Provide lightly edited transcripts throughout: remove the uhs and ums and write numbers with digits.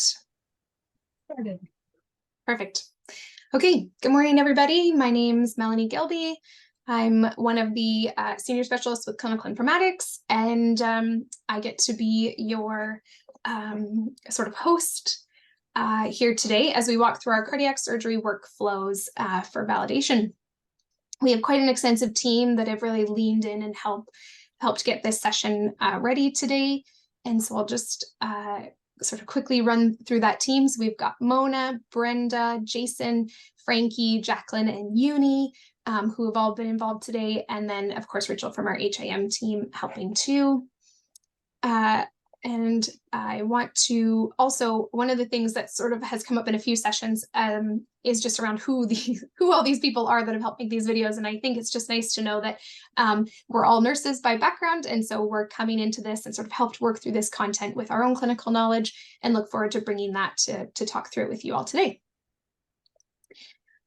Started. Perfect. Okay, good morning, everybody. My name's Melanie Gilby. I'm one of the senior specialists with clinical informatics, and I get to be your sort of host here today as we walk through our cardiac surgery workflows for validation. We have quite an extensive team that have really leaned in and helped get this session ready today. And so I'll just sort of quickly run through that team. So we've got Mona, Brenda, Jason, Frankie, Jacqueline, and Uni, who have all been involved today. And then, of course, Rachel from our HIM team helping too. And I want to also, one of the things that sort of has come up in a few sessions is just around who all these people are that have helped make these videos. And I think it's just nice to know that we're all nurses by background. And so we're coming into this and sort of helped work through this content with our own clinical knowledge and look forward to bringing that to talk through it with you all today.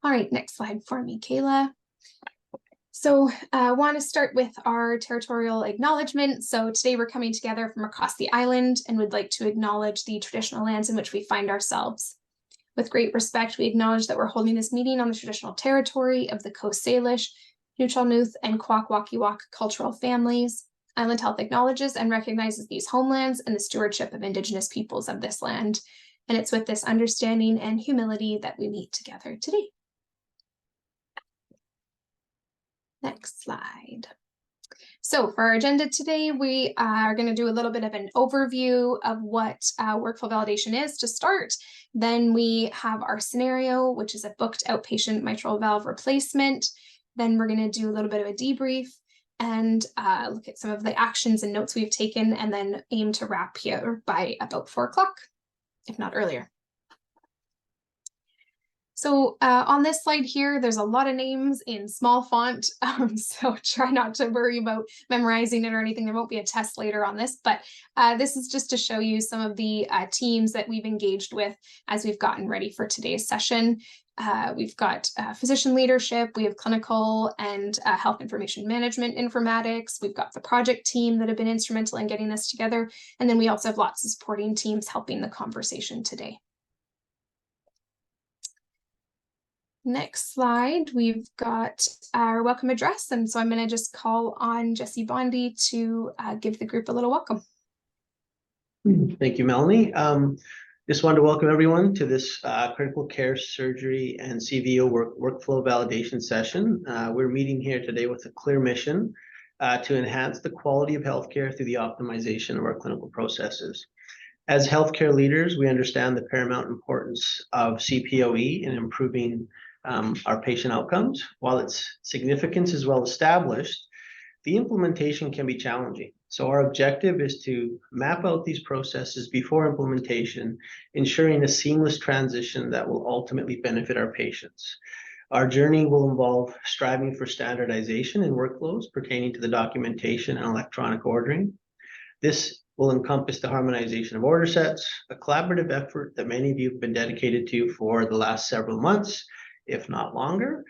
All right, next slide for me, Kayla. So I want to start with our territorial acknowledgement. So today we're coming together from across the island and would like to acknowledge the traditional lands in which we find ourselves. With great respect, we acknowledge that we're holding this meeting on the traditional territory of the Coast Salish, Nuu-chah-nulth, and Kwakwaka'wakw cultural families. Island Health acknowledges and recognizes these homelands and the stewardship of Indigenous peoples of this land. And it's with this understanding and humility that we meet together today. Next slide. So for our agenda today, we are going to do a little bit of an overview of what workflow validation is to start. Then we have our scenario, which is a booked outpatient mitral valve replacement. Then we're going to do a little bit of a debrief and look at some of the actions and notes we've taken, and then aim to wrap here by about 4 o'clock, if not earlier. So on this slide here, there's a lot of names in small font, so try not to worry about memorizing it or anything. There won't be a test later on this, but this is just to show you some of the teams that we've engaged with as we've gotten ready for today's session. We've got physician leadership, we have clinical and health information management informatics, we've got the project team that have been instrumental in getting this together, and then we also have lots of supporting teams helping the conversation today. Next slide, we've got our welcome address. And so I'm going to just call on Jesse Bondi to give the group a little welcome. Thank you, Melanie. Just wanted to welcome everyone to this critical care surgery and CVO workflow validation session. We're meeting here today with a clear mission to enhance the quality of healthcare through the optimization of our clinical processes. As healthcare leaders, we understand the paramount importance of CPOE in improving our patient outcomes. While its significance is well established, the implementation can be challenging. So our objective is to map out these processes before implementation, ensuring a seamless transition that will ultimately benefit our patients. Our journey will involve striving for standardization in workflows pertaining to the documentation and electronic ordering. This will encompass the harmonization of order sets, a collaborative effort that many of you have been dedicated to for the last several months, if not longer.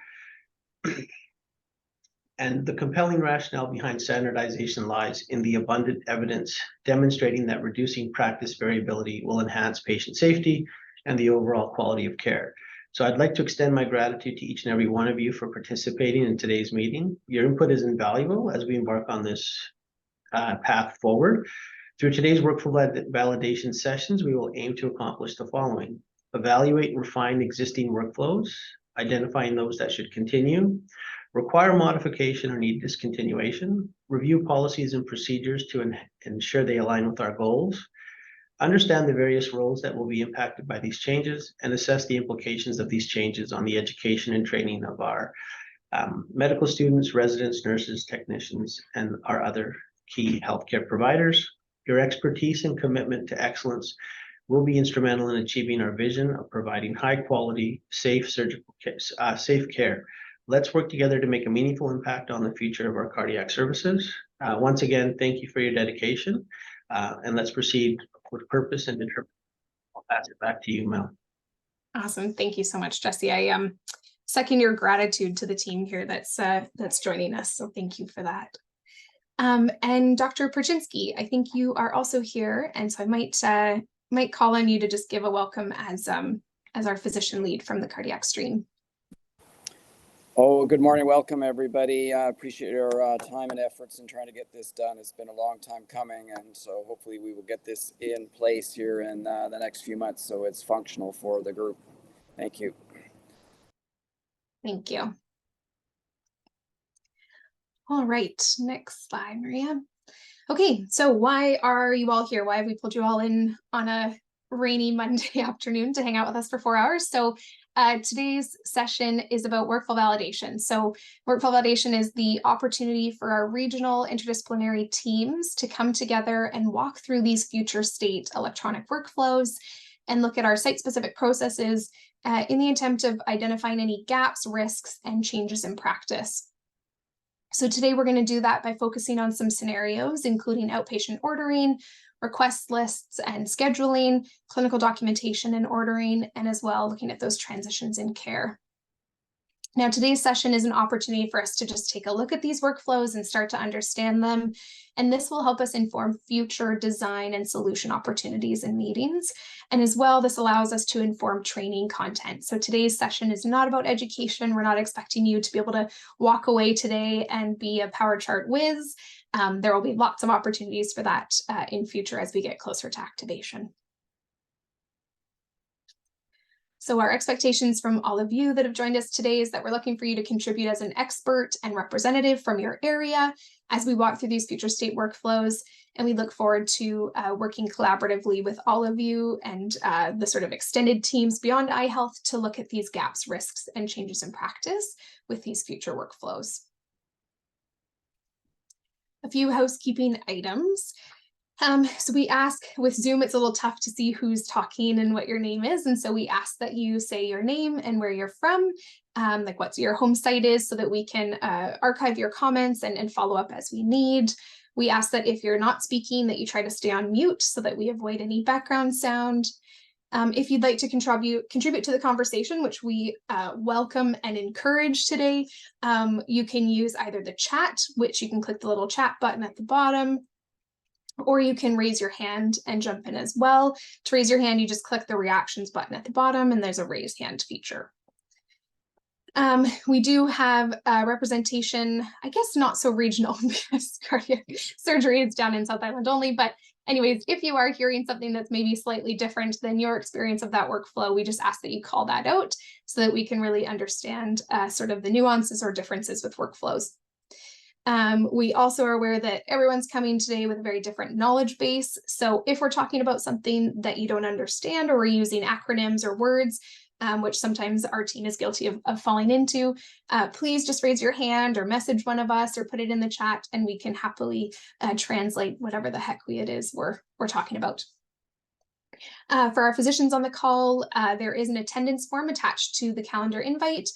And the compelling rationale behind standardization lies in the abundant evidence demonstrating that reducing practice variability will enhance patient safety and the overall quality of care. So I'd like to extend my gratitude to each and every one of you for participating in today's meeting. Your input is invaluable as we embark on this path forward. Through today's workflow validation sessions, we will aim to accomplish the following: evaluate and refine existing workflows, identifying those that should continue, require modification or need discontinuation, review policies and procedures to ensure they align with our goals, understand the various roles that will be impacted by these changes, and assess the implications of these changes on the education and training of our medical students, residents, nurses, technicians, and our other key healthcare providers. Your expertise and commitment to excellence will be instrumental in achieving our vision of providing high quality, safe care. Let's work together to make a meaningful impact on the future of our cardiac services. Once again, thank you for your dedication, and let's proceed with purpose and determination. I'll pass it back to you, Mel. Awesome. Thank you so much, Jesse. I second your gratitude to the team here that's joining us. So thank you for that. And Dr. Perchinsky, I think you are also here, and so I might might call on you to just give a welcome as our physician lead from the cardiac stream. Oh, good morning. Welcome, everybody. I appreciate your time and efforts in trying to get this done. It's been a long time coming, and so hopefully we will get this in place here in the next few months so it's functional for the group. Thank you. Thank you. All right, next slide, Maria. Okay, so why are you all here? Why have we pulled you all in on a rainy Monday afternoon to hang out with us for 4 hours? So today's session is about workflow validation. So workflow validation is the opportunity for our regional interdisciplinary teams to come together and walk through these future state electronic workflows and look at our site-specific processes in the attempt of identifying any gaps, risks, and changes in practice. So today we're going to do that by focusing on some scenarios, including outpatient ordering, request lists and scheduling, clinical documentation and ordering, and as well looking at those transitions in care. Now, today's session is an opportunity for us to just take a look at these workflows and start to understand them. And this will help us inform future design and solution opportunities and meetings. And as well, this allows us to inform training content. So today's session is not about education. We're not expecting you to be able to walk away today and be a power chart whiz. There will be lots of opportunities for that in future as we get closer to activation. So our expectations from all of you that have joined us today is that we're looking for you to contribute as an expert and representative from your area as we walk through these future state workflows. And we look forward to working collaboratively with all of you and the sort of extended teams beyond iHealth to look at these gaps, risks, and changes in practice with these future workflows. A few housekeeping items. So we ask with Zoom, it's a little tough to see who's talking and what your name is. And so we ask that you say your name and where you're from, like what your home site is so that we can archive your comments and follow up as we need. We ask that if you're not speaking, that you try to stay on mute so that we avoid any background sound. If you'd like to contribute to the conversation, which we welcome and encourage today, you can use either the chat, which you can click the little chat button at the bottom, or you can raise your hand and jump in as well. To raise your hand, you just click the reactions button at the bottom and there's a raise hand feature. We do have representation, I guess not so regional because cardiac surgery is down in South Island only, but anyways, if you are hearing something that's maybe slightly different than your experience of that workflow, we just ask that you call that out so that we can really understand sort of the nuances or differences with workflows. We also are aware that everyone's coming today with a very different knowledge base. So if we're talking about something that you don't understand or we're using acronyms or words, which sometimes our team is guilty of falling into, please just raise your hand or message one of us or put it in the chat and we can happily translate whatever the heck it is we're talking about. For our physicians on the call, there is an attendance form attached to the calendar invite.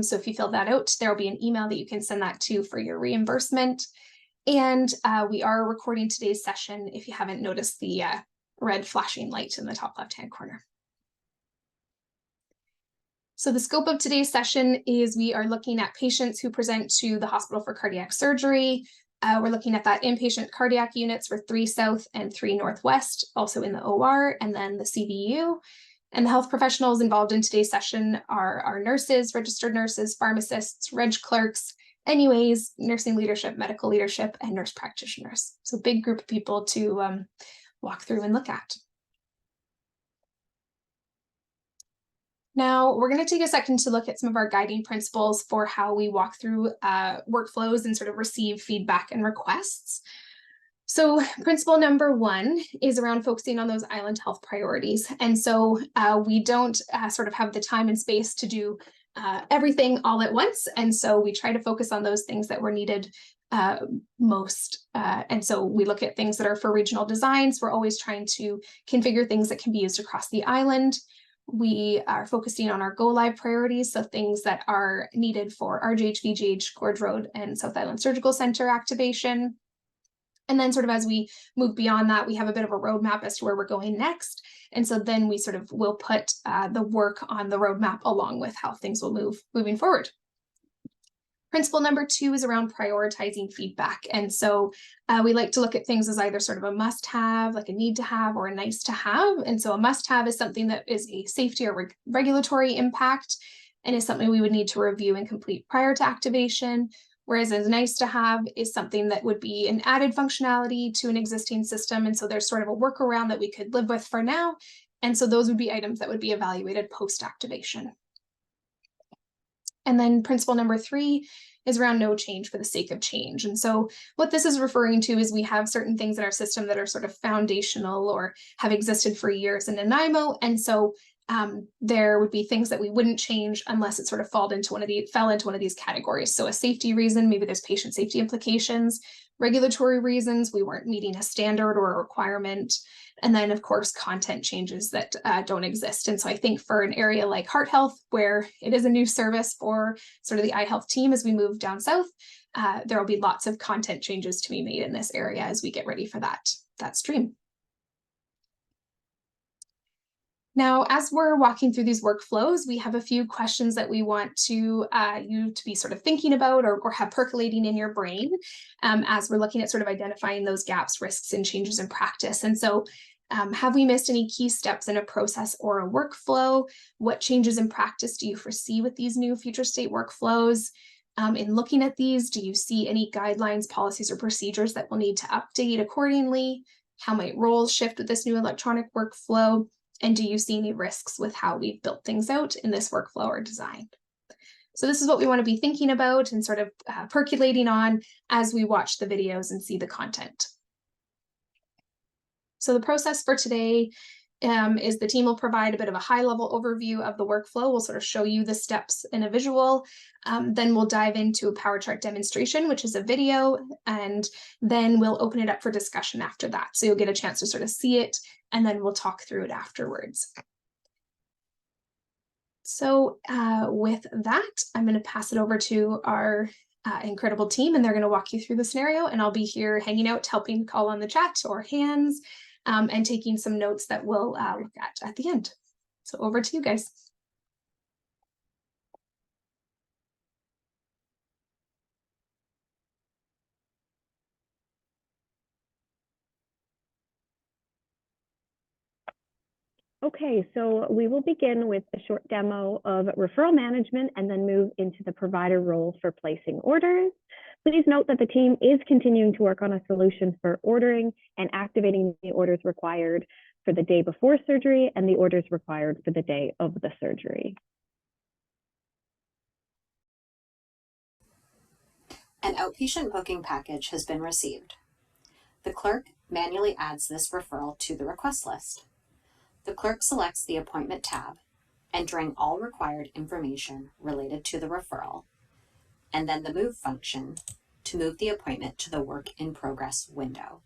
So if you fill that out, there will be an email that you can send that to for your reimbursement. And we are recording today's session if you haven't noticed the red flashing light in the top left-hand corner. So the scope of today's session is we are looking at patients who present to the hospital for cardiac surgery. We're looking at that inpatient cardiac units for 3 South and 3 Northwest, also in the OR, and then the CVU. And the health professionals involved in today's session are our nurses, registered nurses, pharmacists, reg clerks, NUAs, nursing leadership, medical leadership, and nurse practitioners. So big group of people to walk through and look at. Now, we're going to take a second to look at some of our guiding principles for how we walk through workflows and sort of receive feedback and requests. So principle number 1 is around focusing on those island health priorities. And so we don't sort of have the time and space to do everything all at once. And so we try to focus on those things that were needed most. And so we look at things that are for regional designs. We're always trying to configure things that can be used across the island. We are focusing on our go live priorities, so things that are needed for RGH, VGH, Gorge Road, and South Island Surgical Center activation. And then sort of as we move beyond that, we have a bit of a roadmap as to where we're going next. And so then we sort of will put the work on the roadmap along with how things will moving forward. Principle number 2 is around prioritizing feedback. And so we like to look at things as either sort of a must-have, like a need-to-have, or a nice-to-have. And so a must-have is something that is a safety or regulatory impact and is something we would need to review and complete prior to activation. Whereas a nice-to-have is something that would be an added functionality to an existing system. And so there's sort of a workaround that we could live with for now. And so those would be items that would be evaluated post-activation. And then principle number 3 is around no change for the sake of change. And so what this is referring to is we have certain things in our system that are sort of foundational or have existed for years in Nanaimo. And so there would be things that we wouldn't change unless it sort of fell into one of these categories. So a safety reason, maybe there's patient safety implications, regulatory reasons, we weren't meeting a standard or a requirement, and then of course content changes that don't exist. And so I think for an area like heart health, where it is a new service for sort of the iHealth team as we move down south, there will be lots of content changes to be made in this area as we get ready for that stream. Now, as we're walking through these workflows, we have a few questions that we want you to be sort of thinking about or have percolating in your brain as we're looking at sort of identifying those gaps, risks, and changes in practice. And so have we missed any key steps in a process or a workflow? What changes in practice do you foresee with these new future state workflows? In looking at these, do you see any guidelines, policies, or procedures that will need to update accordingly? How might roles shift with this new electronic workflow? And do you see any risks with how we've built things out in this workflow or design? So this is what we want to be thinking about and sort of percolating on as we watch the videos and see the content. So the process for today is the team will provide a bit of a high-level overview of the workflow. We'll sort of show you the steps in a visual. Then we'll dive into a power chart demonstration, which is a video, and then we'll open it up for discussion after that. So you'll get a chance to sort of see it, and then we'll talk through it afterwards. So with that, I'm going to pass it over to our incredible team, and they're going to walk you through the scenario, and I'll be here hanging out, helping call on the chat or hands, and taking some notes that we'll look at the end. So over to you guys. Okay, so we will begin with a short demo of referral management and then move into the provider role for placing orders. Please note that the team is continuing to work on a solution for ordering and activating the orders required for the day before surgery and the orders required for the day of the surgery. An outpatient booking package has been received. The clerk manually adds this referral to the request list. The clerk selects the appointment tab, entering all required information related to the referral, and then the move function to move the appointment to the work in progress window.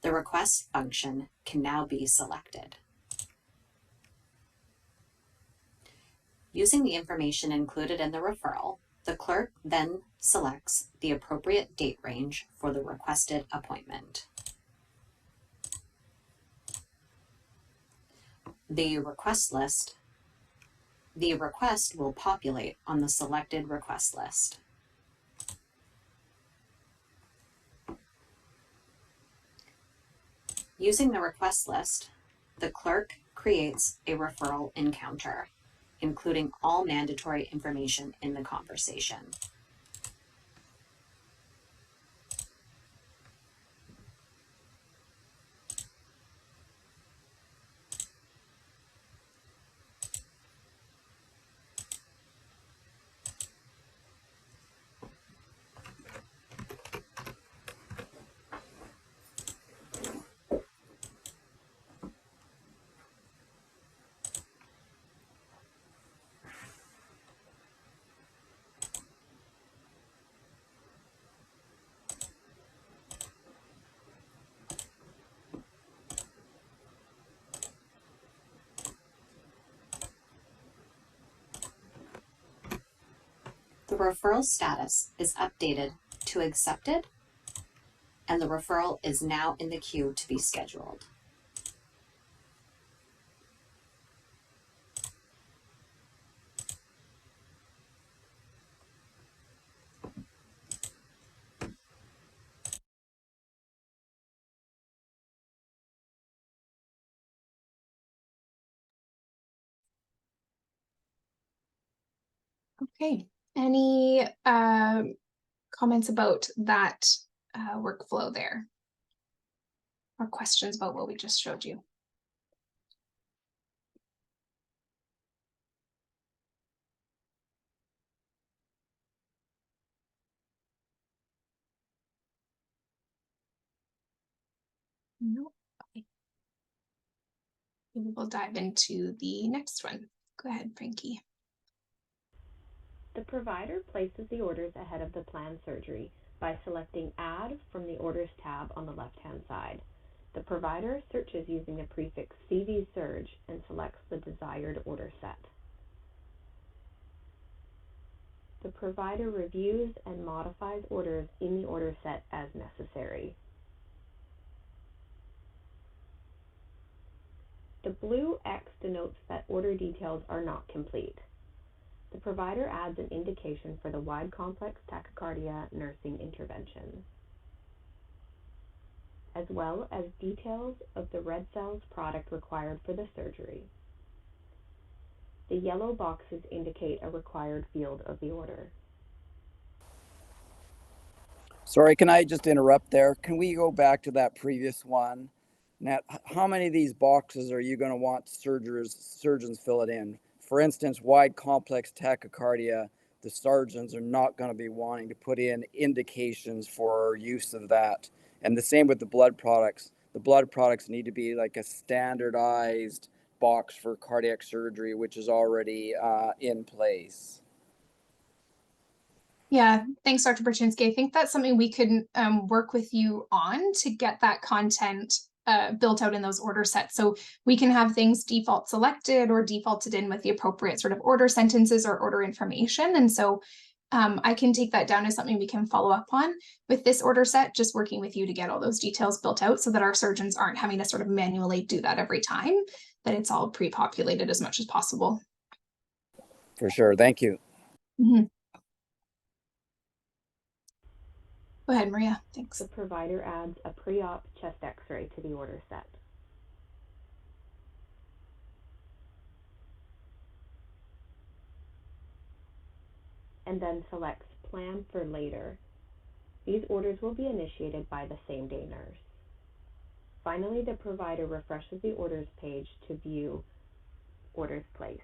The request function can now be selected. Using the information included in the referral, the clerk then selects the appropriate date range for the requested appointment. The request will populate on the selected request list. Using the request list, the clerk creates a referral encounter, including all mandatory information in the conversation. The referral status is updated to accepted, and the referral is now in the queue to be scheduled. Okay, any comments about that workflow there? Or questions about what we just showed you? No. Okay. Maybe we'll dive into the next one. Go ahead, Frankie. The provider places the orders ahead of the planned surgery by selecting Add from the Orders tab on the left-hand side. The provider searches using the prefix CV Surge and selects the desired order set. The provider reviews and modifies orders in the order set as necessary. The blue X denotes that order details are not complete. The provider adds an indication for the wide complex tachycardia nursing intervention, as well as details of the red cells product required for the surgery. The yellow boxes indicate a required field of the order. Sorry, can I just interrupt there? Can we go back to that previous one? Nat, how many of these boxes are you going to want surgeons fill it in? For instance, wide complex tachycardia, the surgeons are not going to be wanting to put in indications for use of that. And the same with the blood products. The blood products need to be like a standardized box for cardiac surgery, which is already in place. Yeah, thanks, Dr. Berchinsky. I think that's something we could work with you on to get that content built out in those order sets. So we can have things default selected or defaulted in with the appropriate sort of order sentences or order information. And so I can take that down as something we can follow up on with this order set, just working with you to get all those details built out so that our surgeons aren't having to sort of manually do that every time, that it's all pre-populated as much as possible. For sure. Thank you. Mm-hmm. Go ahead, Maria. Thanks. The provider adds a pre-op chest x-ray to the order set. And then selects Plan for later. These orders will be initiated by the same-day nurse. Finally, the provider refreshes the orders page to view orders placed.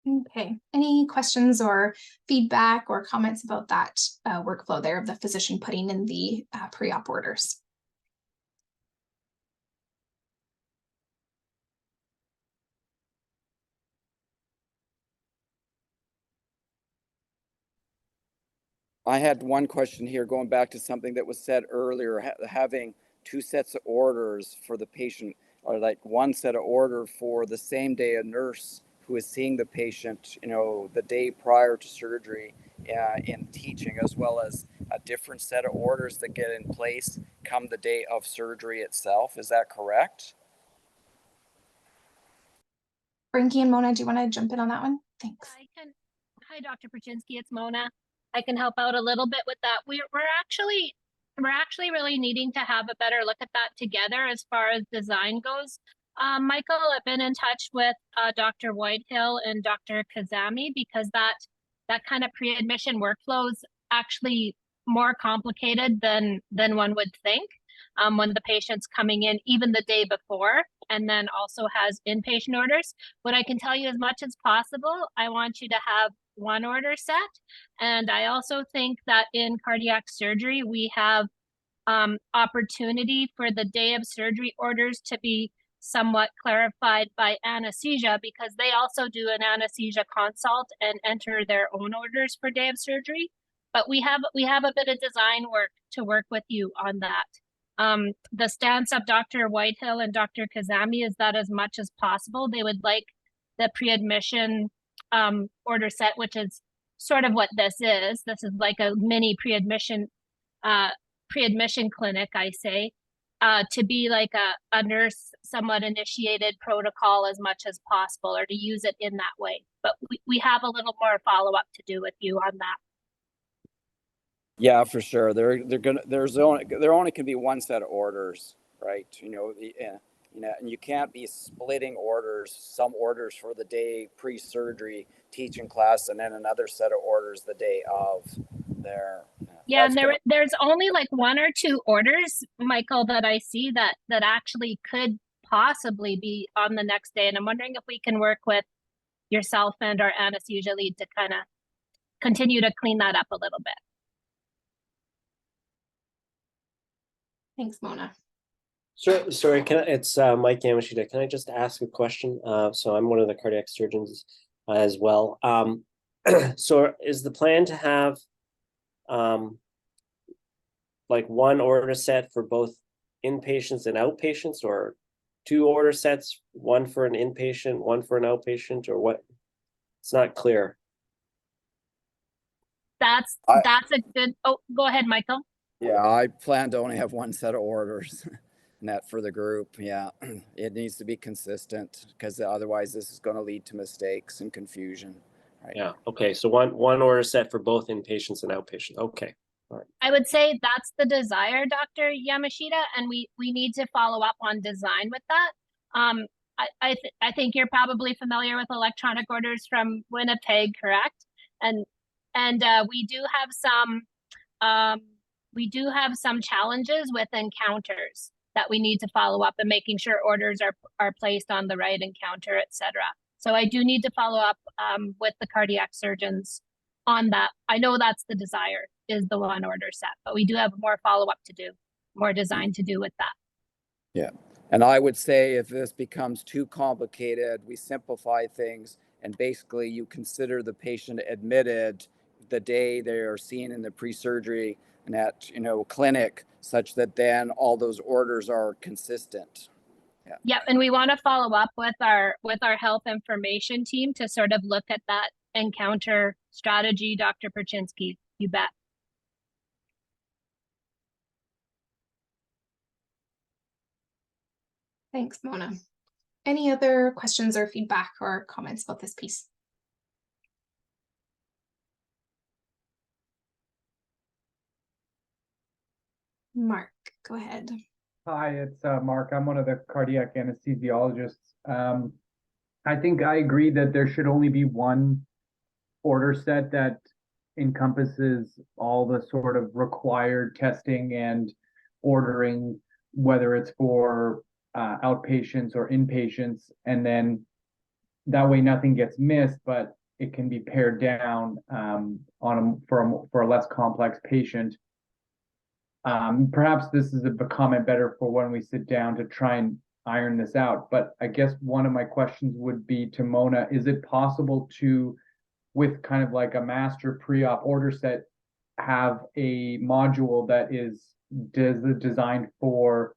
Okay, any questions or feedback or comments about that workflow there of the physician putting in the pre-op orders? I had one question here, going back to something that was said earlier, having two sets of orders for the patient, or like one set of order for the same day a nurse who is seeing the patient, the day prior to surgery in teaching, as well as a different set of orders that get in place come the day of surgery itself. Is that correct? Frankie and Mona, do you want to jump in on that one? Thanks. I can. Hi, Dr. Berchinsky. It's Mona. I can help out a little bit with that. We're actually really needing to have a better look at that together as far as design goes. Michael, I've been in touch with Dr. Whitehill and Dr. Kazami because that kind of pre-admission workflow is actually more complicated than one would think. When the patient's coming in even the day before and then also has inpatient orders. What I can tell you as much as possible, I want you to have one order set. And I also think that in cardiac surgery, we have opportunity for the day of surgery orders to be somewhat clarified by anesthesia, because they also do an anesthesia consult and enter their own orders for day of surgery. But we have a bit of design work to work with you on that. The stance of Dr. Whitehill and Dr. Kazami is that as much as possible, they would like the pre-admission order set, which is sort of what this is. This is like a mini pre-admission clinic, I say, to be like a nurse somewhat initiated protocol as much as possible, or to use it in that way. But we have a little more follow-up to do with you on that. Yeah, for sure. There only can be one set of orders. right? And you can't be splitting orders, some orders for the day pre-surgery teaching class, and then another set of orders the day of. Yeah, and there's only like 1 or 2 orders, Michael, that I see that actually could possibly be on the next day. And I'm wondering if we can work with yourself and our anesthesia lead to kind of continue to clean that up a little bit. Thanks, Mona. Sorry, it's Mike Yamashita. Can I just ask a question? So I'm one of the cardiac surgeons as well. So is the plan to have like one order set for both inpatients and outpatients, or 2 order sets, one for an inpatient, one for an outpatient, or what? It's not clear. That's a good, oh, go ahead, Michael. Yeah, I plan to only have one set of orders. Net for the group. Yeah, it needs to be consistent, because otherwise this is going to lead to mistakes and confusion. Right? Yeah. Okay. So one order set for both inpatients and outpatients. Okay. All right. I would say that's the desire, Dr. Yamashita, and we need to follow up on design with that. I think you're probably familiar with electronic orders from Winnipeg, correct? And we do have some challenges with encounters that we need to follow up, and making sure orders are placed on the right encounter, etc. So I do need to follow up with the cardiac surgeons on that. I know that's the desire, is the one order set, but we do have more follow-up to do, more design to do with that. Yeah. And I would say if this becomes too complicated, we simplify things, and basically you consider the patient admitted the day they are seen in the pre-surgery and at clinic, such that then all those orders are consistent. Yeah, and we want to follow up with our health information team to sort of look at that encounter strategy, Dr. Perchinsky. You bet. Thanks, Mona. Any other questions or feedback or comments about this piece? Mark, go ahead. Hi, it's Mark. I'm one of the cardiac anesthesiologists. I think I agree that there should only be one order set that encompasses all the sort of required testing and ordering, whether it's for outpatients or inpatients, and then that way nothing gets missed, but it can be pared down for a less complex patient. Perhaps this is a comment better for when we sit down to try and iron this out. But I guess one of my questions would be to Mona, is it possible to, with kind of like a master pre-op order set, have a module that is designed for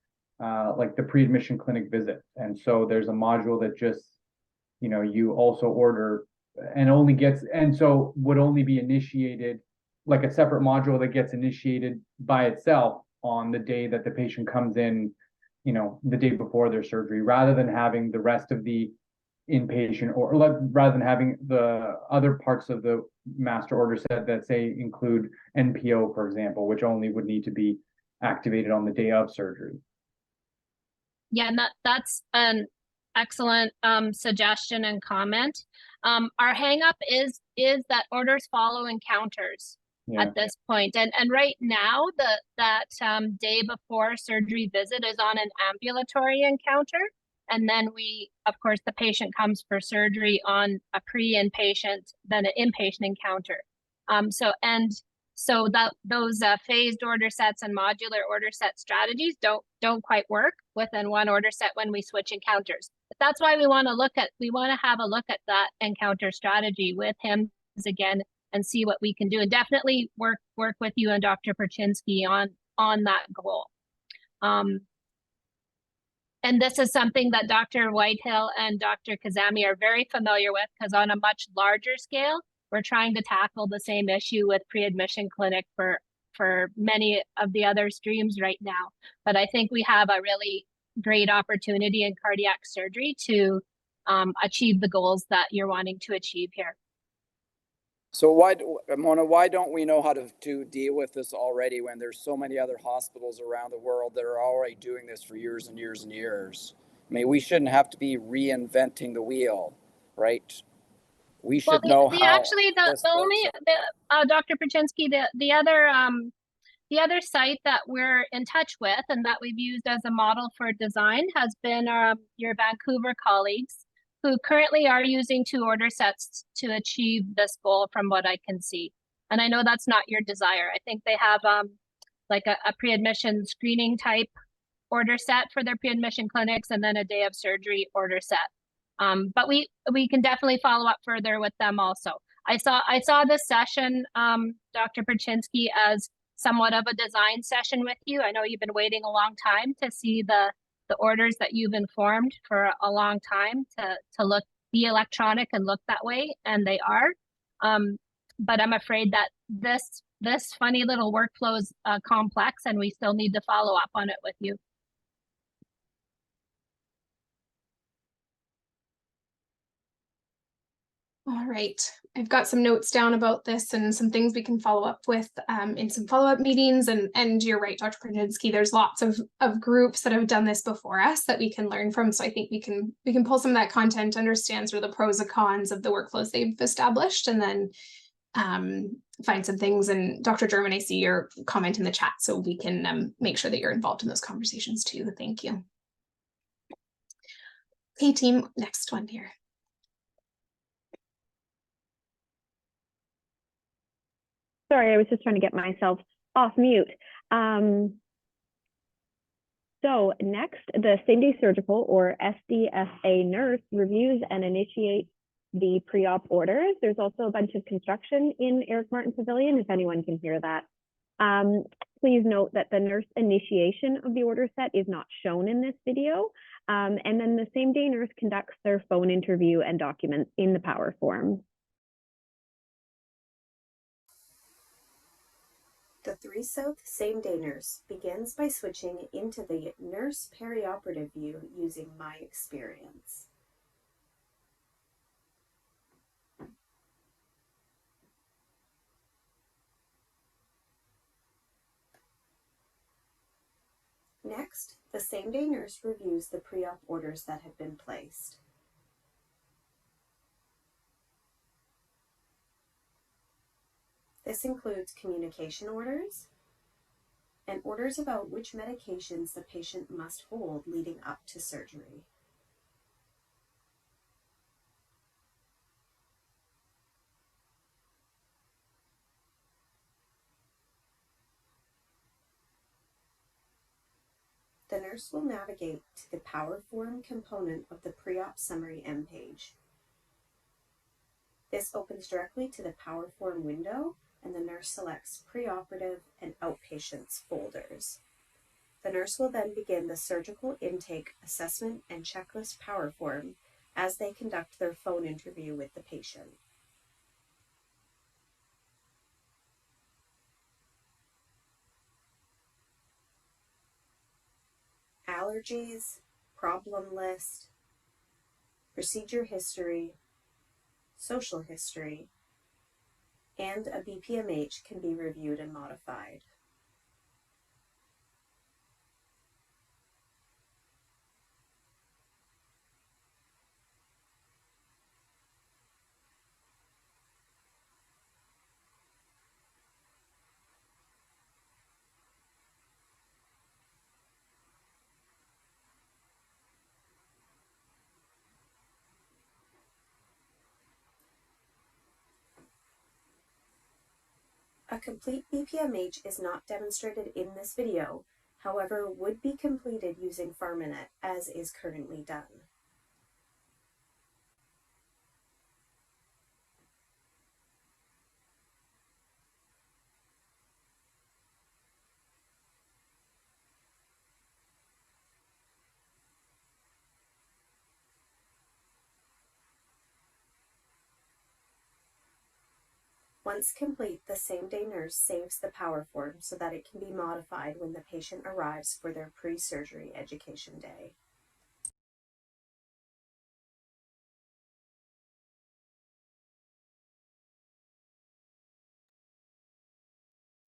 like the pre-admission clinic visit? And so there's a module that just, you also order and only gets, and so would only be initiated, like a separate module that gets initiated by itself on the day that the patient comes in, the day before their surgery, rather than having the rest of the inpatient, or rather than having the other parts of the master order set that say include NPO, for example, which only would need to be activated on the day of surgery. Yeah, and that's an excellent suggestion and comment. Our hang up is that orders follow encounters. Yeah. At this point, and right now that day before surgery visit is on an ambulatory encounter, and then of course the patient comes for surgery on a pre-inpatient, then an inpatient encounter. So those phased order sets and modular order set strategies don't quite work within one order set when we switch encounters. But that's why we want to have a look at that encounter strategy with him again, and see what we can do, and definitely work with you and Dr. Perchinsky on that goal. And this is something that Dr. Whitehill and Dr. Kazami are very familiar with, because on a much larger scale, we're trying to tackle the same issue with pre-admission clinic for many of the other streams right now. But I think we have a really great opportunity in cardiac surgery to achieve the goals that you're wanting to achieve here. So Mona, why don't we know how to deal with this already when there's so many other hospitals around the world that are already doing this for years and years and years? I mean, we shouldn't have to be reinventing the wheel, right? We Well, should know the how actually this the works. only Dr. Paczynski, the other site that we're in touch with and that we've used as a model for design has been your Vancouver colleagues, who currently are using 2 order sets to achieve this goal from what I can see. And I know that's not your desire. I think they have like a pre-admission screening type order set for their pre-admission clinics and then a day of surgery order set. But we can definitely follow up further with them also. I saw this session, Dr. Paczynski, as somewhat of a design session with you. I know you've been waiting a long time to see the orders that you've informed for a long time to be electronic and look that way, and they are. But I'm afraid that this funny little workflow is complex, and we still need to follow up on it with you. All right, I've got some notes down about this and some things we can follow up with in some follow-up meetings. And you're right, Dr. Paczynski, there's lots of groups that have done this before us that we can learn from. So I think we can pull some of that content, understand sort of the pros and cons of the workflows they've established, and then find some things. And Dr. German, I see your comment in the chat, so we can make sure that you're involved in those conversations too. Thank you. Okay, team, next one here. Sorry, I was just trying to get myself off mute. So next, the same-day surgical or SDSA nurse reviews and initiates the pre-op orders. There's also a bunch of construction in Eric Martin Pavilion, if anyone can hear that. Please note that the nurse initiation of the order set is not shown in this video. And then the same-day nurse conducts their phone interview and documents in the power form. The 3 South same-day nurse begins by switching into the nurse perioperative view using My Experience. Next, the same-day nurse reviews the pre-op orders that have been placed. This includes communication orders and orders about which medications the patient must hold leading up to surgery. The nurse will navigate to the Power Form component of the pre-op summary M page. This opens directly to the Power Form window, and the nurse selects preoperative and outpatients folders. The nurse will then begin the surgical intake assessment and checklist Power Form as they conduct their phone interview with the patient. Allergies, problem list, procedure history, social history, and a BPMH can be reviewed and modified. A complete BPMH is not demonstrated in this video, however, would be completed using PharmaNet as is currently done. Once complete, the same-day nurse saves the Power Form so that it can be modified when the patient arrives for their pre-surgery education day.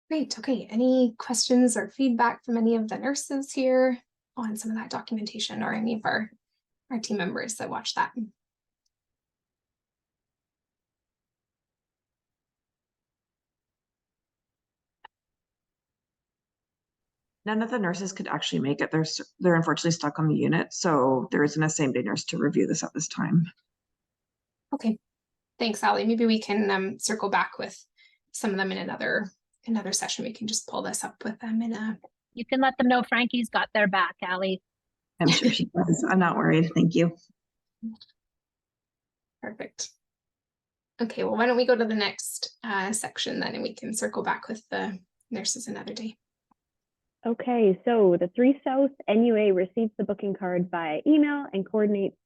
Great. Okay. Any questions or feedback from any of the nurses here on some of that documentation, or any of our team members that watch that? None of the nurses could actually make it. They're unfortunately stuck on the unit, so there isn't a same-day nurse to review this at this time. Okay. Thanks, Allie. Maybe we can circle back with some of them in another session. We can just pull this up with them in a. You can let them know Frankie's got their back, Allie. I'm sure she does. I'm not worried. Thank you. Perfect. Okay, well, why don't we go to the next section then, and we can circle back with the nurses another day. Okay, so the 3 South NUA receives the booking card via email and coordinates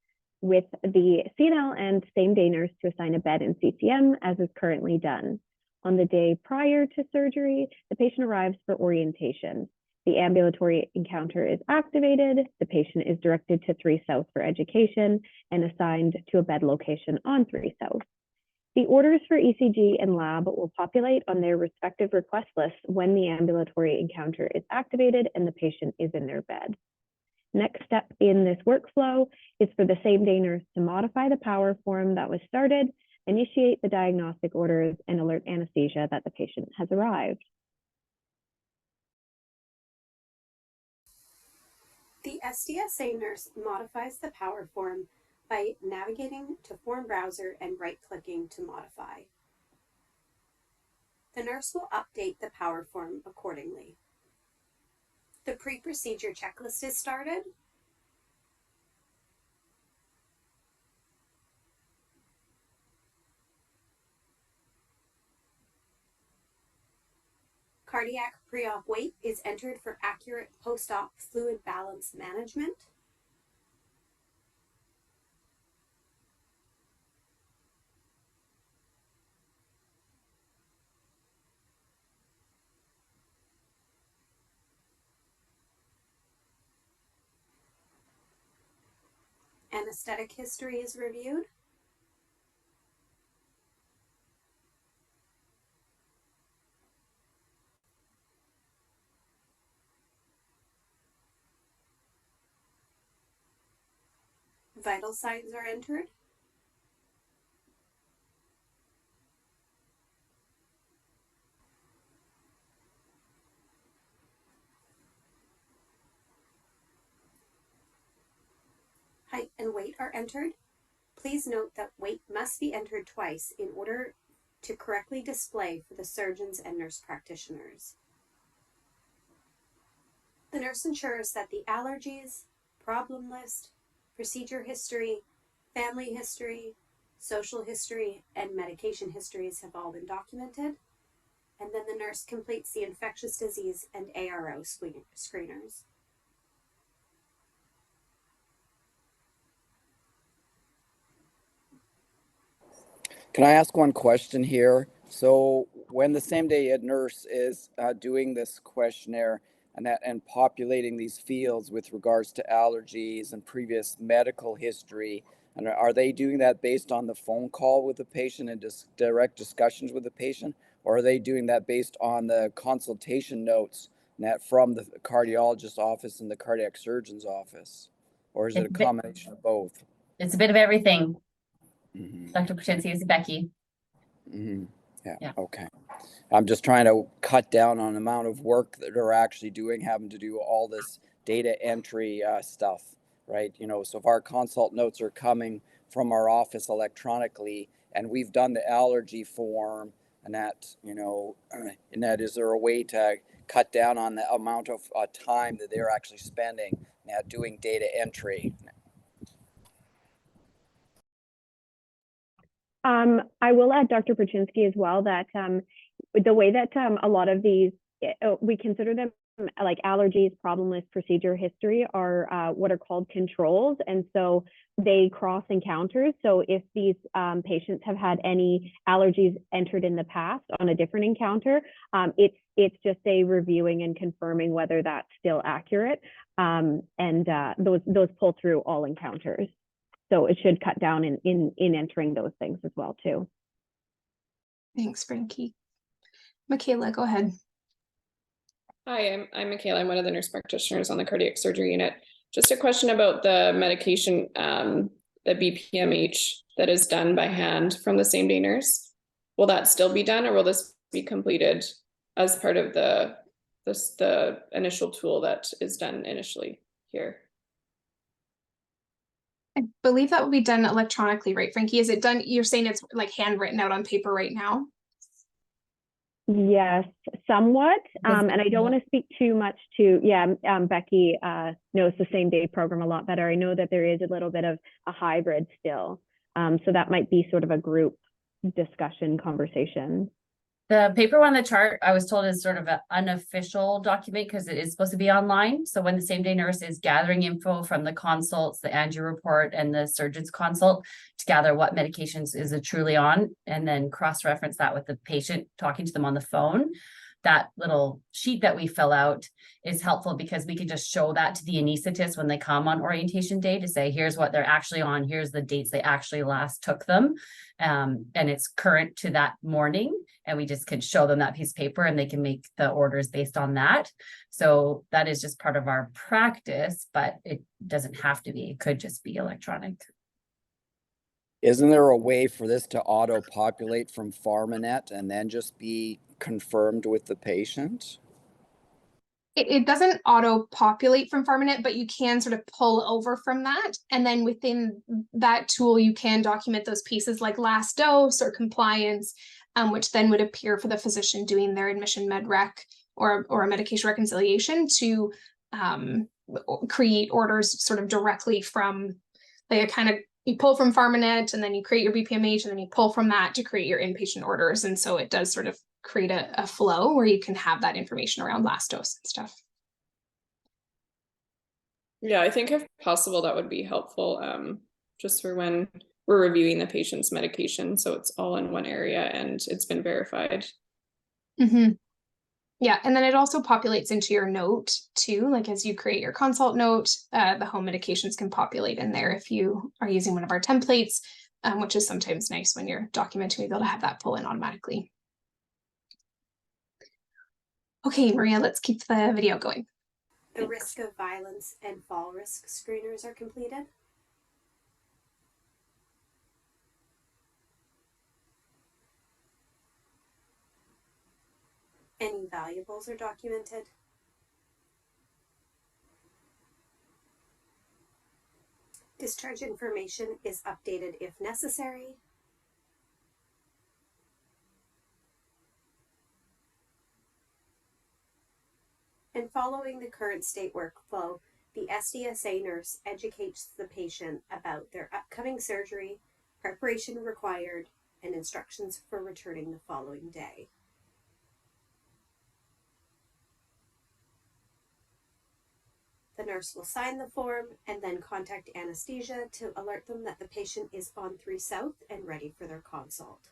with the CNL and same-day nurse to assign a bed in CCM, as is currently done. On the day prior to surgery, the patient arrives for orientation. The ambulatory encounter is activated, the patient is directed to 3 South for education and assigned to a bed location on 3 South. The orders for ECG and lab will populate on their respective request lists when the ambulatory encounter is activated and the patient is in their bed. Next step in this workflow is for the same-day nurse to modify the power form that was started, initiate the diagnostic orders, and alert anesthesia that the patient has arrived. The SDSA nurse modifies the power form by navigating to Form Browser and right-clicking to modify. The nurse will update the power form accordingly. The pre-procedure checklist is started. Cardiac pre-op weight is entered for accurate post-op fluid balance management. Anesthetic history is reviewed. Vital signs are entered. Height and weight are entered. Please note that weight must be entered twice in order to correctly display for the surgeons and nurse practitioners. The nurse ensures that the allergies, problem list, procedure history, family history, social history, and medication histories have all been documented. And then the nurse completes the infectious disease and ARO screeners. Can I ask one question here? So when the same-day nurse is doing this questionnaire and populating these fields with regards to allergies and previous medical history, and are they doing that based on the phone call with the patient and direct discussions with the patient, or are they doing that based on the consultation notes from the cardiologist's office and the cardiac surgeon's office, or is it a combination of both? It's a bit of everything. Mm-hmm. Dr. Pruczynski, is Becky. Mm-hmm. Yeah. Okay. I'm just trying to cut down on the amount of work that they're actually doing, having to do all this data entry stuff, right? So if our consult notes are coming from our office electronically and we've done the allergy form and that, is there a way to cut down on the amount of time that they're actually spending doing data entry? I will add, Dr. Pruczynski, as well, that the way that a lot of these, we consider them like allergies, problem list, procedure history are what are called controls. And so they cross encounters. So if these patients have had any allergies entered in the past on a different encounter, it's just a reviewing and confirming whether that's still accurate. And those pull through all encounters. So it should cut down in entering those things as well, too. Thanks, Frankie. Michaela, go ahead. Hi, I'm Michaela. I'm one of the nurse practitioners on the cardiac surgery unit. Just a question about the medication, the BPMH that is done by hand from the same day nurse. Will that still be done, or will this be completed as part of the initial tool that is done initially here? I believe that will be done electronically, right, Frankie? Is it done? You're saying it's like handwritten out on paper right now? Yes, somewhat. And I don't want to speak too much to, Becky knows the same day program a lot better. I know that there is a little bit of a hybrid still. So that might be sort of a group discussion conversation. The paper on the chart, I was told, is sort of an unofficial document because it is supposed to be online. So when the same day nurse is gathering info from the consults, the angio report and the surgeon's consult to gather what medications is it truly on, and then cross-reference that with the patient talking to them on the phone, that little sheet that we fill out is helpful because we can just show that to the anesthetist when they come on orientation day to say, here's what they're actually on, here's the dates they actually last took them. And it's current to that morning. And we just can show them that piece of paper and they can make the orders based on that. So that is just part of our practice, but it doesn't have to be. It could just be electronic. Isn't there a way for this to auto-populate from PharmaNet and then just be confirmed with the patient? It doesn't auto-populate from PharmaNet, but you can sort of pull over from that. And then within that tool, you can document those pieces like last dose or compliance, which then would appear for the physician doing their admission med rec or a medication reconciliation to create orders sort of directly from, like, you pull from PharmaNet and then you create your BPMH and then you pull from that to create your inpatient orders. And so it does sort of create a flow where you can have that information around last dose and stuff. Yeah, I think if possible, that would be helpful, just for when we're reviewing the patient's medication. So it's all in one area and it's been verified. Mm-hmm. Yeah, and then it also populates into your note too. Like as you create your consult note, the home medications can populate in there if you are using one of our templates, which is sometimes nice when you're documenting to be able to have that pull in automatically. Okay, Maria, let's keep the video going. The risk of violence and fall risk screeners are completed. Any valuables are documented. Discharge information is updated if necessary. And following the current state workflow, the SDSA nurse educates the patient about their upcoming surgery, preparation required, and instructions for returning the following day. The nurse will sign the form and then contact anesthesia to alert them that the patient is on 3 South and ready for their consult.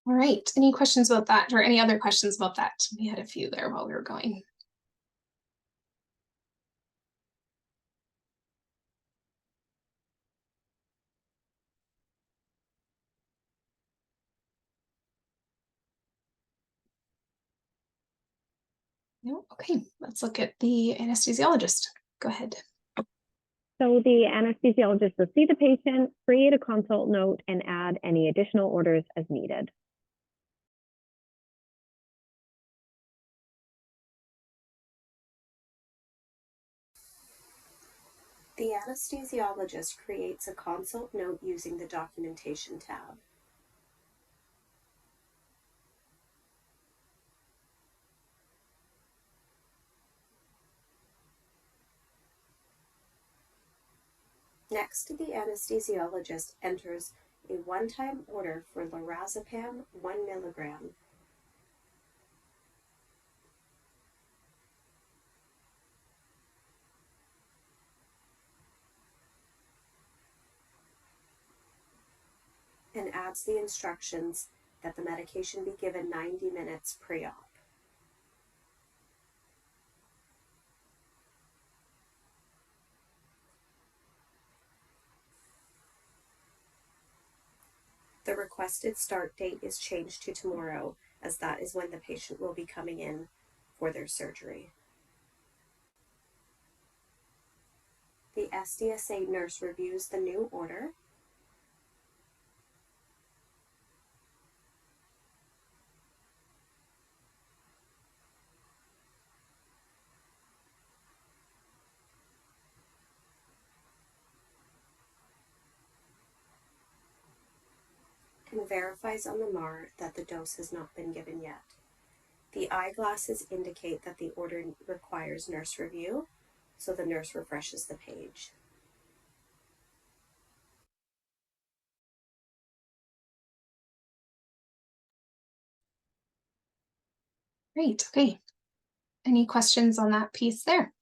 All right, any questions about that or any other questions about that? We had a few there while we were going. No, okay, let's look at the anesthesiologist. Go ahead. So the anesthesiologist will see the patient, create a consult note, and add any additional orders as needed. The anesthesiologist creates a consult note using the documentation tab. Next, the anesthesiologist enters a one-time order for lorazepam 1 milligram. And adds the instructions that the medication be given 90 minutes pre-op. The requested start date is changed to tomorrow, as that is when the patient will be coming in for their surgery. The SDSA nurse reviews the new order. And verifies on the MAR that the dose has not been given yet. The eyeglasses indicate that the order requires nurse review, so the nurse refreshes the page. Great, okay. Any questions on that piece there?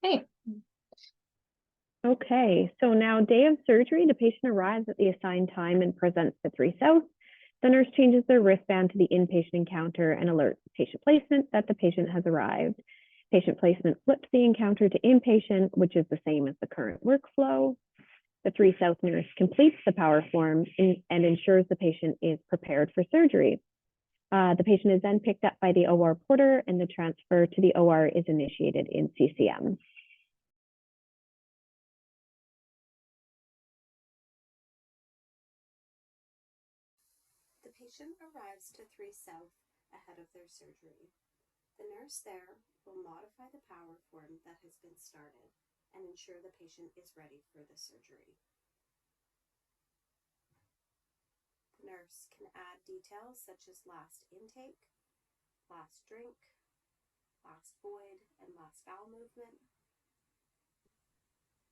Okay. Okay, so now day of surgery, the patient arrives at the assigned time and presents to 3 South. The nurse changes their wristband to the inpatient encounter and alerts patient placement that the patient has arrived. Patient placement flips the encounter to inpatient, which is the same as the current workflow. The 3 South nurse completes the power form and ensures the patient is prepared for surgery. The patient is then picked up by the OR porter and the transfer to the OR is initiated in CCM. The patient arrives to 3 South ahead of their surgery. The nurse there will modify the power form that has been started and ensure the patient is ready for the surgery. The nurse can add details such as last intake, last drink, last void, and last bowel movement.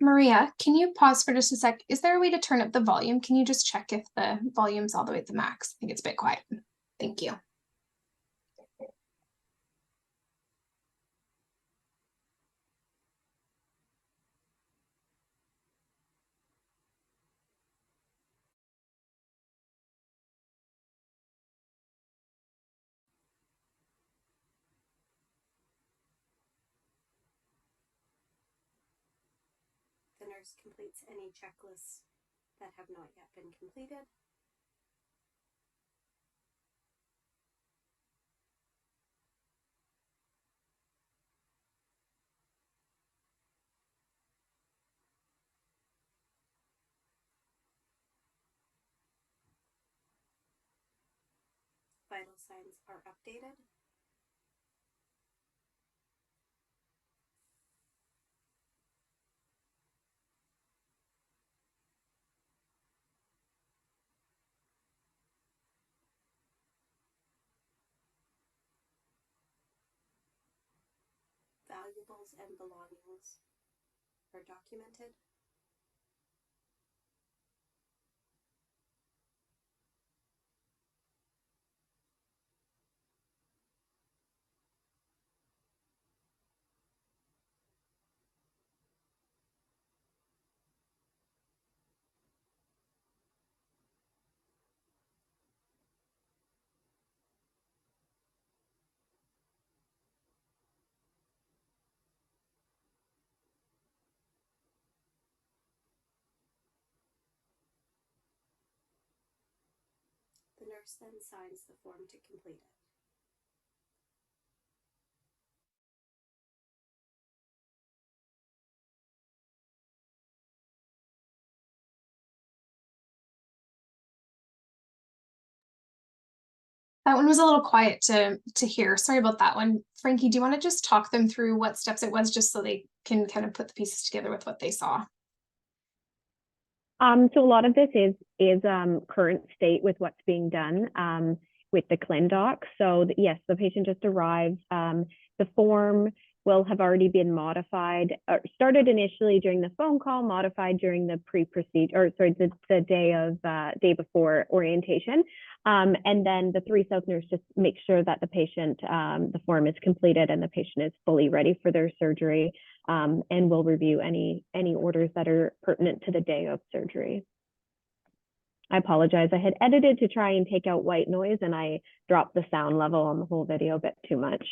Maria, can you pause for just a sec? Is there a way to turn up the volume? Can you just check if the volume's all the way at the max? I think it's a bit quiet. Thank you. The nurse completes any checklists that have not yet been completed. Vital signs are updated. Valuables and belongings are documented. The nurse then signs the form to complete it. That one was a little quiet to hear. Sorry about that one. Frankie, do you want to just talk them through what steps it was just so they can kind of put the pieces together with what they saw? So a lot of this is current state with what's being done with the ClinDoc. So yes, the patient just arrived. The form will have already been modified, or started initially during the phone call, modified during the the day before orientation. And then the 3 South nurse just makes sure that the patient, the form is completed and the patient is fully ready for their surgery, and will review any orders that are pertinent to the day of surgery. I apologize. I had edited to try and take out white noise, and I dropped the sound level on the whole video a bit too much.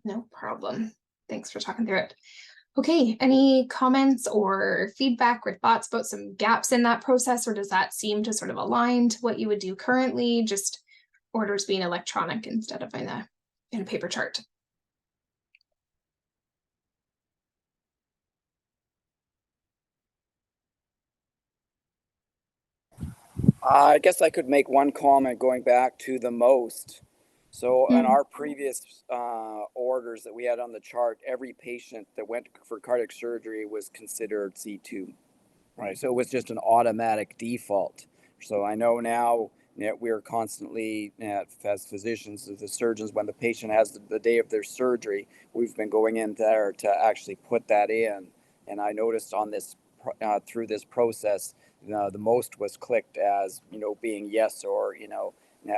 No problem. Thanks for talking through it. Okay, any comments or feedback or thoughts about some gaps in that process, or does that seem to sort of align to what you would do currently, just orders being electronic instead of in a paper chart? I guess I could make one comment going back to the most. So in our previous orders that we had on the chart, every patient that went for cardiac surgery was considered C2, right? So it was just an automatic default. So I know now that we're constantly, as physicians, as the surgeons, when the patient has the day of their surgery, we've been going in there to actually put that in. And I noticed on this through this process, the most was clicked as being yes or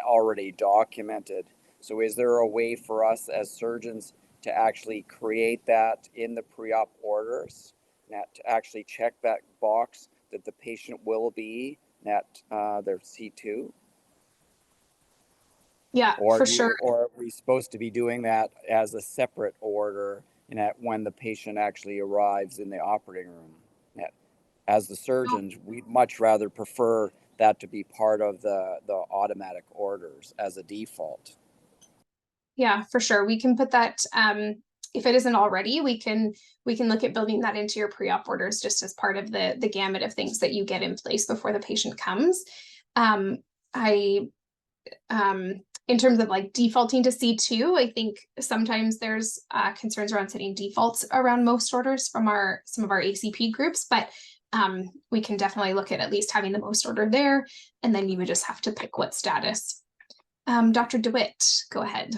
already documented. So is there a way for us as surgeons to actually create that in the pre-op orders, to actually check that box that the patient will be at their C2? Yeah, for sure. Or are we supposed to be doing that as a separate order when the patient actually arrives in the operating room? As the surgeons, we'd much rather prefer that to be part of the automatic orders as a default. Yeah, for sure. We can put that, if it isn't already, we can look at building that into your pre-op orders just as part of the gamut of things that you get in place before the patient comes. In terms of like defaulting to C2, I think sometimes there's concerns around setting defaults around most orders from some of our ACP groups, but we can definitely look at least having the most order there, and then you would just have to pick what status. Dr. DeWitt, go ahead.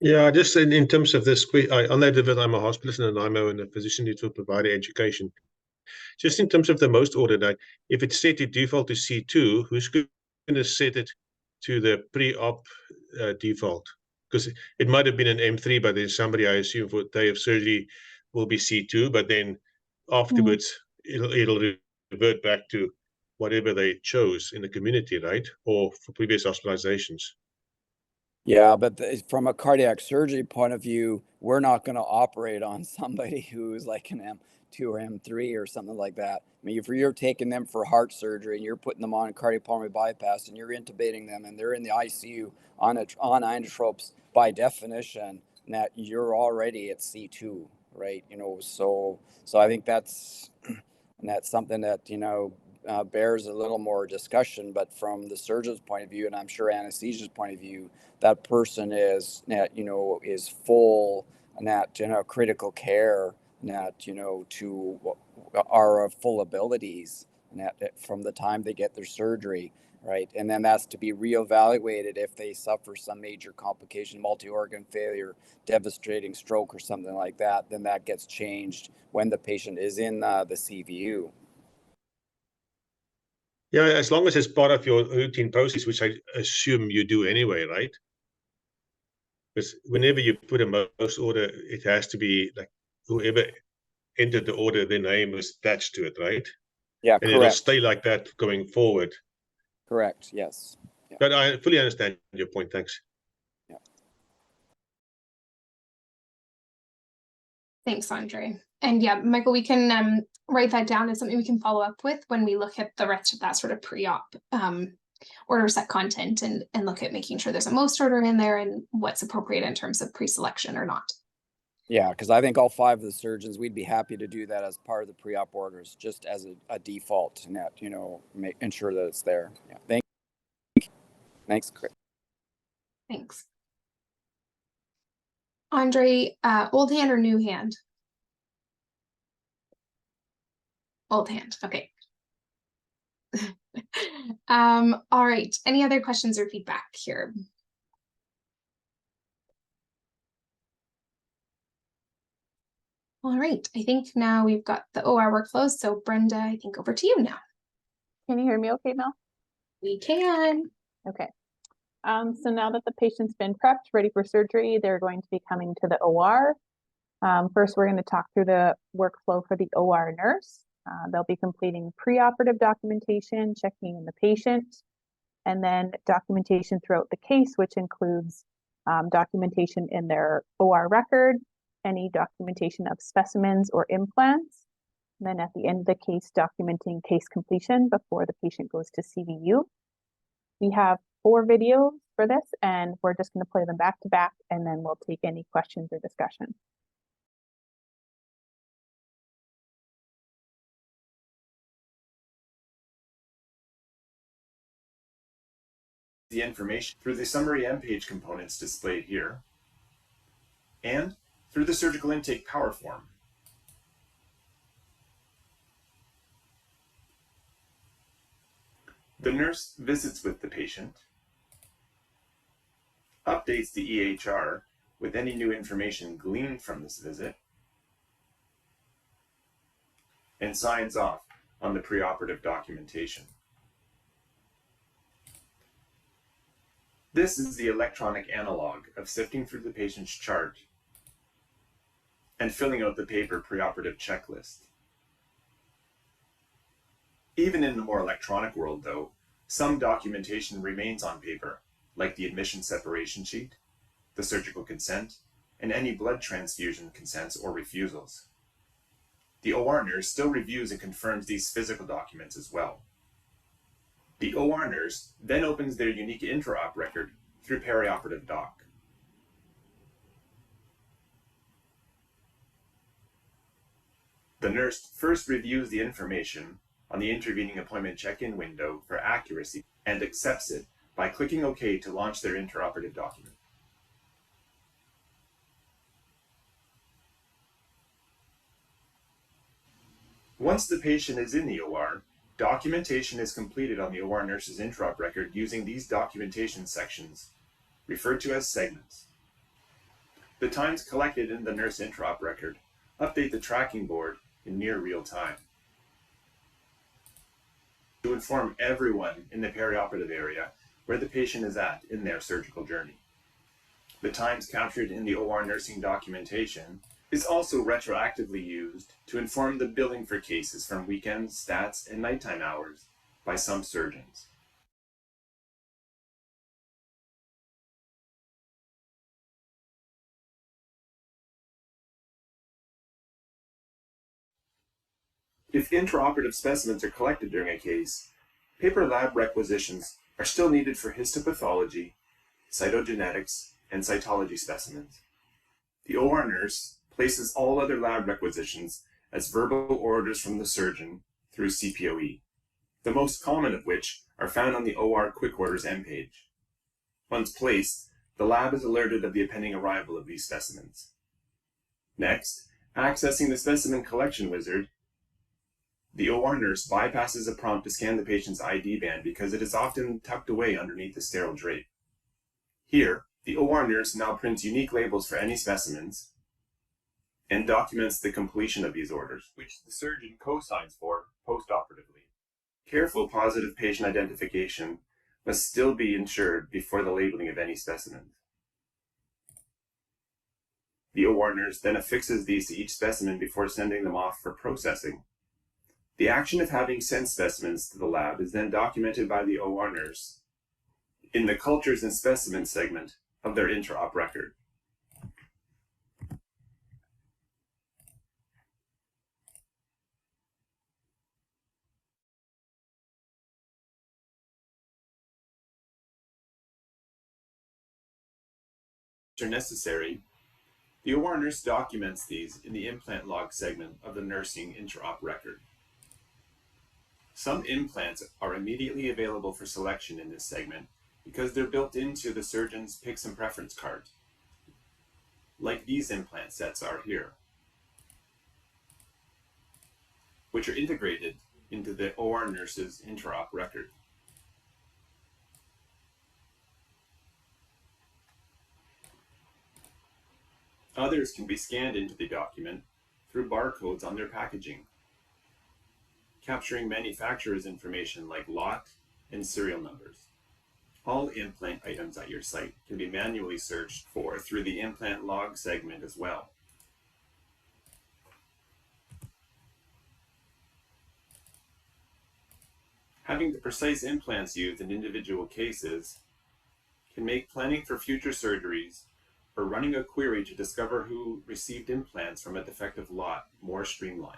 Yeah, just in terms of this, I know that I'm a hospitalist and an IMO and a physician neutral provider education. Just in terms of the most order date, if it's set to default to C2, who's going to set it to the pre-op default? Because it might have been an M3, but then somebody, I assume, for day of surgery will be C2, but then afterwards it'll revert back to whatever they chose in the community, right? Or for previous hospitalizations. Yeah, but from a cardiac surgery point of view, we're not going to operate on somebody who's like an M2 or M3 or something like that. I mean, if you're taking them for heart surgery and you're putting them on cardiopulmonary bypass and you're intubating them and they're in the ICU on inotropes, by definition, that you're already at C2, right? So I think that's something that bears a little more discussion. But from the surgeon's point of view, and I'm sure anesthesia's point of view, that person is full critical care to our full abilities from the time they get their surgery, right? And then that's to be reevaluated if they suffer some major complication, multi-organ failure, devastating stroke or something like that. Then that gets changed when the patient is in the CVU. Yeah, as long as it's part of your routine process, which I assume you do anyway, right? Because whenever you put a most order, it has to be like whoever entered the order, their name is attached to it, right? Yeah, and correct. It'll stay like that going forward. Correct, yes. Yeah. But I fully understand your point, thanks. Yeah. Thanks, Andre. And yeah, Michael, we can write that down as something we can follow up with when we look at the rest of that sort of pre-op order set content and look at making sure there's a most order in there and what's appropriate in terms of pre-selection or not. Yeah, because I think all 5 of the surgeons, we'd be happy to do that as part of the pre-op orders, just as a default, and that ensure that it's there. Yeah, thanks, Chris. Thanks. Andre, old hand or new hand? Old hand, okay. All right, any other questions or feedback here? All right, I think now we've got the OR workflows. So Brenda, I think over to you now. Can you hear me okay, Mel? We can. Okay. So now that the patient's been prepped, ready for surgery, they're going to be coming to the OR. First, we're going to talk through the workflow for the OR nurse. They'll be completing preoperative documentation, checking in the patient, and then documentation throughout the case, which includes documentation in their OR record, any documentation of specimens or implants. And then at the end of the case, documenting case completion before the patient goes to CVU. We have 4 videos for this, and we're just going to play them back to back, and then we'll take any questions or discussion. The information through the summary M page components displayed here, and through the surgical intake power form. The nurse visits with the patient, updates the EHR with any new information gleaned from this visit, and signs off on the preoperative documentation. This is the electronic analog of sifting through the patient's chart and filling out the paper preoperative checklist. Even in the more electronic world, though, some documentation remains on paper, like the admission separation sheet, the surgical consent, and any blood transfusion consents or refusals. The OR nurse still reviews and confirms these physical documents as well. The OR nurse then opens their unique intra-op record through perioperative doc. The nurse first reviews the information on the intervening appointment check-in window for accuracy and accepts it by clicking OK to launch their intraoperative document. Once the patient is in the OR, documentation is completed on the OR nurse's intraop record using these documentation sections, referred to as segments. The times collected in the nurse intraop record update the tracking board in near real time to inform everyone in the perioperative area where the patient is at in their surgical journey. The times captured in the OR nursing documentation is also retroactively used to inform the billing for cases from weekends, stats, and nighttime hours by some surgeons. If intraoperative specimens are collected during a case, paper lab requisitions are still needed for histopathology, cytogenetics, and cytology specimens. The OR nurse places all other lab requisitions as verbal orders from the surgeon through CPOE, the most common of which are found on the OR Quick Orders M page. Once placed, the lab is alerted of the impending arrival of these specimens. Next, accessing the specimen collection wizard, the OR nurse bypasses a prompt to scan the patient's ID band because it is often tucked away underneath the sterile drape. Here, the OR nurse now prints unique labels for any specimens and documents the completion of these orders, which the surgeon co-signs for postoperatively. Careful positive patient identification must still be ensured before the labeling of any specimens. The OR nurse then affixes these to each specimen before sending them off for processing. The action of having sent specimens to the lab is then documented by the OR nurse in the cultures and specimens segment of their intra-op record. Are necessary, the OR nurse documents these in the implant log segment of the nursing intra-op record. Some implants are immediately available for selection in this segment because they're built into the surgeon's picks and preference card, like these implant sets are here, which are integrated into the OR nurse's intra-op record. Others can be scanned into the document through barcodes on their packaging, capturing manufacturer's information like lot and serial numbers. All implant items at your site can be manually searched for through the implant log segment as well. Having the precise implants used in individual cases can make planning for future surgeries or running a query to discover who received implants from a defective lot more streamlined.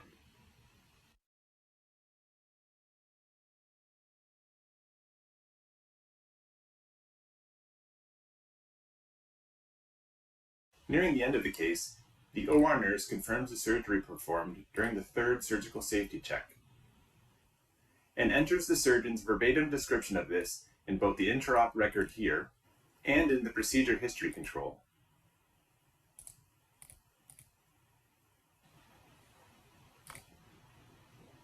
Nearing the end of the case, the OR nurse confirms the surgery performed during the third surgical safety check and enters the surgeon's verbatim description of this in both the intra-op record here and in the procedure history control.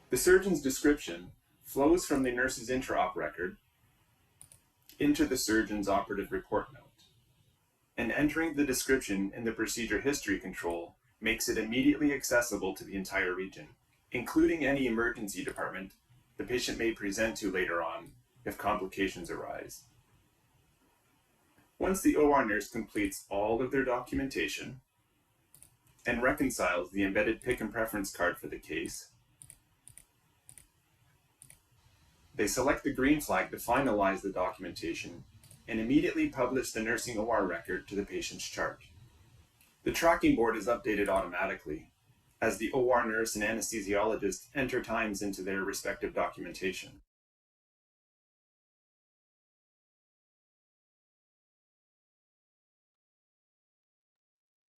The surgeon's description flows from the nurse's intra-op record into the surgeon's operative report note, and entering the description in the procedure history control makes it immediately accessible to the entire region, including any emergency department the patient may present to later on if complications arise. Once the OR nurse completes all of their documentation and reconciles the embedded pick and preference card for the case, they select the green flag to finalize the documentation and immediately publish the nursing OR record to the patient's chart. The tracking board is updated automatically as the OR nurse and anesthesiologist enter times into their respective documentation.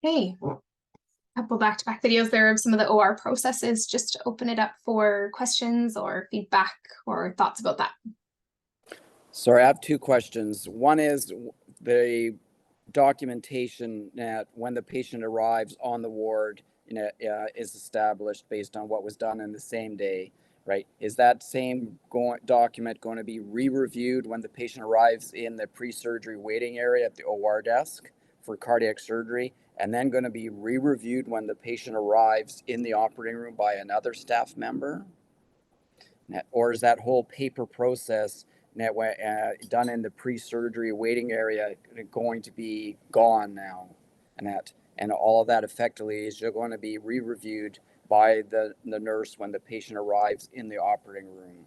Hey, couple back-to-back videos there of some of the OR processes, just to open it up for questions or feedback or thoughts about that. Sorry, I have two questions. One is the documentation that when the patient arrives on the ward, is established based on what was done in the same day, right? Is that same document going to be re-reviewed when the patient arrives in the pre-surgery waiting area at the OR desk for cardiac surgery, and then going to be re-reviewed when the patient arrives in the operating room by another staff member? Or is that whole paper process done in the pre-surgery waiting area going to be gone now? And all of that effectively is going to be re-reviewed by the nurse when the patient arrives in the operating room.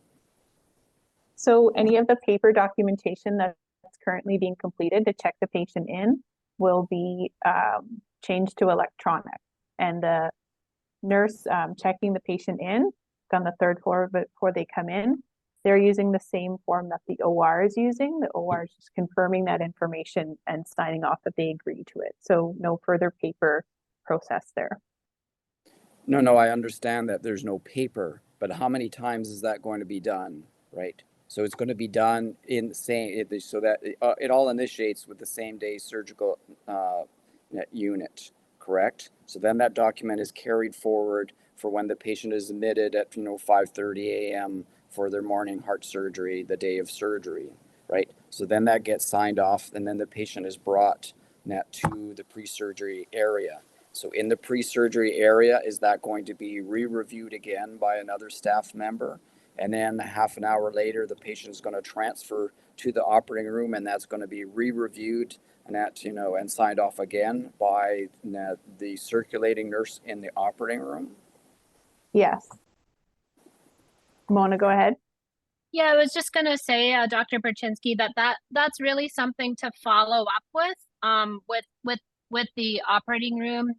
So any of the paper documentation that's currently being completed to check the patient in will be changed to electronic. And the nurse checking the patient in on the third floor before they come in, they're using the same form that the OR is using. The OR is just confirming that information and signing off that they agree to it. So no further paper process there. No, I understand that there's no paper, but how many times is that going to be done, right? So it's going to be done in the same, so that it all initiates with the same day surgical unit, correct? So then that document is carried forward for when the patient is admitted at 5:30 a.m. for their morning heart surgery, the day of surgery, right? So then that gets signed off, and then the patient is brought to the pre-surgery area. So in the pre-surgery area, is that going to be re-reviewed again by another staff member? And then half an hour later, the patient is going to transfer to the operating room, and that's going to be re-reviewed and signed off again by the circulating nurse in the operating room? Yes. Mona, go ahead. Yeah, I was just gonna say, Dr. Berchinsky, that's really something to follow up with the operating room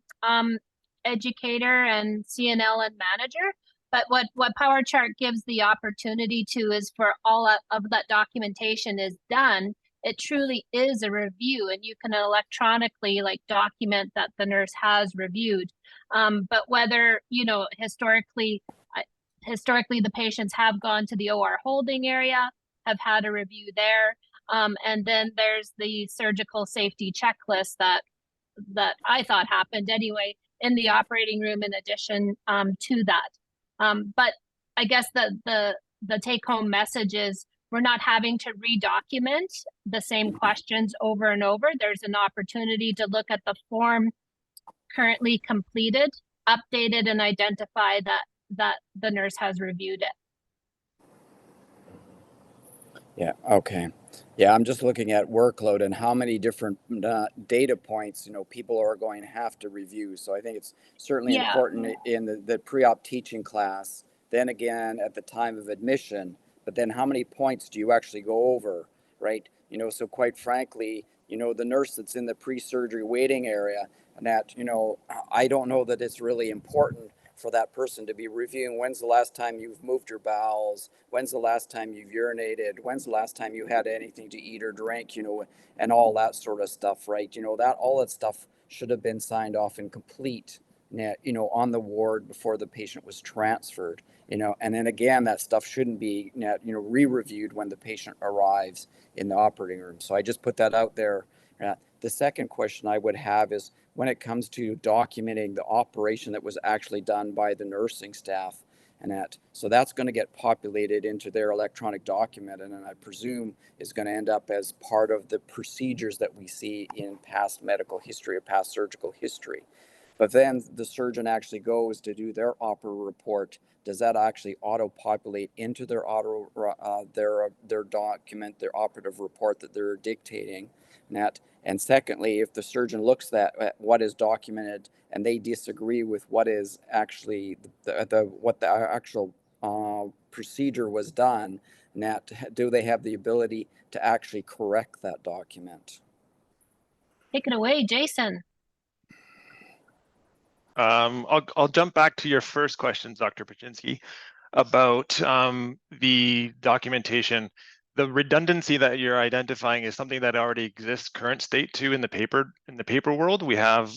educator and CNL and manager. But what PowerChart gives the opportunity to is for all of that documentation is done, it truly is a review, and you can electronically document that the nurse has reviewed. But whether, historically the patients have gone to the OR holding area, have had a review there. And then there's the surgical safety checklist that I thought happened anyway in the operating room in addition to that. But I guess the take home message is we're not having to redocument the same questions over and over. There's an opportunity to look at the form currently completed, updated, and identify that the nurse has reviewed it. Yeah, okay. Yeah, I'm just looking at workload and how many different data points, people are going to have to review. So I think it's certainly important in the pre-op teaching class, then again at the time of admission, but then how many points do you actually go over, right? So quite frankly, the nurse that's in the pre-surgery waiting area, and that, I don't know that it's really important for that person to be reviewing when's the last time you've moved your bowels, when's the last time you've urinated, when's the last time you had anything to eat or drink, and all that sort of stuff, right? All that stuff should have been signed off and complete, on the ward before the patient was transferred, and then again, that stuff shouldn't be, re-reviewed when the patient arrives in the operating room. So I just put that out there. The second question I would have is when it comes to documenting the operation that was actually done by the nursing staff, so that's going to get populated into their electronic document, and then I presume is going to end up as part of the procedures that we see in past medical history or past surgical history. But then the surgeon actually goes to do their opera report. Does that actually auto-populate into their their document, their operative report that they're dictating? And secondly, if the surgeon looks at what is documented and they disagree with what is actually what the actual procedure was done, do they have the ability to actually correct that document? Take it away, Jason. I'll jump back to your first questions, Dr. Paczynski, about the documentation. The redundancy that you're identifying is something that already exists current state too in the paper world. We have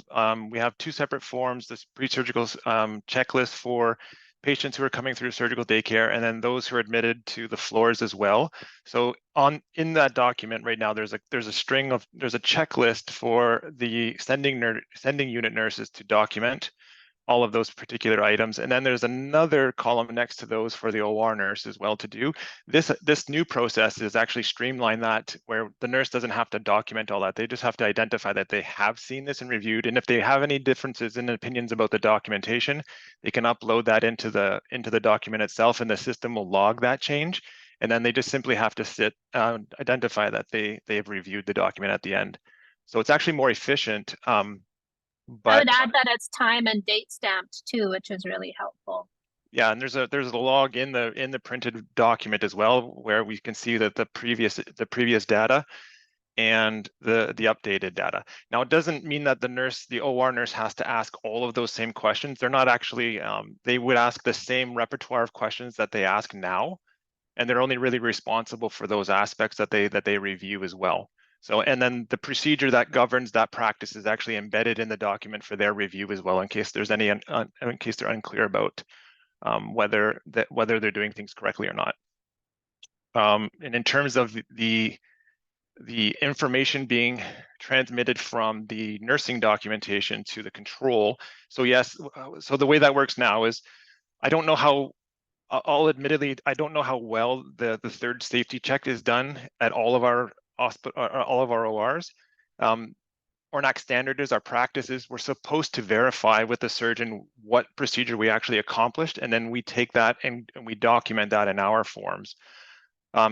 two separate forms: this pre-surgical checklist for patients who are coming through surgical daycare, and then those who are admitted to the floors as well. So in that document right now, there's a checklist for the sending unit nurses to document all of those particular items. And then there's another column next to those for the OR nurse as well to do. This new process is actually streamlined that, where the nurse doesn't have to document all that. They just have to identify that they have seen this and reviewed. And if they have any differences in opinions about the documentation, they can upload that into the document itself, and the system will log that change. And then they just simply have to identify that they've reviewed the document at the end. So it's actually more efficient. But I would add that it's time and date stamped too, which is really helpful. Yeah, and there's a log in the printed document as well, where we can see that the previous data and the updated data. Now, it doesn't mean that the OR nurse has to ask all of those same questions. They're not actually, they would ask the same repertoire of questions that they ask now, and they're only really responsible for those aspects that they review as well. So, and then the procedure that governs that practice is actually embedded in the document for their review as well, in case there's any, in case they're unclear about whether they're doing things correctly or not. And in terms of the information being transmitted from the nursing documentation to the control. So yes, so the way that works now is, I don't know how, admittedly, I don't know how well the third safety check is done at all of our ORs. ORNAC standard is our practices. We're supposed to verify with the surgeon what procedure we actually accomplished, and then we take that and we document that in our forms.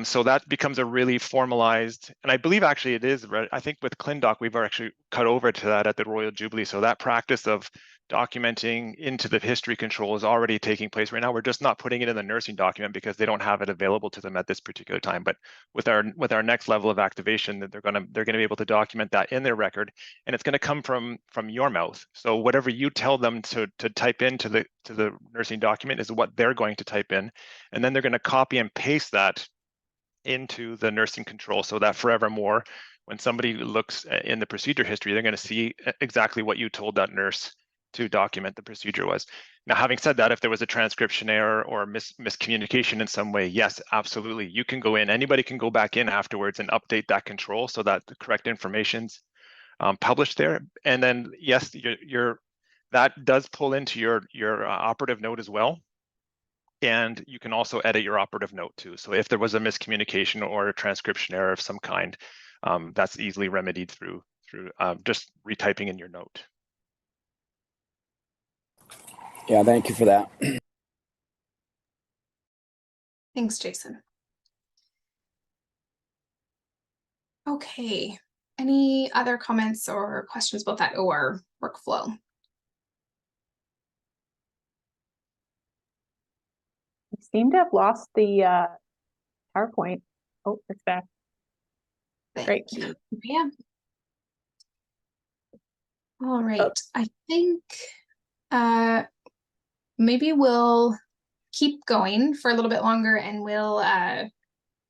So that becomes a really formalized, and I believe actually it is, I think with ClinDoc, we've actually cut over to that at the Royal Jubilee. So that practice of documenting into the history control is already taking place right now. We're just not putting it in the nursing document because they don't have it available to them at this particular time. But with our next level of activation, that they're gonna be able to document that in their record, and it's gonna come from your mouth. So whatever you tell them to type into the nursing document is what they're going to type in, and then they're gonna copy and paste that into the nursing control, so that forevermore, when somebody looks in the procedure history, they're going to see exactly what you told that nurse to document the procedure was. Now, having said that, if there was a transcription error or miscommunication in some way, yes, absolutely, you can go in. Anybody can go back in afterwards and update that control so that the correct information's published there. And then, yes, that does pull into your operative note as well. And you can also edit your operative note too. So if there was a miscommunication or a transcription error of some kind, that's easily remedied through just retyping in your note. Yeah, thank you for that. Thanks, Jason. Okay, any other comments or questions about that OR workflow? We seem to have lost the PowerPoint. Oh, it's back. Great. Thank you. Yeah. All right. I think maybe we'll keep going for a little bit longer, and we'll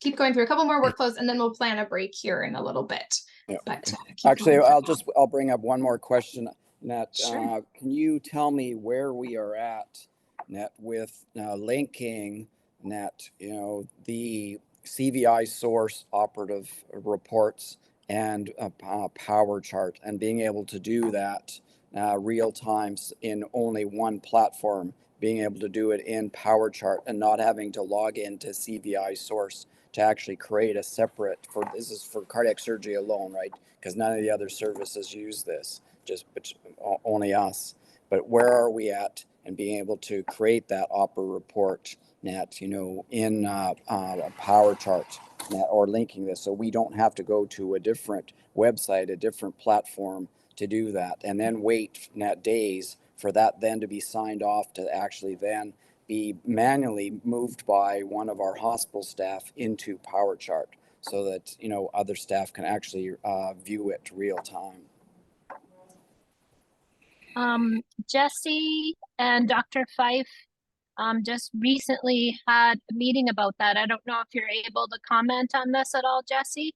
keep going through a couple more workflows, and then we'll plan a break here in a little bit. Yeah. But Actually, I'll bring up one more question, Nat. Sure. Can you tell me where we are at, Nat, with linking, Nat, the CVI source operative reports and power chart, and being able to do that real times in only one platform, being able to do it in power chart and not having to log into CVI source to actually create a separate, this is for cardiac surgery alone, right? Because none of the other services use this, but only us. But where are we at in being able to create that opera report, Nat, in a power chart, Nat, or linking this, so we don't have to go to a different website, a different platform to do that, and then wait, Nat, days for that then to be signed off to actually then be manually moved by one of our hospital staff into PowerChart, so that other staff can actually view it real time. Jesse and Dr. Fife just recently had a meeting about that. I don't know if you're able to comment on this at all, Jesse.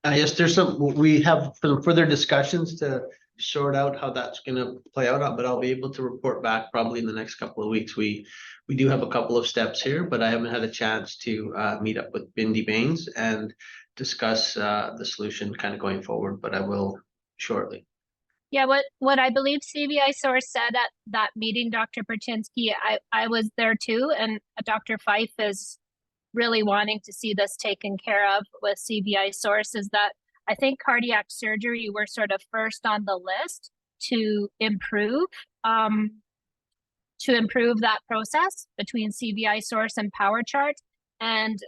Yes, we have some further discussions to sort out how that's going to play out, but I'll be able to report back probably in the next couple of weeks. We do have a couple of steps here, but I haven't had a chance to meet up with Bindi Baines and discuss the solution kind of going forward, but I will shortly. Yeah, what I believe CVI Source said at that meeting, Dr. Perchinsky, I was there too, and Dr. Fife is really wanting to see this taken care of with CVI Source, is that I think cardiac surgery were sort of first on the list to improve that process between CVI Source and PowerChart. And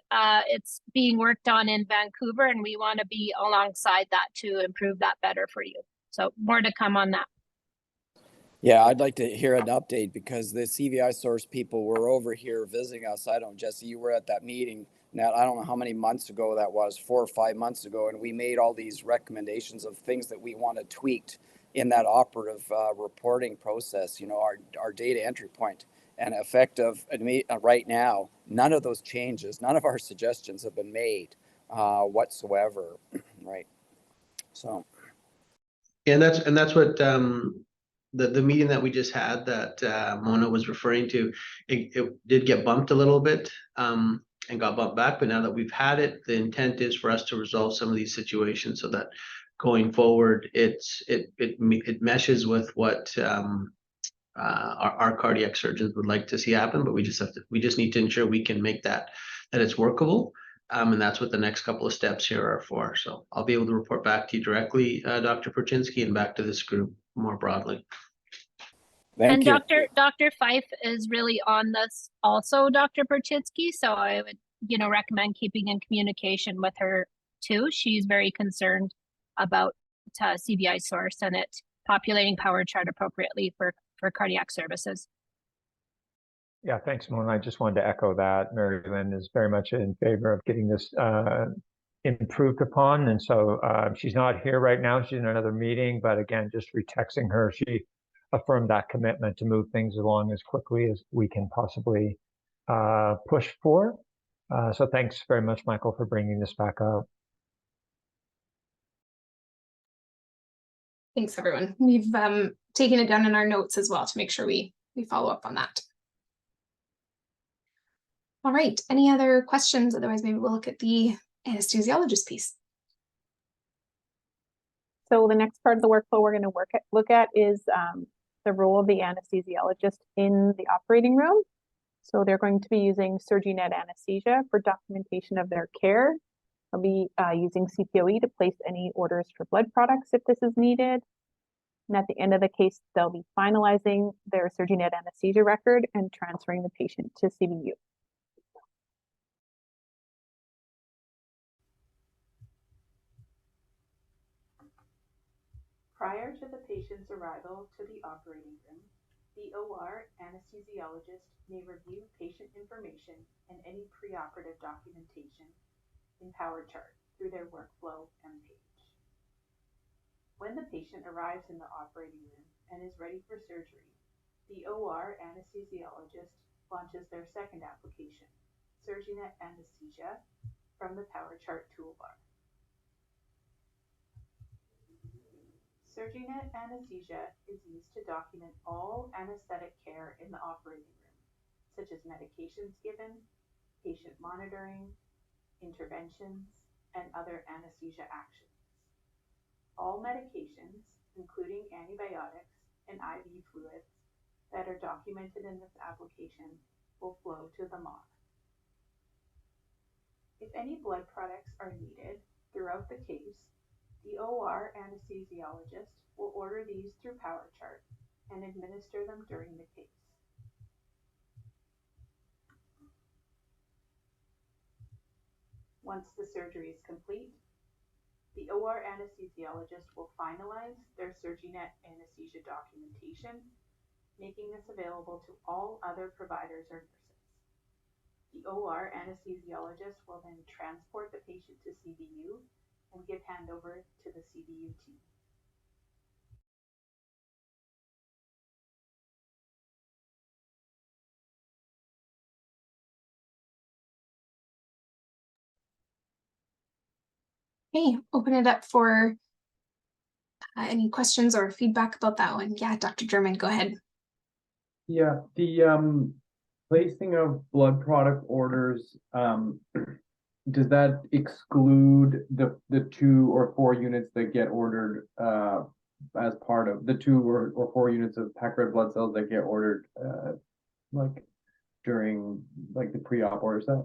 it's being worked on in Vancouver, and we want to be alongside that to improve that better for you. So more to come on that. Yeah, I'd like to hear an update, because the CVI Source people were over here visiting us. I don't, Jesse, you were at that meeting. Now, I don't know how many months ago that was, 4 or 5 months ago, and we made all these recommendations of things that we wanted tweaked in that operative reporting process, our data entry point. And effective right now, none of those changes, none of our suggestions have been made whatsoever, right? So. And that's what the meeting that we just had that Mona was referring to, it did get bumped a little bit and got bumped back. But now that we've had it, the intent is for us to resolve some of these situations so that going forward, it meshes with what our cardiac surgeons would like to see happen. But we just need to ensure we can make that it's workable. And that's what the next couple of steps here are for. So I'll be able to report back to you directly, Dr. Perchinsky, and back to this group more broadly. Thank you. Dr. Fife is really on this also, Dr. Perchinsky. So I would, recommend keeping in communication with her too. She's very concerned about CVI Source and it populating PowerChart appropriately for cardiac services. Yeah, thanks, Mona. I just wanted to echo that. Mary Lynn is very much in favor of getting this improved upon. And so she's not here right now. She's in another meeting, but again, just retexting her, she affirmed that commitment to move things along as quickly as we can possibly push for. So thanks very much, Michael, for bringing this back up. Thanks, everyone. We've taken it down in our notes as well to make sure we follow up on that. All right, any other questions? Otherwise, maybe we'll look at the anesthesiologist piece. So the next part of the workflow we're going to look at is the role of the anesthesiologist in the operating room. So they're going to be using SurgiNet anesthesia for documentation of their care. They'll be using CPOE to place any orders for blood products if this is needed. And at the end of the case, they'll be finalizing their SurgiNet anesthesia record and transferring the patient to CBU. Prior to the patient's arrival to the operating room, The OR anesthesiologist may review patient information and any preoperative documentation in PowerChart through their workflow page. When the patient arrives in the operating room and is ready for surgery, the OR anesthesiologist launches their second application, SurgiNet Anesthesia, from the PowerChart toolbar. SurgiNet Anesthesia is used to document all anesthetic care in the operating room, such as medications given, patient monitoring, interventions, and other anesthesia actions. All medications, including antibiotics and IV fluids, that are documented in this application will flow to the MOC. If any blood products are needed throughout the case, the OR anesthesiologist will order these through PowerChart and administer them during the case. Once the surgery is complete, the OR anesthesiologist will finalize their SurgiNet anesthesia documentation, making this available to all other providers or nurses. The OR anesthesiologist will then transport the patient to CBU and give handover to the CBU team. Okay, open it up for any questions or feedback about that one. Yeah, Dr. German, go ahead. Yeah, the placing of blood product orders, does that exclude the 2 or 4 units that get ordered as part of the 2 or 4 units of packed red blood cells that get ordered like during like the pre-op order set?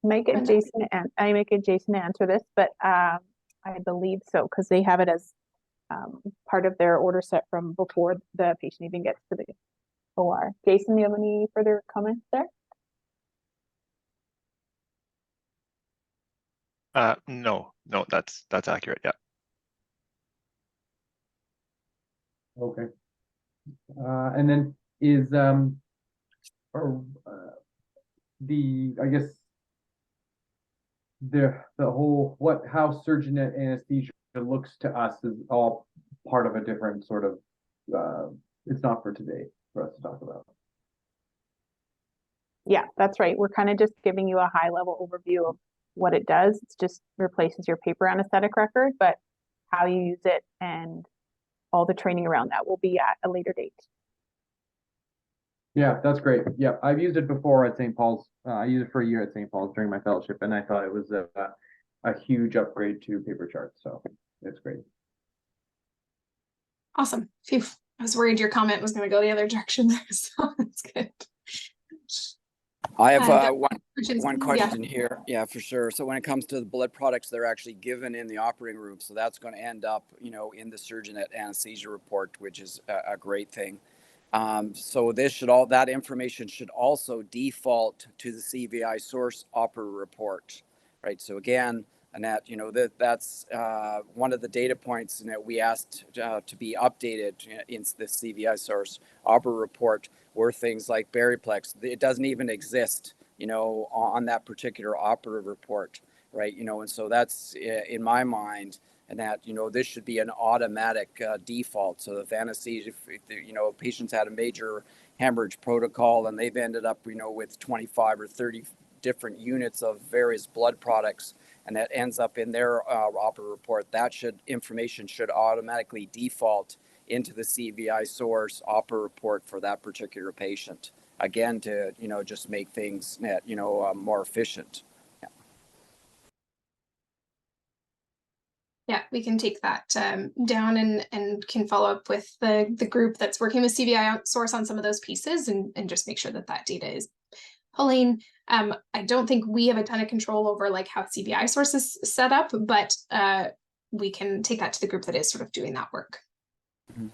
I make it Jason answer this, but I believe so because they have it as part of their order set from before the patient even gets to the OR. Jason, do you have any further comments there? No, that's accurate. Yeah. Okay. And then is I guess the whole how SurgiNet anesthesia looks to us is all part of a different sort of it's not for today for us to talk about. Yeah, that's right. We're kind of just giving you a high level overview of what it does. It just replaces your paper anesthetic record, but how you use it and all the training around that will be at a later date. Yeah, that's great. Yeah, I've used it before at St. Paul's. I used it for a year at St. Paul's during my fellowship, and I thought it was a huge upgrade to paper charts. So it's great. Awesome. Phew. I was worried your comment was going to go the other direction there, so that's good. I have one question yeah. here. Yeah, for sure. So when it comes to the blood products, they're actually given in the operating room. So that's going to end up, in the SurgiNet anesthesia report, which is a great thing. So that information should also default to the CVI source opera report, right? So again, Annette, that's one of the data points that we asked to be updated in the CVI source opera report were things like Bariplex. It doesn't even exist, on that particular opera report, right? And so that's in my mind. And that, this should be an automatic default. So if anesthesia, if patients had a major hemorrhage protocol and they've ended up, with 25 or 30 different units of various blood products, and that ends up in their opera report, information should automatically default into the CVI source opera report for that particular patient. Again, to, just make things, more efficient. Yeah, we can take that down and can follow up with the group that's working with CVI source on some of those pieces and just make sure that data is pulling. I don't think we have a ton of control over like how CVI source is set up, but we can take that to the group that is sort of doing that work. Mm-hmm.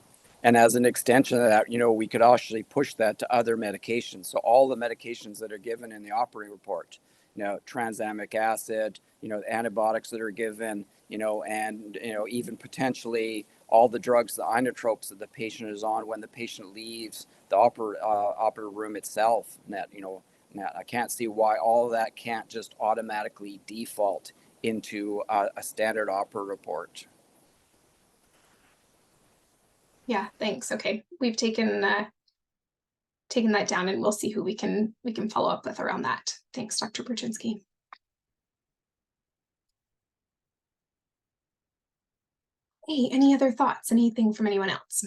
And as an extension of that, we could actually push that to other medications. So all the medications that are given in the operating report, tranexamic acid, the antibiotics that are given, and, even potentially all the drugs, the inotropes that the patient is on when the patient leaves the operative room itself. That, I can't see why all of that can't just automatically default into a standard opera report. Yeah, thanks. Okay, we've taken that down, and we'll see who we can follow up with around that. Thanks, Dr. Brzezinski. Hey, any other thoughts? Anything from anyone else?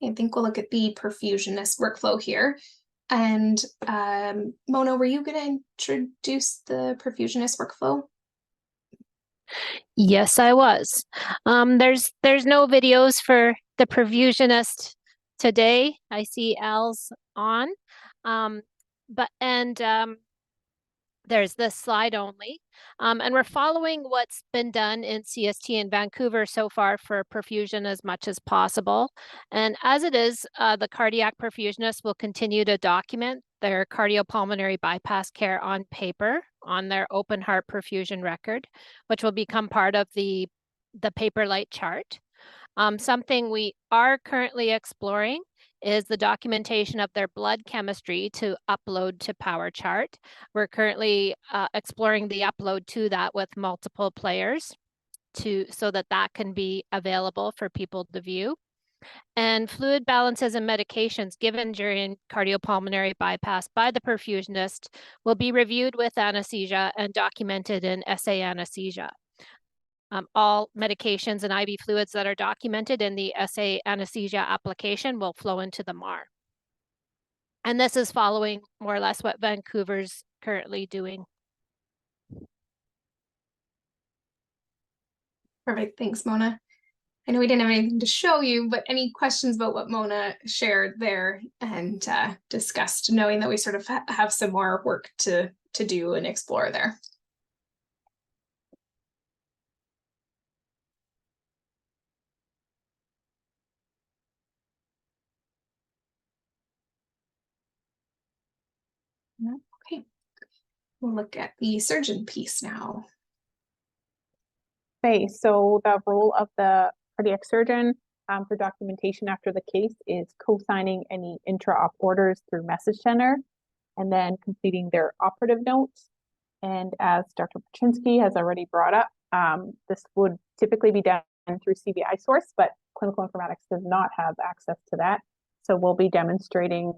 I think we'll look at the perfusionist workflow here. And Mona, were you going to introduce the perfusionist workflow? Yes, I was. There's no videos for the perfusionist today. I see Al's on, there's this slide only. And we're following what's been done in CST in Vancouver so far for perfusion as much as possible. And as it is, the cardiac perfusionist will continue to document their cardiopulmonary bypass care on paper on their open heart perfusion record, which will become part of the Paperlight chart. Something we are currently exploring is the documentation of their blood chemistry to upload to PowerChart. We're currently exploring the upload to that with multiple players so that can be available for people to view. And fluid balances and medications given during cardiopulmonary bypass by the perfusionist will be reviewed with anesthesia and documented in SA anesthesia. All medications and IV fluids that are documented in the SA anesthesia application will flow into the MAR. And this is following more or less what Vancouver's currently doing. Perfect, thanks, Mona. I know we didn't have anything to show you, but any questions about what Mona shared there and discussed, knowing that we sort of have some more work to do and explore there? No? Okay, we'll look at the surgeon piece now. Okay, so the role of the cardiac surgeon for documentation after the case is co-signing any intra-op orders through Message Center and then completing their operative notes. And as Dr. Brzezinski has already brought up, this would typically be done through CVI source, but clinical informatics does not have access to that. So we'll be demonstrating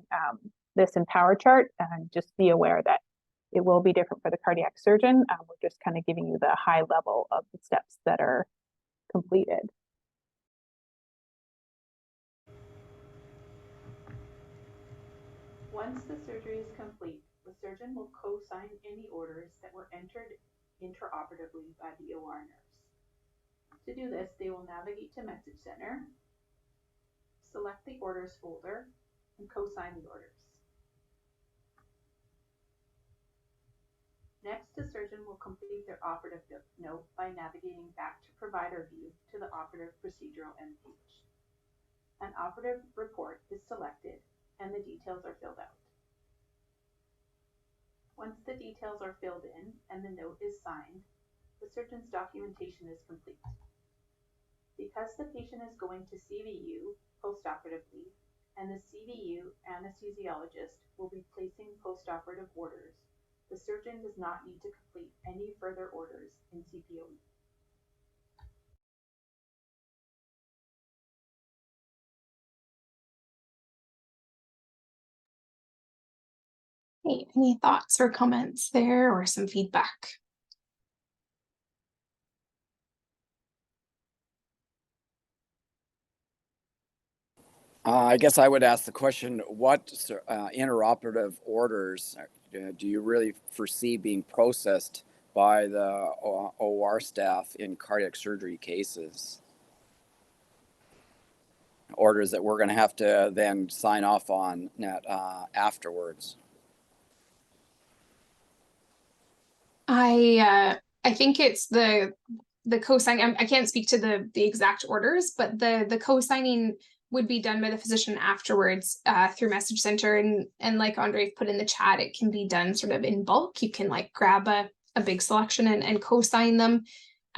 this in PowerChart, and just be aware that it will be different for the cardiac surgeon. We're just kind of giving you the high level of the steps that are completed. Once the surgery is complete, the surgeon will co-sign any orders that were entered intraoperatively by the OR nurse. To do this, they will navigate to Message Center, select the orders folder, and co-sign the orders. Next, the surgeon will complete their operative note by navigating back to Provider View to the operative procedural end page. An operative report is selected and the details are filled out. Once the details are filled in and the note is signed, the surgeon's documentation is complete. Because the patient is going to CVU postoperatively, and the CVU anesthesiologist will be placing postoperative orders, the surgeon does not need to complete any further orders in CPOE. Hey, any thoughts or comments there, or some feedback? I guess I would ask the question, what interoperative orders do you really foresee being processed by the OR staff in cardiac surgery cases? Orders that we're going to have to then sign off on afterwards. I think it's the co-signing. I can't speak to the exact orders, but the co-signing would be done by the physician afterwards through Message Center. And like Andre put in the chat, it can be done sort of in bulk. You can like grab a big selection and co-sign them.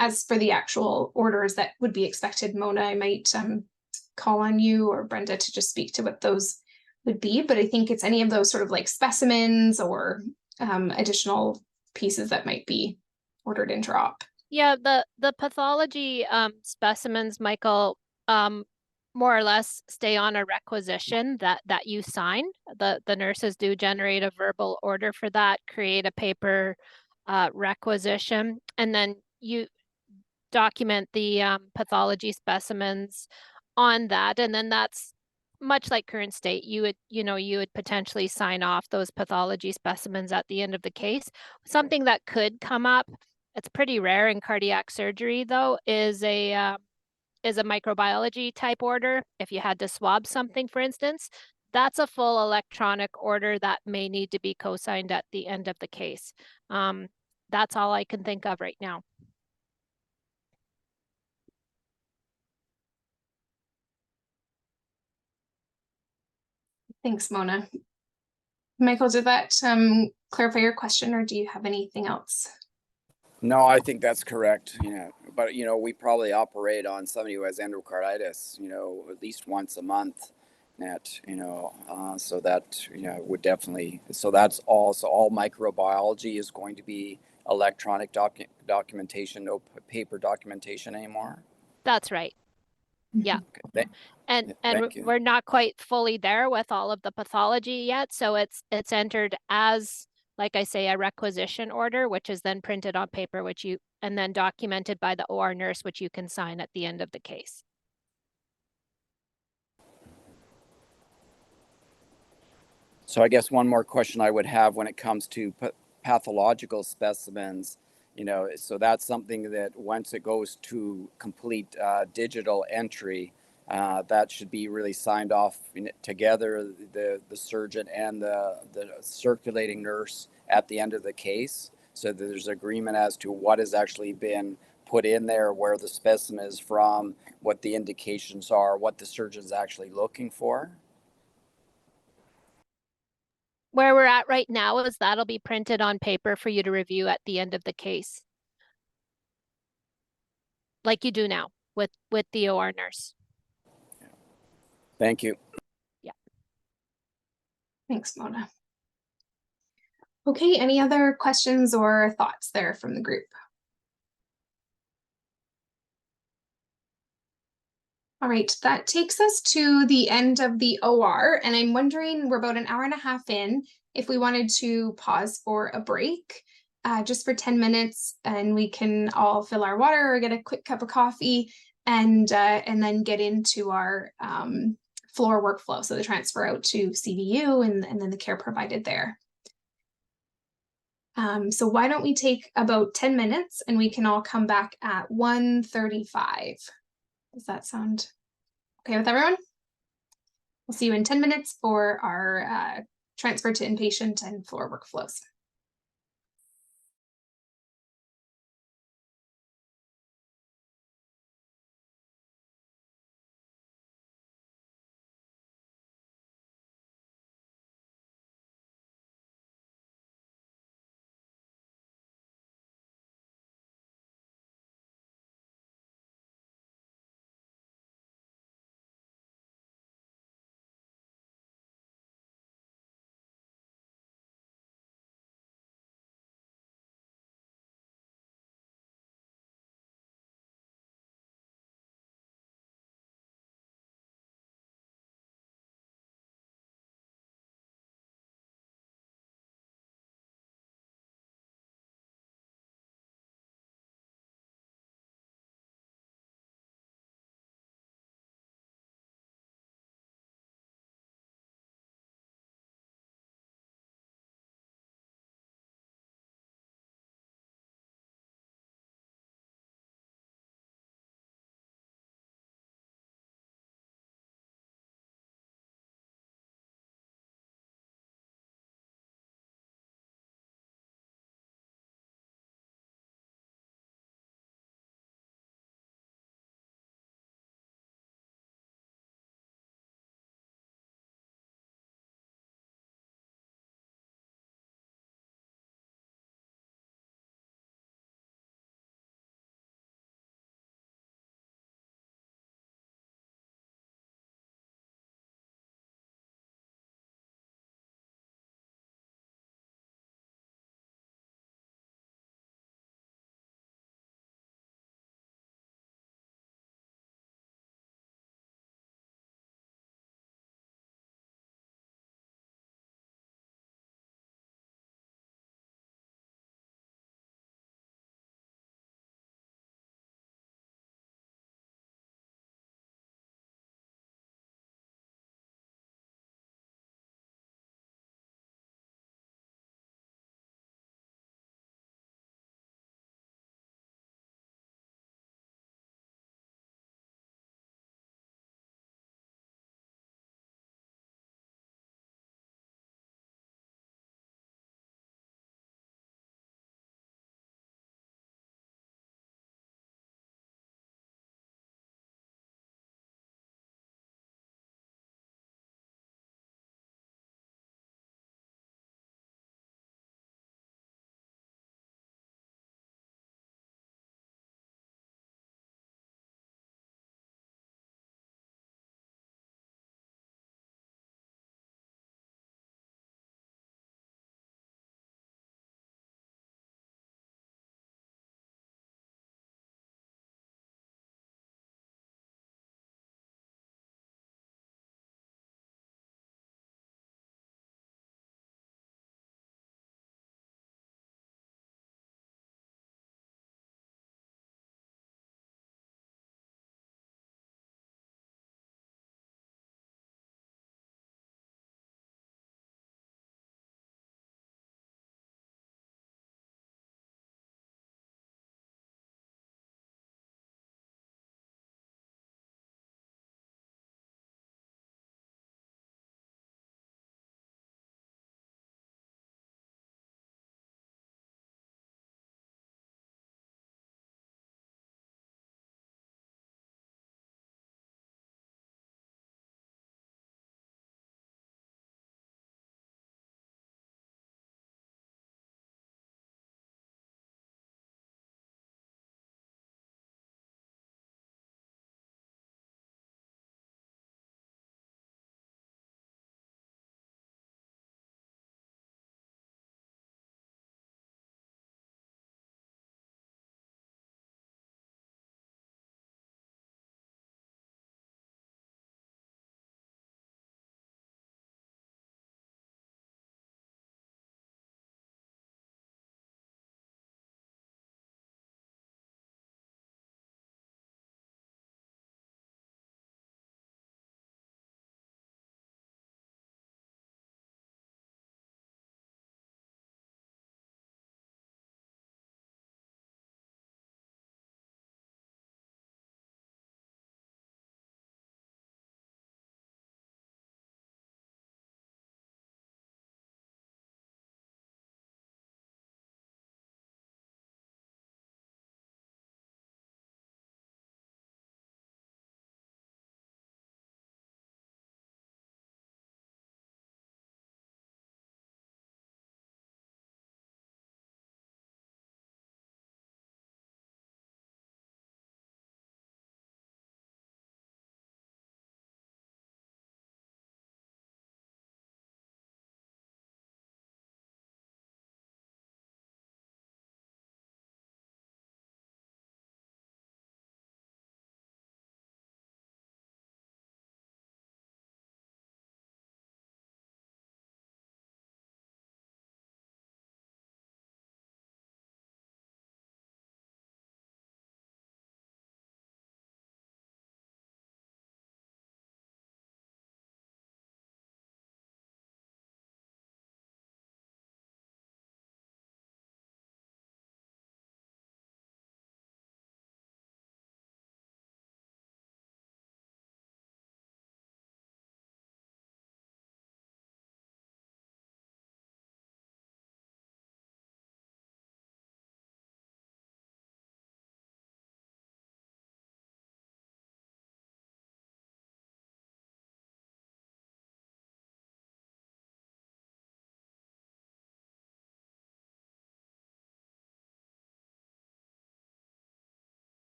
As for the actual orders that would be expected, Mona, I might call on you or Brenda to just speak to what those would be. But I think it's any of those sort of like specimens or additional pieces that might be ordered intra-op. Yeah, the pathology specimens, Michael, more or less stay on a requisition that you sign. The nurses do generate a verbal order for that, create a paper requisition, and then you document the pathology specimens on that, and then that's much like current state. You would potentially sign off those pathology specimens at the end of the case. Something that could come up, it's pretty rare in cardiac surgery though, is a microbiology type order. If you had to swab something, for instance, that's a full electronic order that may need to be co-signed at the end of the case. That's all I can think of right now. Thanks, Mona. Michael, did that clarify your question, or do you have anything else? No, I think that's correct. But we probably operate on somebody who has endocarditis, at least once a month. So that would definitely. So that's all. So all microbiology is going to be electronic documentation, no paper documentation anymore. That's right. Yeah. Okay. And Thank you. we're not quite fully there with all of the pathology yet. So it's entered as, like I say, a requisition order, which is then printed on paper, and then documented by the OR nurse, which you can sign at the end of the case. So I guess one more question I would have when it comes to pathological specimens, so that's something that once it goes to complete digital entry, that should be really signed off together, the surgeon and the circulating nurse at the end of the case, so that there's agreement as to what has actually been put in there, where the specimen is from, what the indications are, what the surgeon's actually looking for. Where we're at right now is that'll be printed on paper for you to review at the end of the case, like you do now with the OR nurse. Thank you. Yeah. Thanks, Mona. Okay, any other questions or thoughts there from the group? All right, that takes us to the end of the OR, and I'm wondering, we're about an hour and a half in, if we wanted to pause for a break, just for 10 minutes, and we can all fill our water or get a quick cup of coffee, and then get into our floor workflow, so the transfer out to CDU and then the care provided there. So why don't we take about 10 minutes and we can all come back at 1:35. Does that sound okay with everyone? We'll see you in 10 minutes for our transfer to inpatient and floor workflows.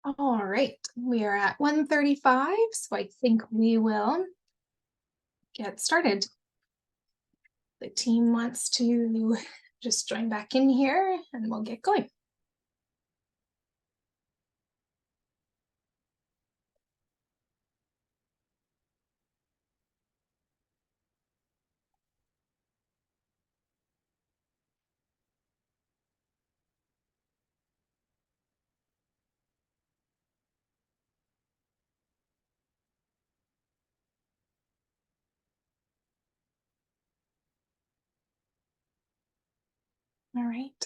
All right, we are at 1:35, so I think we will get started. The team wants to just join back in here and we'll get going. All right.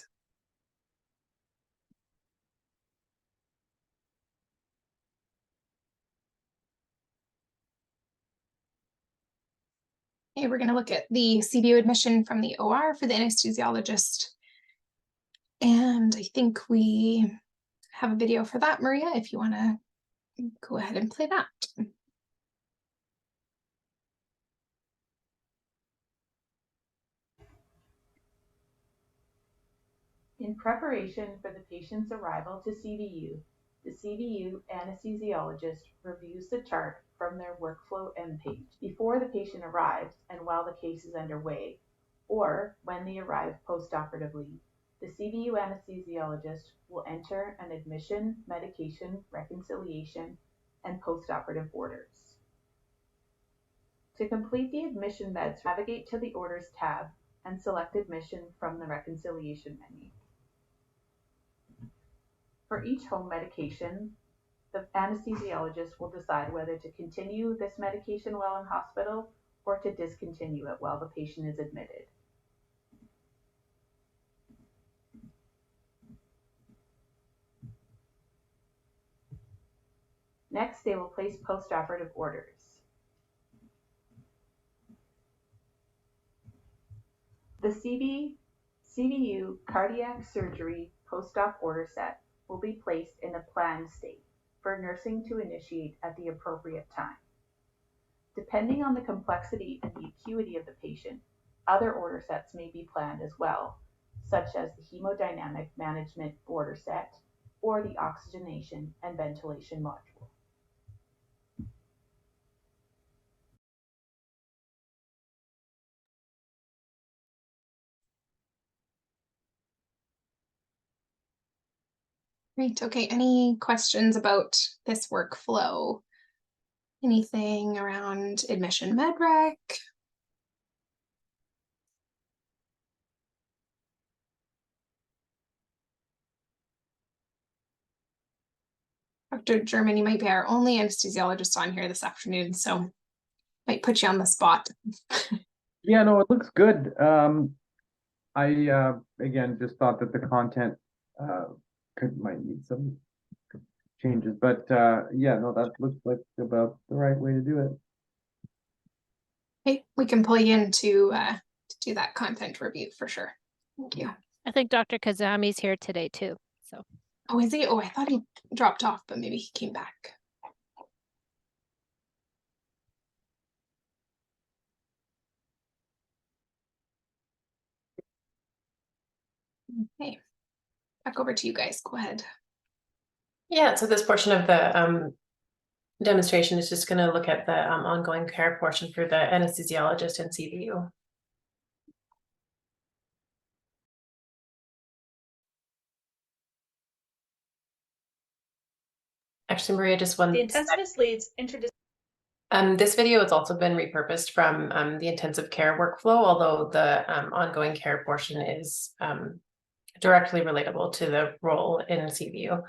Okay, we're going to look at the CBU admission from the OR for the anesthesiologist. And I think we have a video for that, Maria, if you want to go ahead and play that. In preparation for the patient's arrival to CVU, the CVU anesthesiologist reviews the chart from their workflow end page before the patient arrives and while the case is underway, or when they arrive postoperatively. The CVU anesthesiologist will enter an admission, medication, reconciliation, and postoperative orders. To complete the admission meds, navigate to the Orders tab and select Admission from the Reconciliation menu. For each home medication, the anesthesiologist will decide whether to continue this medication while in hospital or to discontinue it while the patient is admitted. Next, they will place postoperative orders. The CVU cardiac surgery post-op order set will be placed in a planned state for nursing to initiate at the appropriate time. Depending on the complexity and the acuity of the patient, other order sets may be planned as well, such as the hemodynamic management order set or the oxygenation and ventilation module. Great. Okay. Any questions about this workflow? Anything around admission med rec? Dr. German, you might be our only anesthesiologist on here this afternoon, so might put you on the spot. Yeah, no, it looks good. I again just thought that the content might need some changes, but yeah, no, that looks like about the right way to do it. Okay, we can pull you in to do that content review for sure. Thank you. I think Dr. Kazami's here today too. So. Oh, is he? Oh, I thought he dropped off, but maybe he came back. Okay, back over to you guys. Go ahead. Yeah, so this portion of the demonstration is just going to look at the ongoing care portion for the anesthesiologist and CVU. Actually, Maria, just one. The intensivist leads introduce. This video has also been repurposed from the intensive care workflow, although the ongoing care portion is directly relatable to the role in CVU.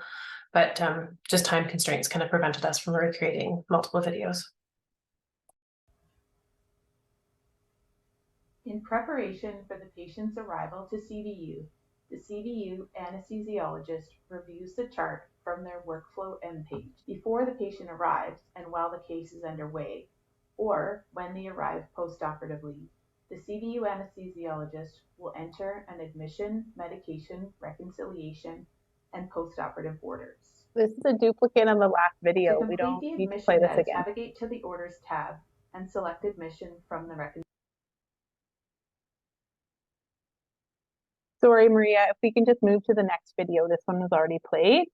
But just time constraints kind of prevented us from recreating multiple videos. In preparation for the patient's arrival to CVU, the CVU anesthesiologist reviews the chart from their workflow end page before the patient arrives and while the case is underway, or when they arrive postoperatively. The CVU anesthesiologist will enter an admission, medication, reconciliation, and postoperative orders. This is a duplicate of the last video. We don't need to play this again. Navigate to the Orders tab and select Admission from the reconciliation. Sorry, Maria, if we can just move to the next video. This one was already played.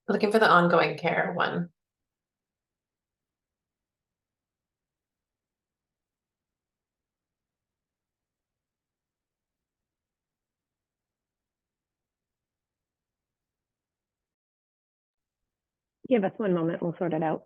Looking for the ongoing care one. Give us one moment, we'll sort it out.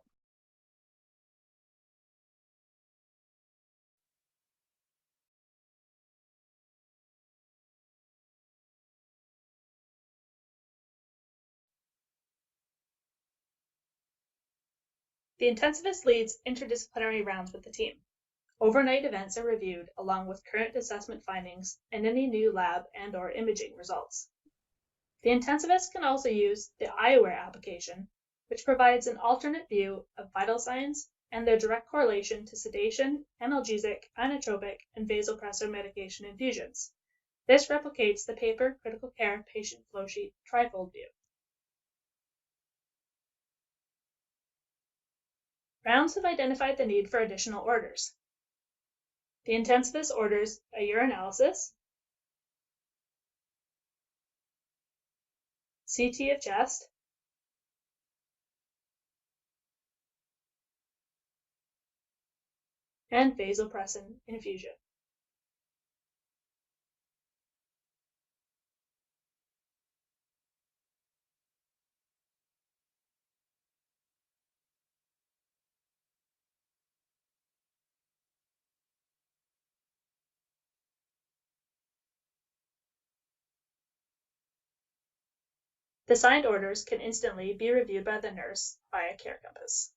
The intensivist leads interdisciplinary rounds with the team. Overnight events are reviewed along with current assessment findings and any new lab and/or imaging results. The intensivist can also use the iAware application, which provides an alternate view of vital signs and their direct correlation to sedation, analgesic, inotropic, and vasopressor medication infusions. This replicates the paper critical care patient flow sheet trifold view. Rounds have identified the need for additional orders. The intensivist orders a urinalysis, CT of chest, and vasopressin infusion. The signed orders can instantly be reviewed by the nurse via Care Compass.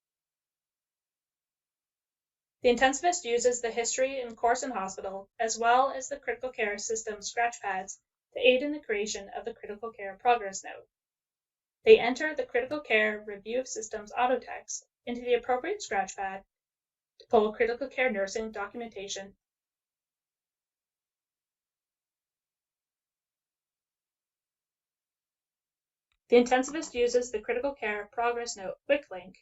The intensivist uses the history and course in hospital, as well as the critical care system scratch pads to aid in the creation of the critical care progress note. They enter the critical care review of systems auto text into the appropriate scratch pad to pull critical care nursing documentation. The intensivist uses the critical care progress note quick link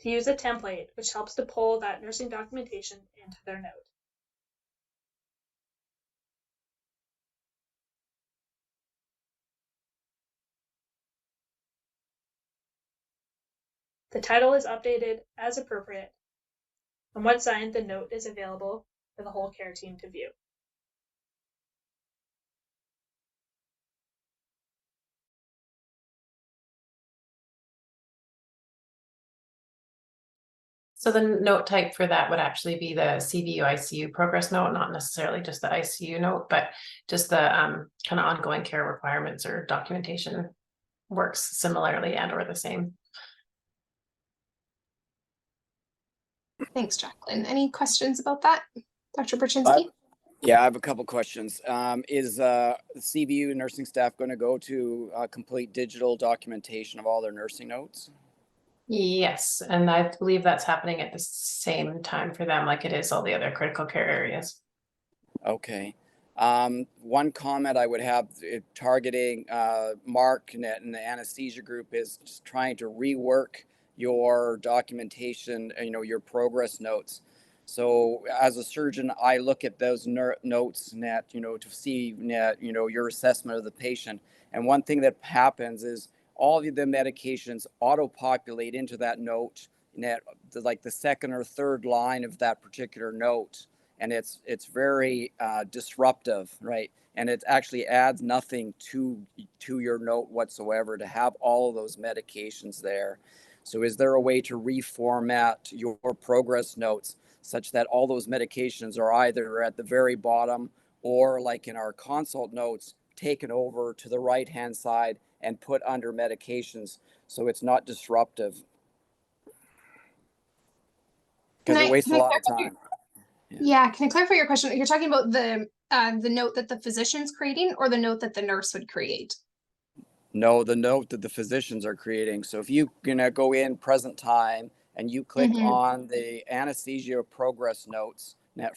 to use a template which helps to pull that nursing documentation into their note. The title is updated as appropriate, and once signed, the note is available for the whole care team to view. So the note type for that would actually be the CVU ICU progress note, not necessarily just the ICU note, but just the kind of ongoing care requirements or documentation works similarly and or the same. Thanks, Jacqueline. Any questions about that, Dr. Perchinsky? Yeah, I have a couple questions. Is the CVU nursing staff going to go to complete digital documentation of all their nursing notes? Yes, and I believe that's happening at the same time for them, like it is all the other critical care areas. Okay. One comment I would have targeting Mark and the anesthesia group is just trying to rework your documentation, your progress notes. So as a surgeon, I look at those notes to see your assessment of the patient. And one thing that happens is all of the medications auto-populate into that note, like the second or third line of that particular note. And it's very disruptive, right? And it actually adds nothing to your note whatsoever to have all of those medications there. So is there a way to reformat your progress notes such that all those medications are either at the very bottom or, like in our consult notes, taken over to the right-hand side and put under medications so it's not disruptive? Because it wastes a lot of time. Yeah, can I clarify your question? You're talking about the note that the physician's creating or the note that the nurse would create? No, the note that the physicians are creating. So if you're gonna go in present time and you click on the anesthesia progress notes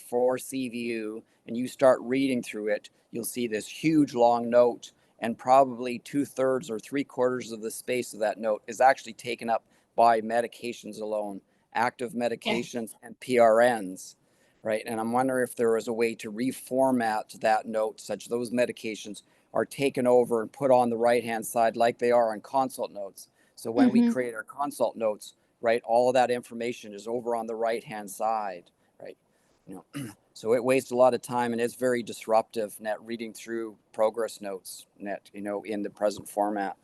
for CVU and you start reading through it, you'll see this huge long note, and probably 2/3 or 3/4 of the space of that note is actually taken up by medications alone, active medications and PRNs. Right. And I'm wondering if there is a way to reformat that note such those medications are taken over and put on the right-hand side like they are on consult notes. So when we Mhm. create our consult notes, right, all of that information is over on the right-hand side, right? You know, so it wastes a lot of time and it's very disruptive, net reading through progress notes, net, you know, in the present format.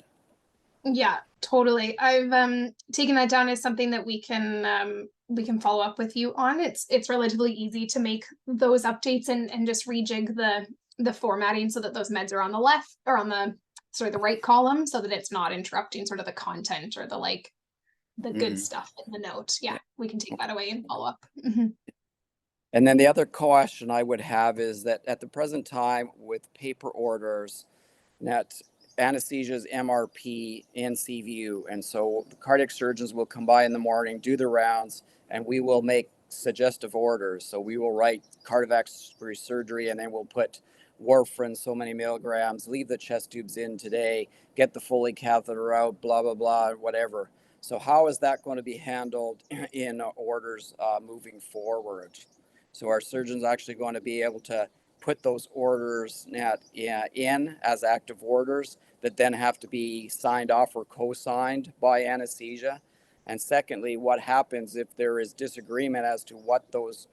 Yeah, totally. I've taken that down as something that we can follow up with you on. It's relatively easy to make those updates and just rejig the formatting so that those meds are on the left or on the the right column so that it's not interrupting sort of the content or the good stuff in the note. Yeah, we can take that away and follow up. Mhm. And then the other question I would have is that at the present time with paper orders, that anesthesia's MRP and CVU. And so the cardiac surgeons will come by in the morning, do the rounds, and we will make suggestive orders. So we will write cardiovascular surgery and then we'll put warfarin so many milligrams, leave the chest tubes in today, get the Foley catheter out, blah, blah, blah, whatever. So how is that going to be handled in orders moving forward? So our surgeons actually going to be able to put those orders in as active orders that then have to be signed off or co-signed by anesthesia. And secondly, what happens if there is disagreement as to what those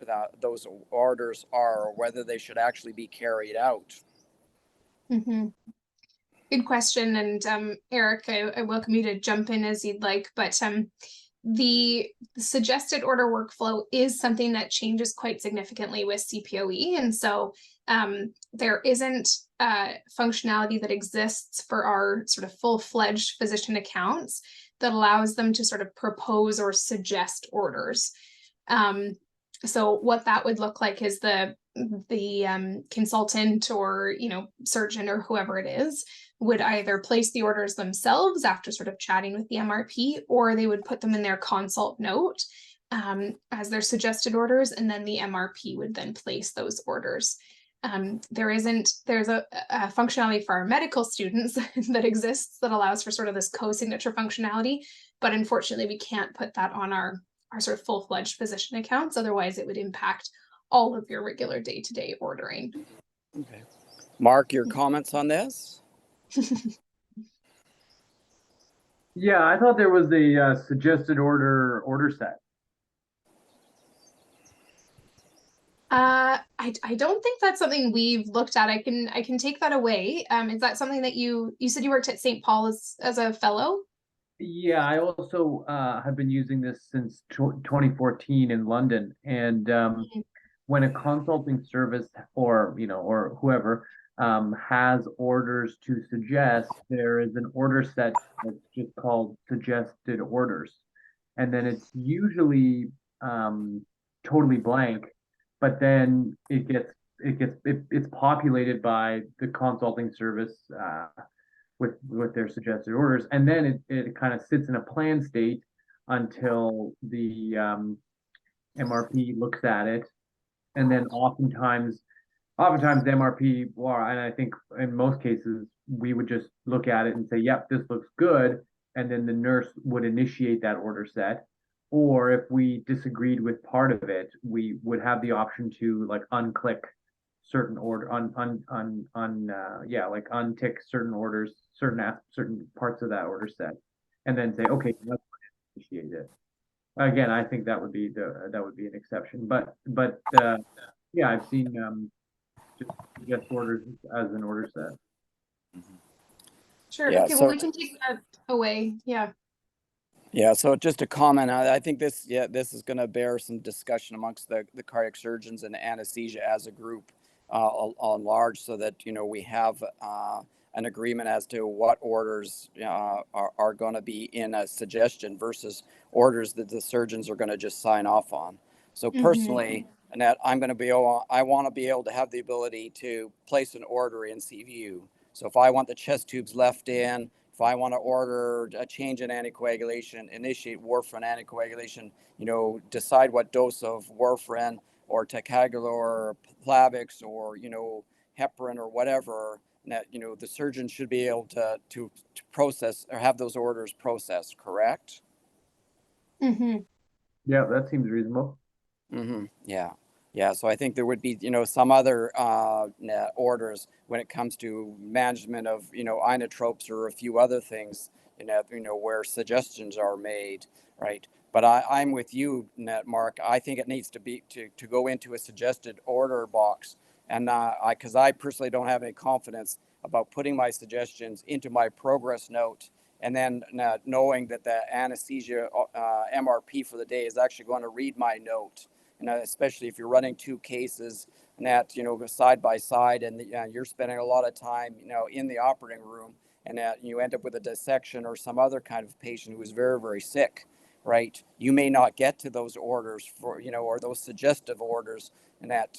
orders are or whether they should actually be carried out? Mhm. Good question. And Eric, I welcome you to jump in as you'd like, but the suggested order workflow is something that changes quite significantly with CPOE. And so there isn't functionality that exists for our sort of full-fledged physician accounts that allows them to sort of propose or suggest orders. So what that would look like is the consultant or surgeon or whoever it is would either place the orders themselves after sort of chatting with the MRP, or they would put them in their consult note as their suggested orders, and then the MRP would then place those orders. There's a functionality for our medical students that exists that allows for sort of this co-signature functionality, but unfortunately we can't put that on our sort of full-fledged physician accounts. Otherwise it would impact all of your regular day-to-day ordering. Okay. Mark, your comments on this? Yeah, I thought there was a suggested order set. I don't think that's something we've looked at. I can take that away. Is that something that you said you worked at St. Paul as a fellow? Yeah, I also have been using this since 2014 in London, and when a consulting service or whoever has orders to suggest, there is an order set that's just called suggested orders, and then it's usually totally blank, but then it's populated by the consulting service with their suggested orders, and then it kind of sits in a plan state until the MRP looks at it, and then oftentimes the MRP, and I think in most cases we would just look at it and say, yep, this looks good, and then the nurse would initiate that order set. Or if we disagreed with part of it, we would have the option to like unclick certain order like untick certain orders, certain parts of that order set, and then say, okay, let's initiate it. Again, I think that would be an exception, but yeah, I've seen just orders as an order set. Sure. Yeah, okay, well, we can take that away. Yeah. Yeah, so just a comment, I think this is going to bear some discussion amongst the cardiac surgeons and anesthesia as a group on large, so that we have an agreement as to what orders are going to be in a suggestion versus orders that the surgeons are going to just sign off on. So personally, Annette, I want to be able to have the ability to place an order in CVU. So if I want the chest tubes left in, if I want to order a change in anticoagulation, initiate warfarin anticoagulation, decide what dose of warfarin or ticagrelor or Plavix or, heparin or whatever, that, the surgeon should be able to process or have those orders processed, correct? Yeah, that seems reasonable. Yeah. Yeah, so I think there would be, some other orders when it comes to management of, inotropes or a few other things, where suggestions are made, right? But I'm with you, Mark. I think it needs to be to go into a suggested order box, and because I personally don't have any confidence about putting my suggestions into my progress note, and then knowing that the anesthesia MRP for the day is actually going to read my note. And especially if you're running two cases and that, go side by side, and you're spending a lot of time, in the operating room, and that you end up with a dissection or some other kind of patient who is very, very sick, right? You may not get to those orders for, or those suggestive orders, and that,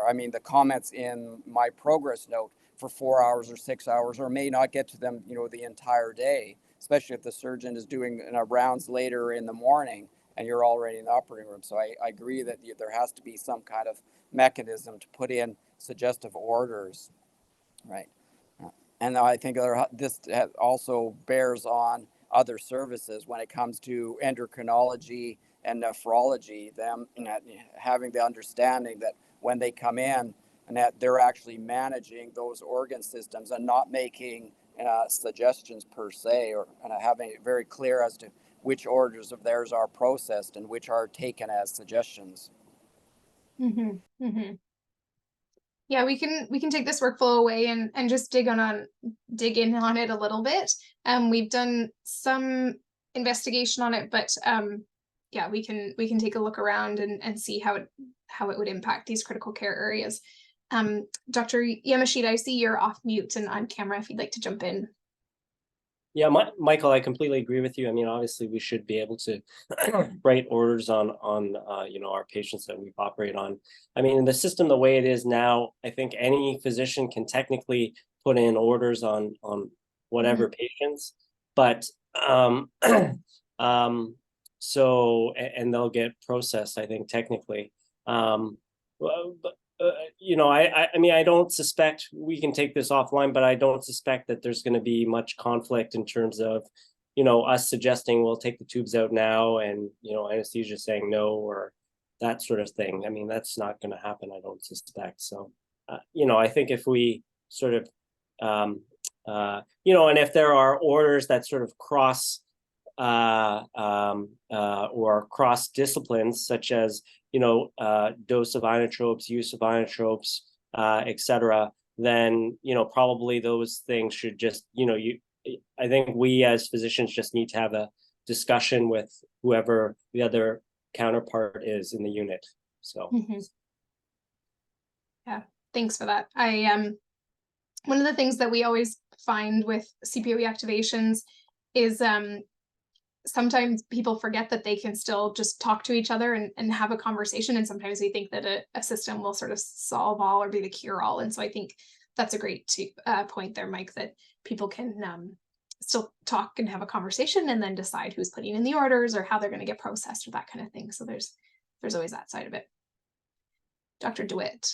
I mean, the comments in my progress note for 4 hours or 6 hours, or may not get to them, the entire day, especially if the surgeon is doing rounds later in the morning and you're already in the operating room. So I agree that there has to be some kind of mechanism to put in suggestive orders, right? And I think this also bears on other services when it comes to endocrinology and nephrology, them having the understanding that when they come in, and that they're actually managing those organ systems and not making suggestions per se, or having it very clear as to which orders of theirs are processed and which are taken as suggestions. Mm-hmm, mm-hmm. Yeah, we can take this workflow away and just dig in on it a little bit. We've done some investigation on it, but yeah, we can take a look around and see how it would impact these critical care areas. Dr. Yamashita, I see you're off mute and on camera if you'd like to jump in. Yeah, Michael, I completely agree with you. I mean, obviously, we should be able to write orders on our patients that we operate on. I mean, in the system the way it is now, I think any physician can technically put in orders on whatever patients, but so and they'll get processed, I think, technically. I mean, I don't suspect, we can take this offline, but I don't suspect that there's going to be much conflict in terms of, us suggesting we'll take the tubes out now and, anesthesia saying no, or that sort of thing. I mean, that's not going to happen, I don't suspect. So, I think if we sort of, and if there are orders that sort of cross or cross disciplines, such as dose of inotropes, use of inotropes, etc., then probably those things should just I think we as physicians just need to have a discussion with whoever the other counterpart is in the unit. So yeah, thanks for that. One of the things that we always find with CPO reactivations is sometimes people forget that they can still just talk to each other and have a conversation. And sometimes we think that a system will sort of solve all or be the cure all. And so I think that's a great point there, Mike, that people can still talk and have a conversation and then decide who's putting in the orders or how they're going to get processed or that kind of thing. So there's always that side of it. Dr. DeWitt.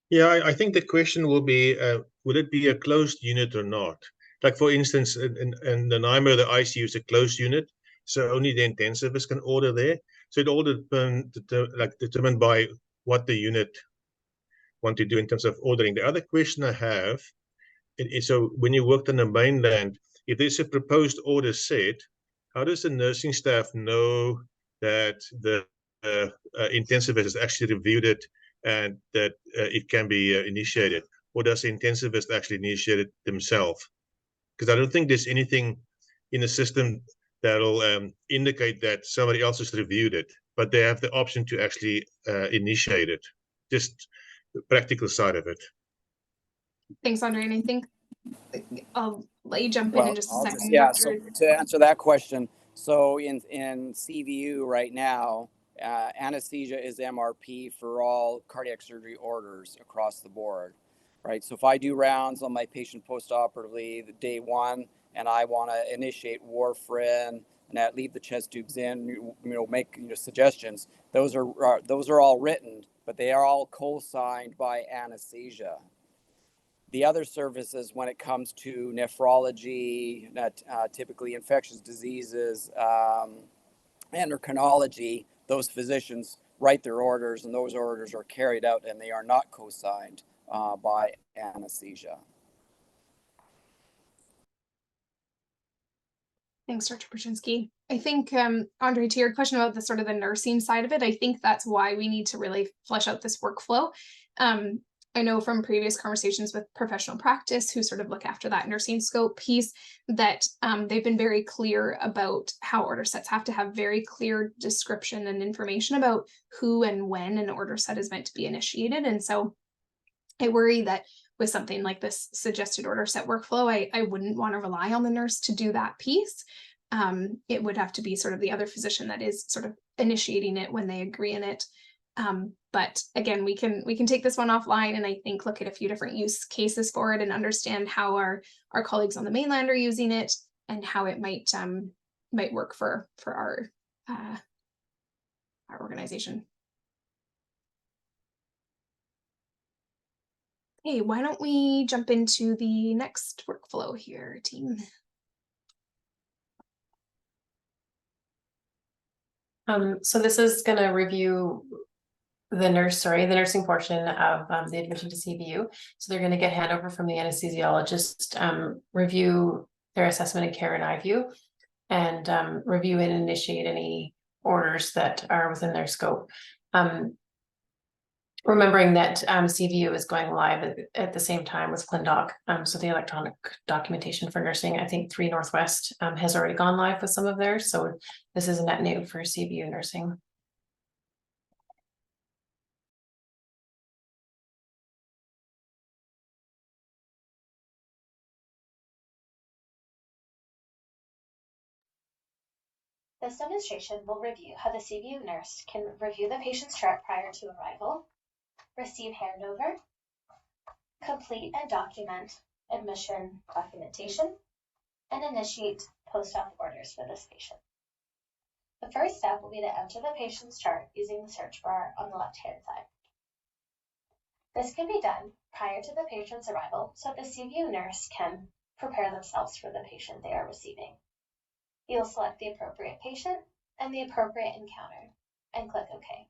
Yeah, I think the question will be, would it be a closed unit or not? Like, for instance, in the NIMO, the ICU is a closed unit, so only the intensivist can order there. So it all determined by what the unit want to do in terms of ordering. The other question I have is, so when you worked on the mainland, if there's a proposed order set, how does the nursing staff know that the intensivist has actually reviewed it and that it can be initiated? Or does the intensivist actually initiate it themselves? Because I don't think there's anything in the system that'll indicate that somebody else has reviewed it, but they have the option to actually initiate it. Just the practical side of it. Thanks, Andre. And I think I'll let you jump in just a second. So to answer that question, so in CVU right now, anesthesia is MRP for all cardiac surgery orders across the board, right? So if I do rounds on my patient postoperatively, the day one, and I want to initiate warfarin and that leave the chest tubes in, make suggestions, those are all written, but they are all co-signed by anesthesia. The other services, when it comes to nephrology, typically infectious diseases, endocrinology, those physicians write their orders, and those orders are carried out and they are not co-signed by anesthesia. Thanks, Dr. Brzezinski. I think, Andre, to your question about the sort of the nursing side of it, I think that's why we need to really flesh out this workflow. I know from previous conversations with professional practice who sort of look after that nursing scope piece that they've been very clear about how order sets have to have very clear description and information about who and when an order set is meant to be initiated. And so I worry that with something like this suggested order set workflow, I wouldn't want to rely on the nurse to do that piece. It would have to be sort of the other physician that is sort of initiating it when they agree in it. But again, we can take this one offline and I think look at a few different use cases for it and understand how our colleagues on the mainland are using it and how it might work for our organization. Hey, why don't we jump into the next workflow here, team? So this is going to review the nursing portion of the admission to CVU. So they're going to get handover from the anesthesiologist, review their assessment and care in IVU, and review and initiate any orders that are within their scope. Remembering that CVU is going live at the same time with ClinDoc, so the electronic documentation for nursing, I think 3 Northwest has already gone live with some of theirs, so this is net new for CVU nursing. This demonstration will review how the CVU nurse can review the patient's chart prior to arrival, receive handover, complete and document admission documentation, and initiate post-op orders for this patient. The first step will be to enter the patient's chart using the search bar on the left-hand side. This can be done prior to the patient's arrival so the CVU nurse can prepare themselves for the patient they are receiving. You'll select the appropriate patient and the appropriate encounter and click OK.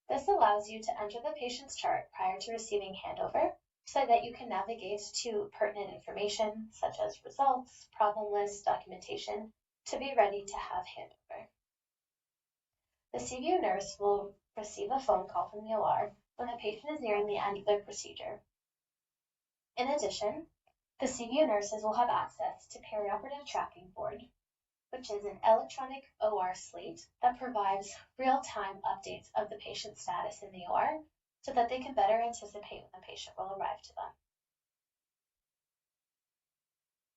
This allows you to enter the patient's chart prior to receiving handover so that you can navigate to pertinent information such as results, problem lists, documentation to be ready to have handover. The CVU nurse will receive a phone call from the OR when the patient is nearing the end of their procedure. In addition, the CVU nurses will have access to perioperative tracking board, which is an electronic OR slate that provides real-time updates of the patient's status in the OR so that they can better anticipate when the patient will arrive to them.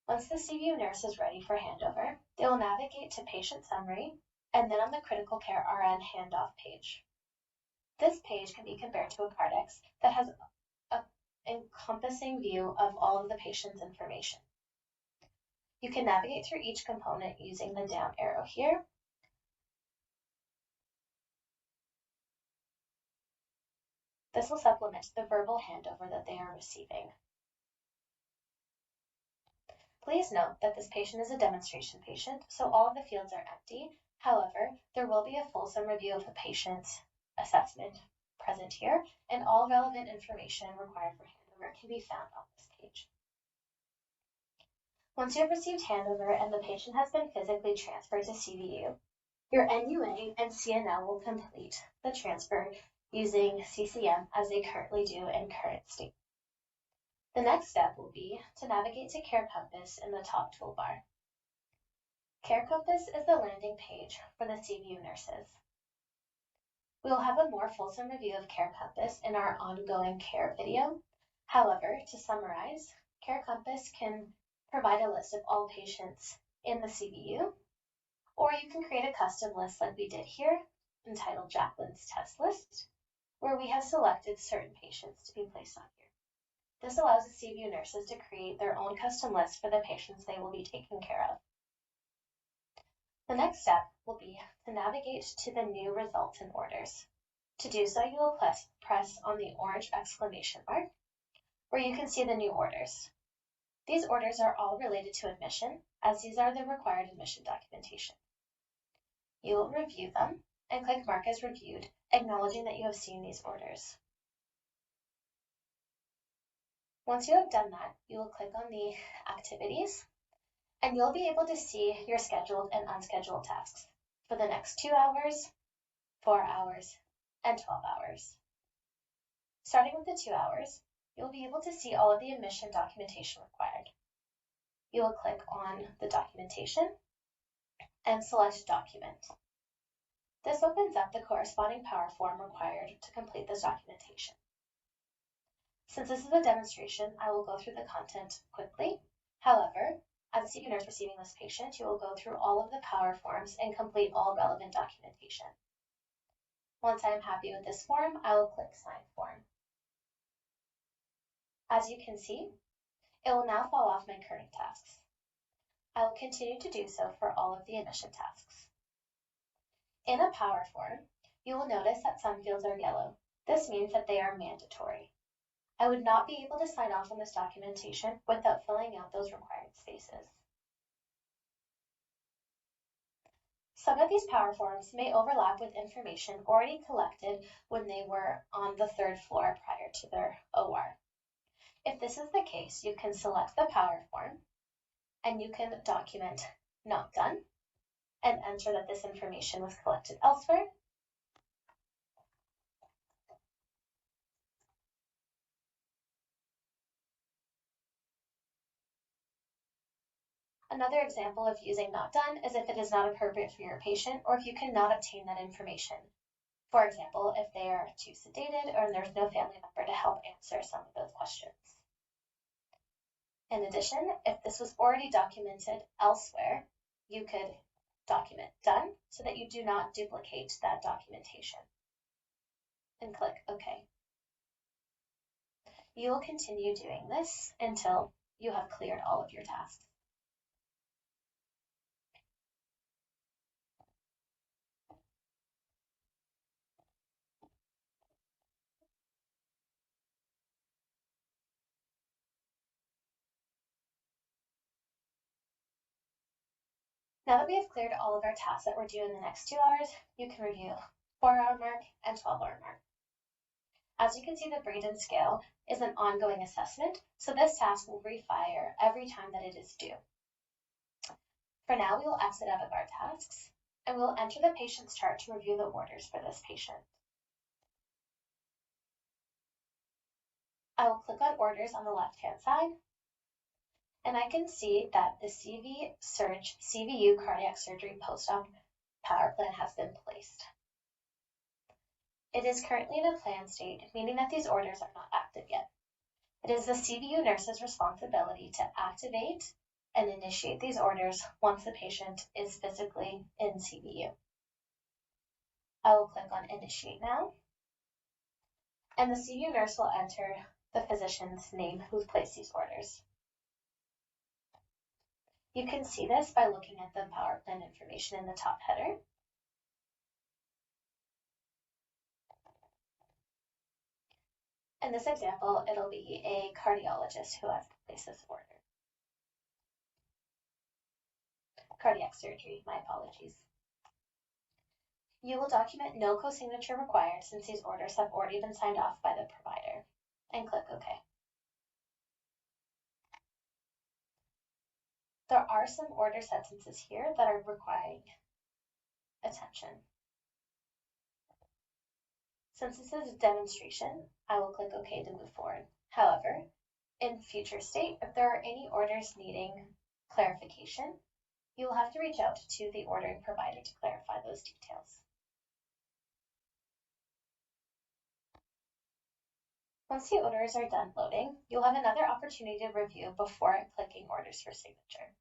Once the CVU nurse is ready for handover, they will navigate to patient summary and then on the critical care RN handoff page. This page can be compared to a Cardex that has an encompassing view of all of the patient's information. You can navigate through each component using the down arrow here. This will supplement the verbal handover that they are receiving. Please note that this patient is a demonstration patient, so all of the fields are empty. However, there will be a fulsome review of the patient's assessment present here, and all relevant information required for handover can be found on this page. Once you have received handover and the patient has been physically transferred to CVU, your NUA and CNL will complete the transfer using CCM as they currently do in current state. The next step will be to navigate to Care Compass in the top toolbar. Care Compass is the landing page for the CVU nurses. We will have a more fulsome review of Care Compass in our ongoing care video. However, to summarize, Care Compass can provide a list of all patients in the CVU, or you can create a custom list like we did here, entitled Jacqueline's Test List, where we have selected certain patients to be placed on here. This allows the CVU nurses to create their own custom list for the patients they will be taking care of. The next step will be to navigate to the new results and orders. To do so, you will press on the orange exclamation mark, where you can see the new orders. These orders are all related to admission, as these are the required admission documentation. You will review them and click Mark as Reviewed, acknowledging that you have seen these orders. Once you have done that, you will click on the Activities, and you'll be able to see your scheduled and unscheduled tasks for the next 2 hours, 4 hours, and 12 hours. Starting with the 2 hours, you'll be able to see all of the admission documentation required. You will click on the documentation and select Document. This opens up the corresponding power form required to complete this documentation. Since this is a demonstration, I will go through the content quickly. However, as a CVU nurse receiving this patient, you will go through all of the power forms and complete all relevant documentation. Once I am happy with this form, I will click Sign Form. As you can see, it will now fall off my current tasks. I will continue to do so for all of the admission tasks. In a power form, you will notice that some fields are yellow. This means that they are mandatory. I would not be able to sign off on this documentation without filling out those required spaces. Some of these power forms may overlap with information already collected when they were on the 3rd floor prior to their OR. If this is the case, you can select the power form and you can document Not Done and enter that this information was collected elsewhere. Another example of using Not Done is if it is not appropriate for your patient or if you cannot obtain that information. For example, if they are too sedated or there's no family member to help answer some of those questions. In addition, if this was already documented elsewhere, you could document Done so that you do not duplicate that documentation. And click OK. You will continue doing this until you have cleared all of your tasks. Now that we have cleared all of our tasks that we're due in the next 2 hours, you can review 4-hour mark and 12-hour mark. As you can see, the Braden scale is an ongoing assessment, so this task will refire every time that it is due. For now, we will exit out of our tasks, and we will enter the patient's chart to review the orders for this patient. I will click on Orders on the left-hand side, and I can see that the CV Surge CVU cardiac surgery post-op power plan has been placed. It is currently in a plan state, meaning that these orders are not active yet. It is the CVU nurse's responsibility to activate and initiate these orders once the patient is physically in CVU. I will click on Initiate now, and the CVU nurse will enter the physician's name who's placed these orders. You can see this by looking at the power plan information in the top header. In this example, it'll be a cardiologist who has placed this order. Cardiac surgery, my apologies. You will document no co-signature required since these orders have already been signed off by the provider, and click OK. There are some order sentences here that are requiring attention. Since this is a demonstration, I will click OK to move forward. However, in future state, if there are any orders needing clarification, you will have to reach out to the ordering provider to clarify those details. Once the orders are done loading, you'll have another opportunity to review before clicking Orders for Signature.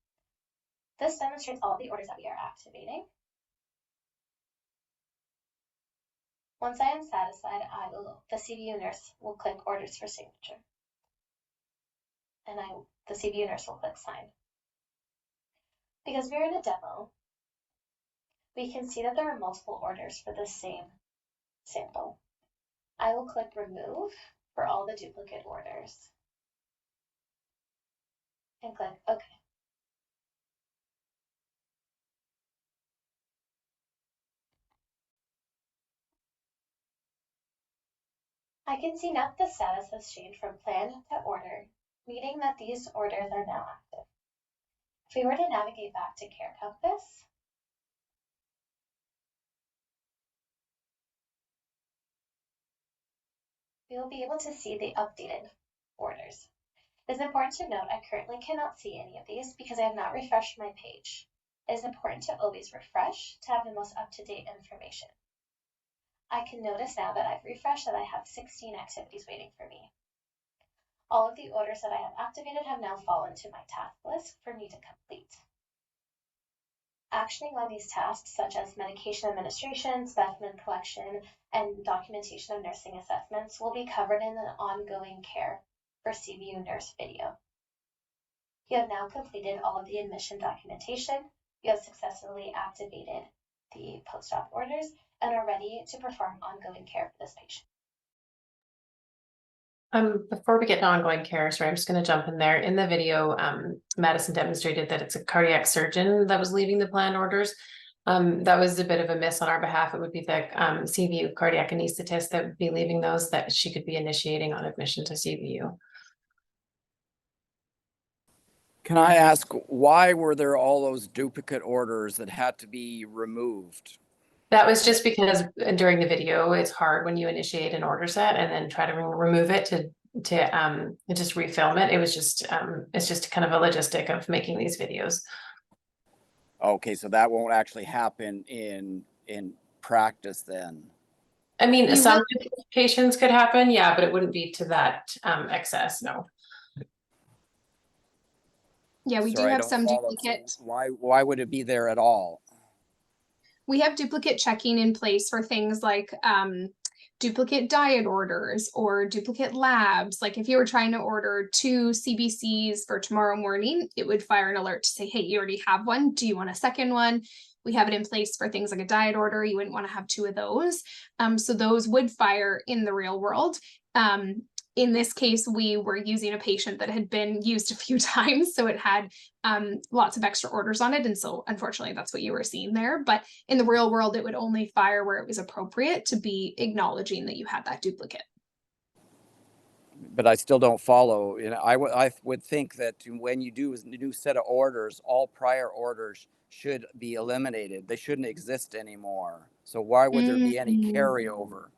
This demonstrates all the orders that we are activating. Once I am satisfied, the CVU nurse will click Orders for Signature. And the CVU nurse will click Sign. Because we're in a demo, we can see that there are multiple orders for the same sample. I will click Remove for all the duplicate orders and click OK. I can see now that the status has changed from planned to ordered, meaning that these orders are now active. If we were to navigate back to Care Compass, we will be able to see the updated orders. It is important to note I currently cannot see any of these because I have not refreshed my page. It is important to always refresh to have the most up-to-date information. I can notice now that I've refreshed that I have 16 activities waiting for me. All of the orders that I have activated have now fallen to my task list for me to complete. Actioning on these tasks, such as medication administration, specimen collection, and documentation of nursing assessments, will be covered in the ongoing care for CVU nurse video. You have now completed all of the admission documentation. You have successfully activated the post-op orders and are ready to perform ongoing care for this patient. Before we get to ongoing care, sorry, I'm just going to jump in there. In the video, Madison demonstrated that it's a cardiac surgeon that was leaving the planned orders. That was a bit of a miss on our behalf. It would be the CVU cardiac anesthetist that would be leaving those, that she could be initiating on admission to CVU. Can I ask, why were there all those duplicate orders that had to be removed? That was just because during the video, it's hard when you initiate an order set and then try to remove it to just refilm it. It was just it's just kind of a logistic of making these videos. Okay, so that won't actually happen in practice then. I mean, some patients could happen, yeah, but it wouldn't be to that excess, no. Yeah, we do have some duplicate. So why would it be there at all? We have duplicate checking in place for things like duplicate diet orders or duplicate labs. Like if you were trying to order 2 CBCs for tomorrow morning, it would fire an alert to say, hey, you already have one. Do you want a second one? We have it in place for things like a diet order. You wouldn't want to have 2 of those. So those would fire in the real world. In this case, we were using a patient that had been used a few times, so it had lots of extra orders on it. And so unfortunately, that's what you were seeing there. But in the real world, it would only fire where it was appropriate to be acknowledging that you had that duplicate. But I still don't follow. You know, I would think that when you do a new set of orders, all prior orders should be eliminated. They shouldn't exist anymore. So why would there be any carryover?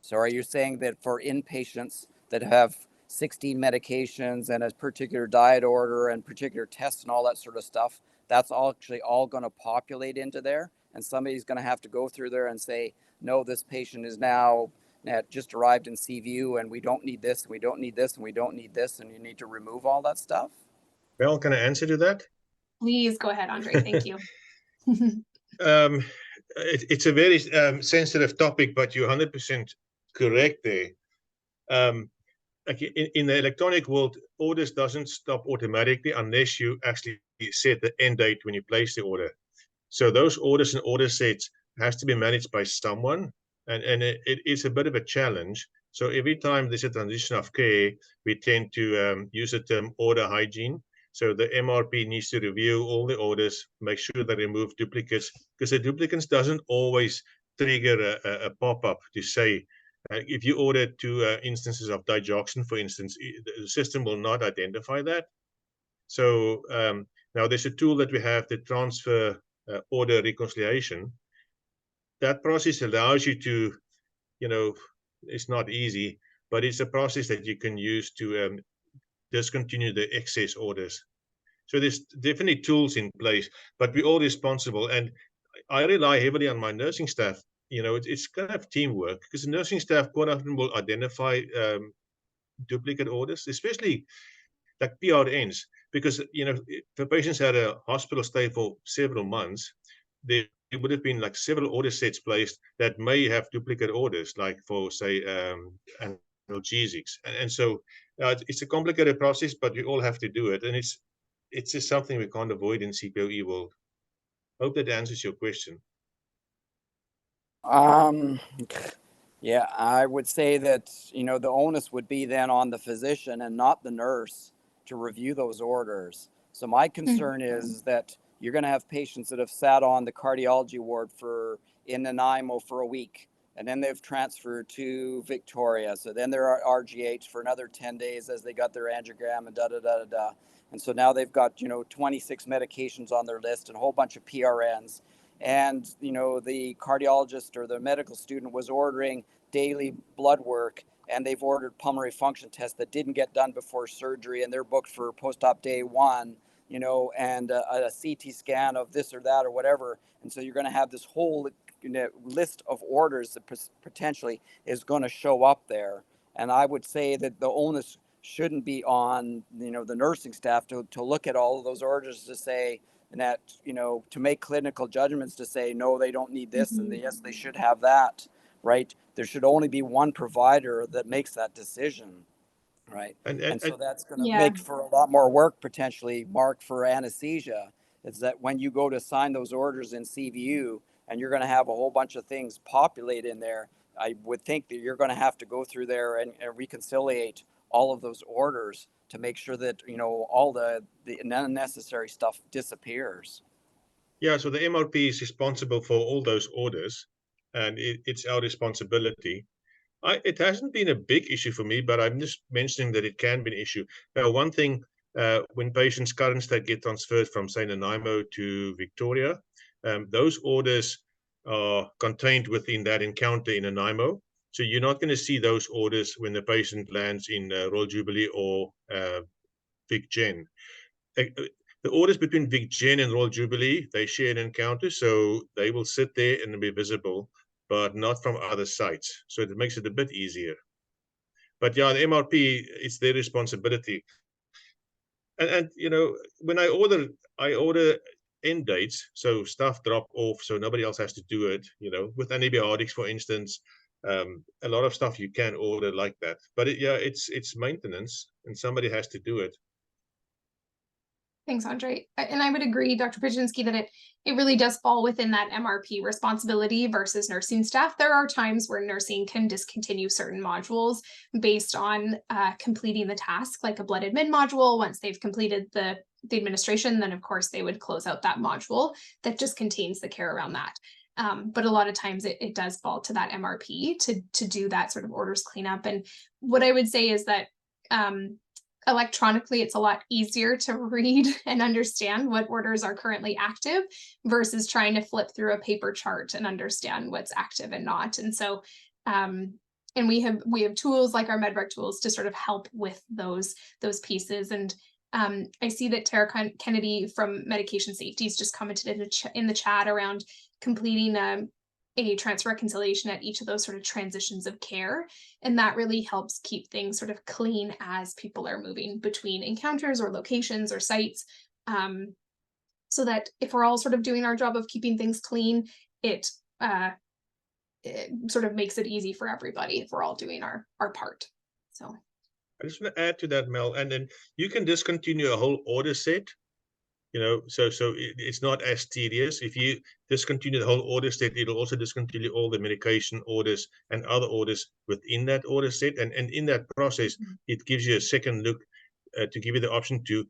So are you saying that for inpatients that have 16 medications and a particular diet order and particular tests and all that sort of stuff, that's actually all going to populate into there, and somebody's going to have to go through there and say, no, this patient is now just arrived in CVU and we don't need this, and we don't need this, and we don't need this, and you need to remove all that stuff? Well, can I answer to that? Please go ahead, Andre. Thank you. It's a very sensitive topic, but you're 100% correct there. Like in the electronic world, orders doesn't stop automatically unless you actually set the end date when you place the order. So those orders and order sets has to be managed by someone, and it is a bit of a challenge. So every time there's a transition of care, we tend to use the term order hygiene. So the MRP needs to review all the orders, make sure they remove duplicates, because the duplicates doesn't always trigger a pop-up to say, if you order 2 instances of digoxin, for instance, the system will not identify that. So now there's a tool that we have, the transfer order reconciliation. That process allows you to, you know, it's not easy, but it's a process that you can use to discontinue the excess orders. So there's definitely tools in place, but we're all responsible. And I rely heavily on my nursing staff. You know, it's going to have teamwork, because the nursing staff quite often will identify duplicate orders, especially like PRNs, because, you know, if the patients had a hospital stay for several months, there would have been like several order sets placed that may have duplicate orders, like for, say, analgesics. And so it's a complicated process, but we all have to do it. And it's just something we can't avoid in CPOE world. Hope that answers your question. Yeah, I would say that, you know, the onus would be then on the physician and not the nurse to review those orders. So my concern is that you're going to have patients that have sat on the cardiology ward in an IMO for a week. and then they've transferred to Victoria. So then they're RGH for another 10 days as they got their angiogram and da. And so now they've got, 26 medications on their list and a whole bunch of PRNs. And, the cardiologist or the medical student was ordering daily blood work, and they've ordered pulmonary function tests that didn't get done before surgery, and they're booked for post-op day 1, and a CT scan of this or that or whatever. And so you're going to have this whole list of orders that potentially is going to show up there. And I would say that the onus shouldn't be on, the nursing staff to look at all of those orders to say, and that, to make clinical judgments to say, no, they don't need this, and yes, they should have that, right? There should only be one provider that makes that decision, right? And so that's going to make for a lot more work potentially, Mark, for anesthesia, is that when you go to sign those orders in CVU and you're going to have a whole bunch of things populate in there, I would think that you're going to have to go through there and reconciliate all of those orders to make sure that, all the unnecessary stuff disappears. Yeah, so the MRP is responsible for all those orders, and it's our responsibility. It hasn't been a big issue for me, but I'm just mentioning that it can be an issue. Now, one thing, when patients' current state get transferred from, say, Nanaimo to Victoria, those orders are contained within that encounter in Nanaimo. So you're not going to see those orders when the patient lands in Royal Jubilee or Vic Gen. The orders between Vic Gen and Royal Jubilee, they share an encounter, so they will sit there and be visible, but not from other sites. So it makes it a bit easier. But yeah, the MRP, it's their responsibility. And when I order end dates, so stuff drop off, so nobody else has to do it. With antibiotics, for instance, a lot of stuff you can order like that. But it's maintenance, and somebody has to do it. Thanks, Andre. And I would agree, Dr. Pruczynski, that it really does fall within that MRP responsibility versus nursing staff. There are times where nursing can discontinue certain modules based on completing the task, like a blood admin module. Once they've completed the administration, then of course they would close out that module that just contains the care around that. But a lot of times it does fall to that MRP to do that sort of orders cleanup. And what I would say is that electronically, it's a lot easier to read and understand what orders are currently active versus trying to flip through a paper chart and understand what's active and not. And so, and we have tools like our MedRec tools to sort of help with those pieces. And I see that Tara Kennedy from Medication Safety has just commented in the chat around completing a transfer reconciliation at each of those sort of transitions of care. And that really helps keep things sort of clean as people are moving between encounters or locations or sites. So that if we're all sort of doing our job of keeping things clean, it sort of makes it easy for everybody if we're all doing our part. So I just want to add to that, Mel, and then you can discontinue a whole order set. So it's not as tedious. If you discontinue the whole order set, it'll also discontinue all the medication orders and other orders within that order set. And in that process, it gives you a second look to give you the option to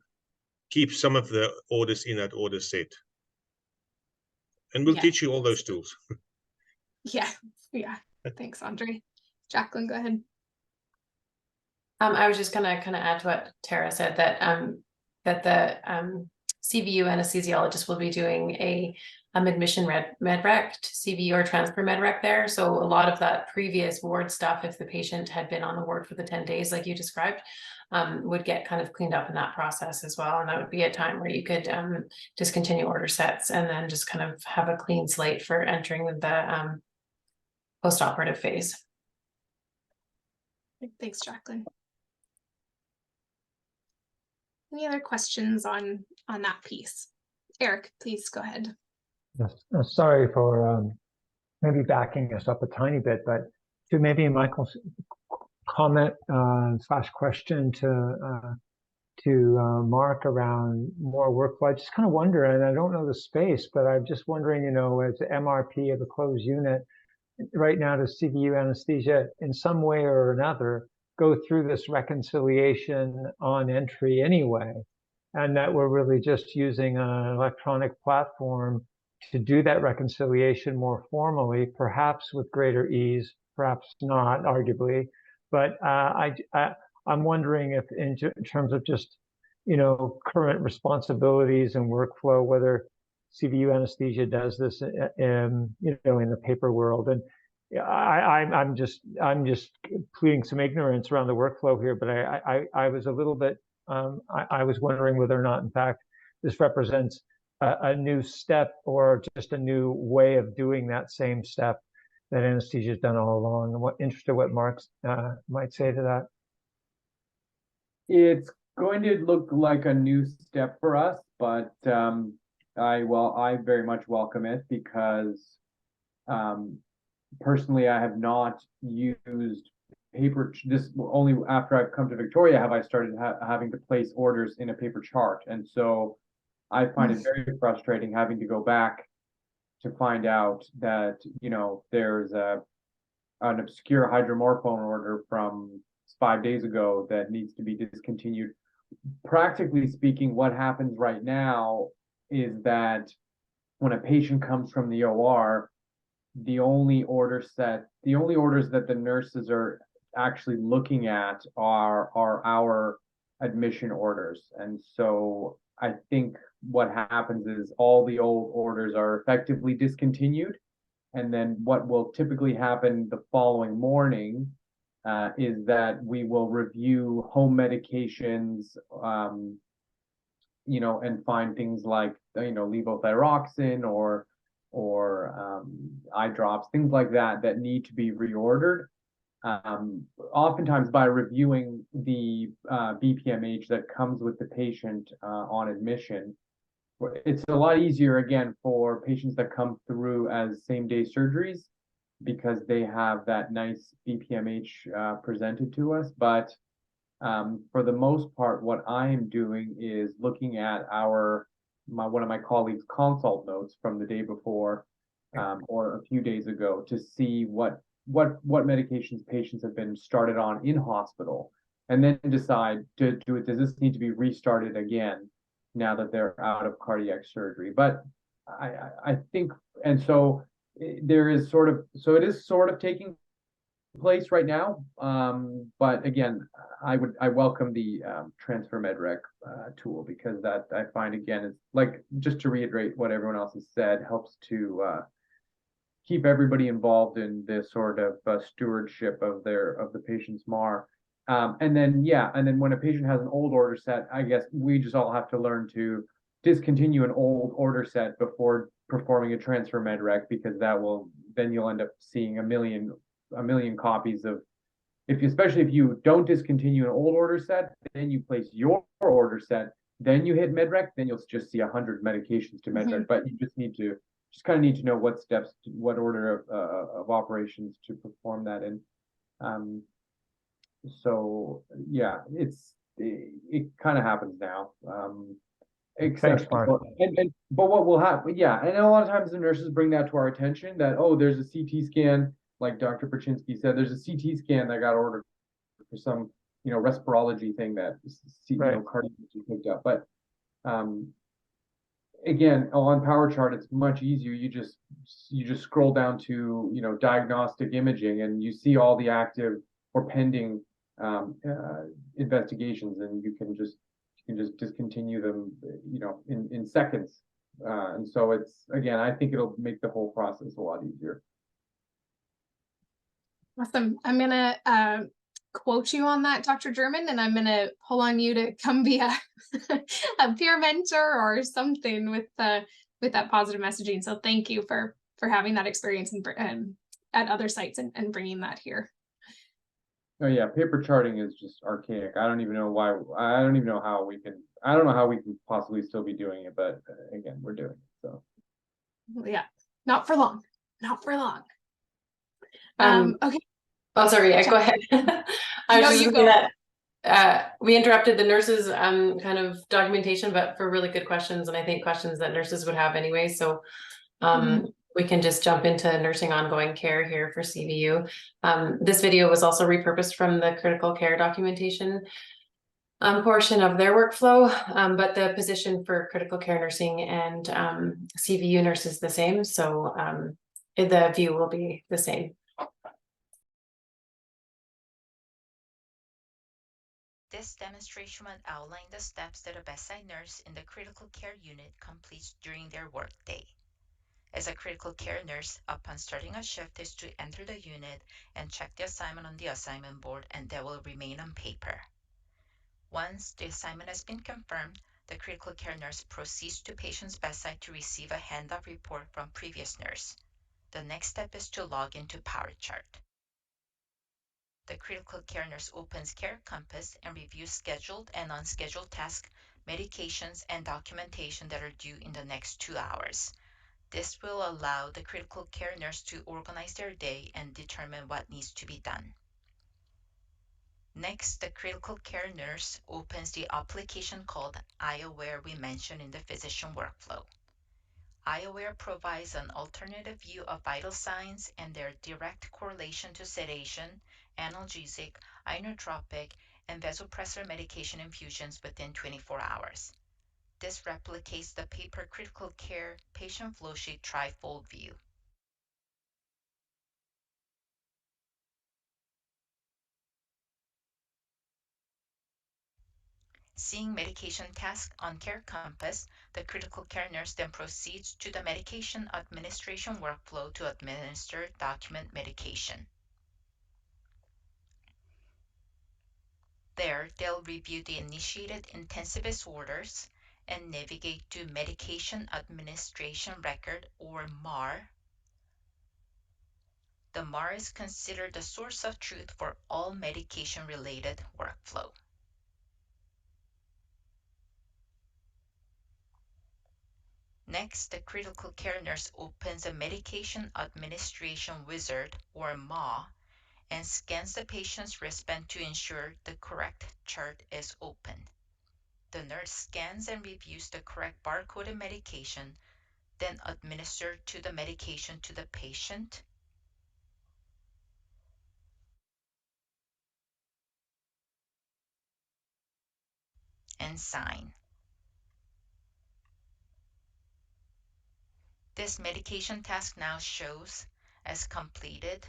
keep some of the orders in that order set. And we'll teach you all those tools. Yeah. Thanks, Andre. Jacqueline, go ahead. I was just gonna kind of add to what Tara said, that that the CVU anesthesiologist will be doing a admission medrec to CVU or transfer medrec there. So a lot of that previous ward stuff, if the patient had been on the ward for the 10 days, like you described, would get kind of cleaned up in that process as well. And that would be a time where you could discontinue order sets and then just kind of have a clean slate for entering the post-operative phase. Thanks, Jacqueline. Any other questions on that piece? Eric, please go ahead. Yes, sorry for maybe backing us up a tiny bit, but to maybe Michael's comment slash question to Mark around more workflow. I just kind of wonder, and I don't know the space, but I'm just wondering, as the MRP of a closed unit right now, does CVU anesthesia in some way or another go through this reconciliation on entry anyway, and that we're really just using an electronic platform to do that reconciliation more formally, perhaps with greater ease, perhaps not, arguably. But I'm wondering if in terms of just, current responsibilities and workflow, whether CVU anesthesia does this in the paper world. And I'm just pleading some ignorance around the workflow here, but I was a little bit, I was wondering whether or not, in fact, this represents a new step or just a new way of doing that same step that anesthesia has done all along. And interested what Mark might say to that. It's going to look like a new step for us, but I very much welcome it because personally, I have not used paper. This only after I've come to Victoria have I started having to place orders in a paper chart, and so I find it very frustrating having to go back to find out that there's an obscure hydromorphone order from 5 days ago that needs to be discontinued. Practically speaking, what happens right now is that when a patient comes from the OR, the only orders that the nurses are actually looking at are our admission orders. And so I think what happens is all the old orders are effectively discontinued. And then what will typically happen the following morning is that we will review home medications, and find things like, levothyroxine or eye drops, things like that need to be reordered. Oftentimes by reviewing the BPMH that comes with the patient on admission, it's a lot easier again for patients that come through as same-day surgeries because they have that nice BPMH presented to us. But for the most part, what I am doing is looking at one of my colleagues' consult notes from the day before or a few days ago to see what medications patients have been started on in hospital, and then decide does this need to be restarted again now that they're out of cardiac surgery. But I think, and so there is it is sort of taking place right now. But again, I welcome the transfer medrec tool because that I find again is, like, just to reiterate what everyone else has said, helps to keep everybody involved in this sort of stewardship of the patient's MAR. And then when a patient has an old order set, I guess we just all have to learn to discontinue an old order set before performing a transfer medrec, because then you'll end up seeing a million copies of, especially if you don't discontinue an old order set, then you place your order set, then you hit medrec, then you'll just see 100 medications to medrec. But you just kind of need to know what steps, what order of operations to perform that in. So yeah, it kind of happens now. Thanks, Mark. But what will happen? Yeah, and a lot of times the nurses bring that to our attention that, oh, there's a CT scan, like Dr. Perchinsky said, there's a CT scan that got ordered for some respirology thing that cardiology picked up. But again, on PowerChart, it's much easier. You just scroll down to diagnostic imaging, and you see all the active or pending investigations, and you can just discontinue them in seconds. And so it's, again, I think it'll make the whole process a lot easier. Awesome. I'm gonna quote you on that, Dr. German, and I'm gonna pull on you to come be a peer mentor or something with that positive messaging. So thank you for having that experience at other sites and bringing that here. Oh yeah, paper charting is just archaic. I don't even know why. I don't even know how we can. I don't know how we can possibly still be doing it, but again, we're doing it. So yeah, not for long. Not for long. Okay. Oh, sorry. Go ahead. I was just looking at, we interrupted the nurses' kind of documentation, but for really good questions, and I think questions that nurses would have anyway. So we can just jump into nursing ongoing care here for CVU. This video was also repurposed from the critical care documentation. portion of their workflow, but the position for critical care nursing and CVU nurse is the same, so the view will be the same. This demonstration will outline the steps that a bedside nurse in the critical care unit completes during their workday. As a critical care nurse, upon starting a shift is to enter the unit and check the assignment on the assignment board, and that will remain on paper. Once the assignment has been confirmed, the critical care nurse proceeds to patient's bedside to receive a handoff report from previous nurse. The next step is to log into PowerChart. The critical care nurse opens Care Compass and reviews scheduled and unscheduled tasks, medications, and documentation that are due in the next 2 hours. This will allow the critical care nurse to organize their day and determine what needs to be done. Next, the critical care nurse opens the application called iAware we mentioned in the physician workflow. iAware provides an alternative view of vital signs and their direct correlation to sedation, analgesic, inotropic, and vasopressor medication infusions within 24 hours. This replicates the paper critical care patient flow sheet trifold view. Seeing medication task on Care Compass, the critical care nurse then proceeds to the medication administration workflow to administer document medication. There, they'll review the initiated intensivist orders and navigate to Medication Administration Record, or MAR. The MAR is considered the source of truth for all medication-related workflow. Next, the critical care nurse opens a Medication Administration Wizard, or MAW, and scans the patient's wristband to ensure the correct chart is opened. The nurse scans and reviews the correct barcoded medication, then administers the medication to the patient, and sign. This medication task now shows as completed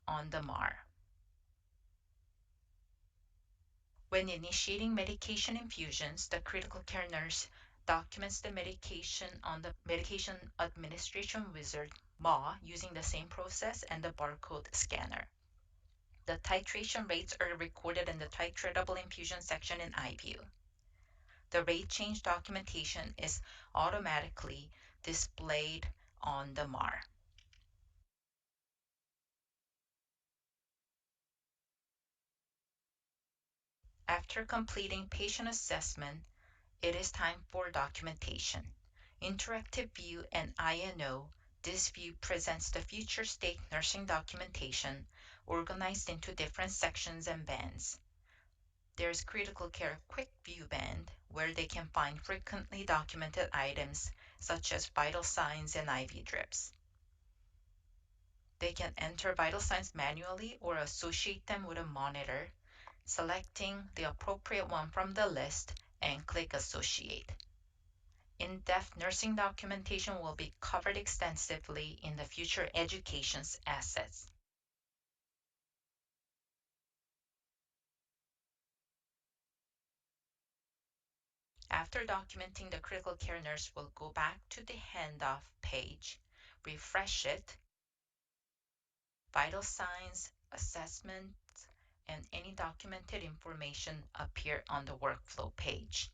on the MAR. When initiating medication infusions, the critical care nurse documents the medication on the Medication Administration Wizard, MAW, using the same process and the barcode scanner. The titration rates are recorded in the titratable infusion section in iView. The rate change documentation is automatically displayed on the MAR. After completing patient assessment, it is time for documentation. Interactive View and INO, this view presents the future state nursing documentation organized into different sections and bands. There's Critical Care Quick View band, where they can find frequently documented items such as vital signs and IV drips. They can enter vital signs manually or associate them with a monitor, selecting the appropriate one from the list and click Associate. In-depth nursing documentation will be covered extensively in the future education's assets. After documenting, the critical care nurse will go back to the handoff page, refresh it. Vital signs, assessments, and any documented information appear on the workflow page.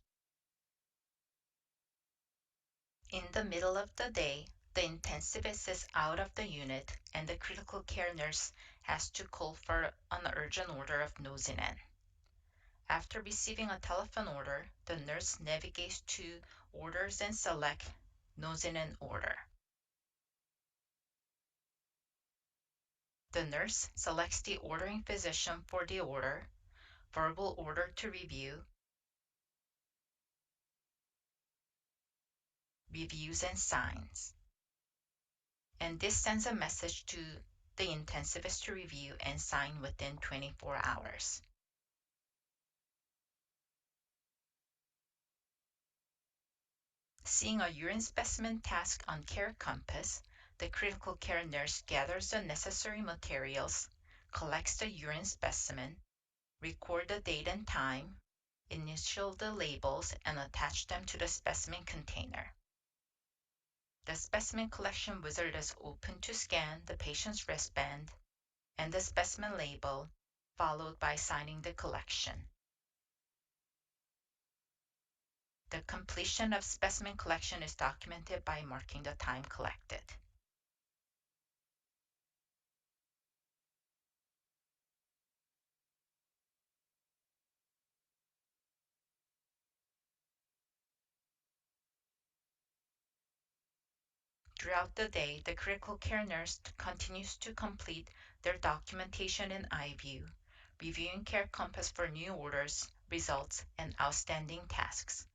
In the middle of the day, the intensivist is out of the unit and the critical care nurse has to call for an urgent order of Nosinen. After receiving a telephone order, the nurse navigates to Orders and select Nosinen order. The nurse selects the ordering physician for the order, verbal order to review, reviews and signs. And this sends a message to the intensivist to review and sign within 24 hours. Seeing a urine specimen task on Care Compass, the critical care nurse gathers the necessary materials, collects the urine specimen, record the date and time, initial the labels, and attach them to the specimen container. The specimen collection wizard is open to scan the patient's wristband and the specimen label, followed by signing the collection. The completion of specimen collection is documented by marking the time collected. Throughout the day, the critical care nurse continues to complete their documentation in iView, reviewing Care Compass for new orders, results, and outstanding tasks.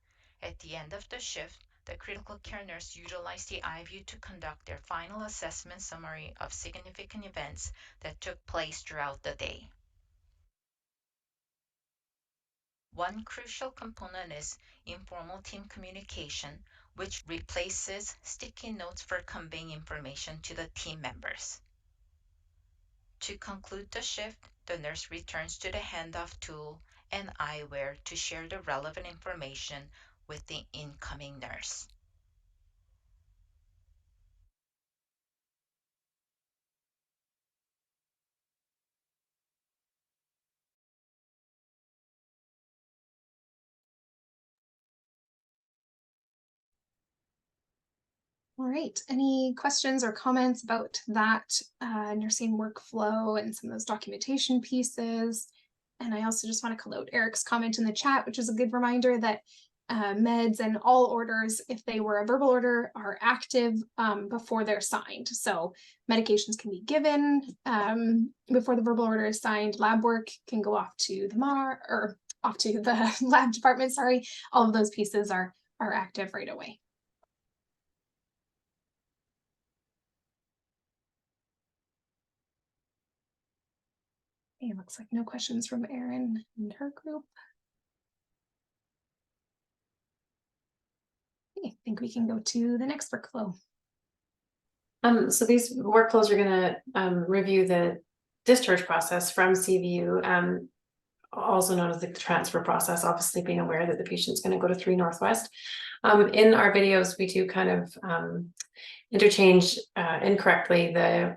At the end of the shift, the critical care nurse utilized the iView to conduct their final assessment summary of significant events that took place throughout the day. One crucial component is informal team communication, which replaces sticky notes for conveying information to the team members. To conclude the shift, the nurse returns to the handoff tool and eyewear to share the relevant information with the incoming nurse. All right, any questions or comments about that nursing workflow and some of those documentation pieces? And I also just want to call out Eric's comment in the chat, which is a good reminder that meds and all orders, if they were a verbal order, are active before they're signed. So medications can be given before the verbal order is signed. Lab work can go off to the MAR or off to the lab department. Sorry, all of those pieces are active right away. It looks like no questions from Erin and her group. Okay, I think we can go to the next workflow. So these workflows are going to review the discharge process from CVU, also known as the transfer process, obviously being aware that the patient's going to go to 3 Northwest. In our videos, we do kind of interchange incorrectly the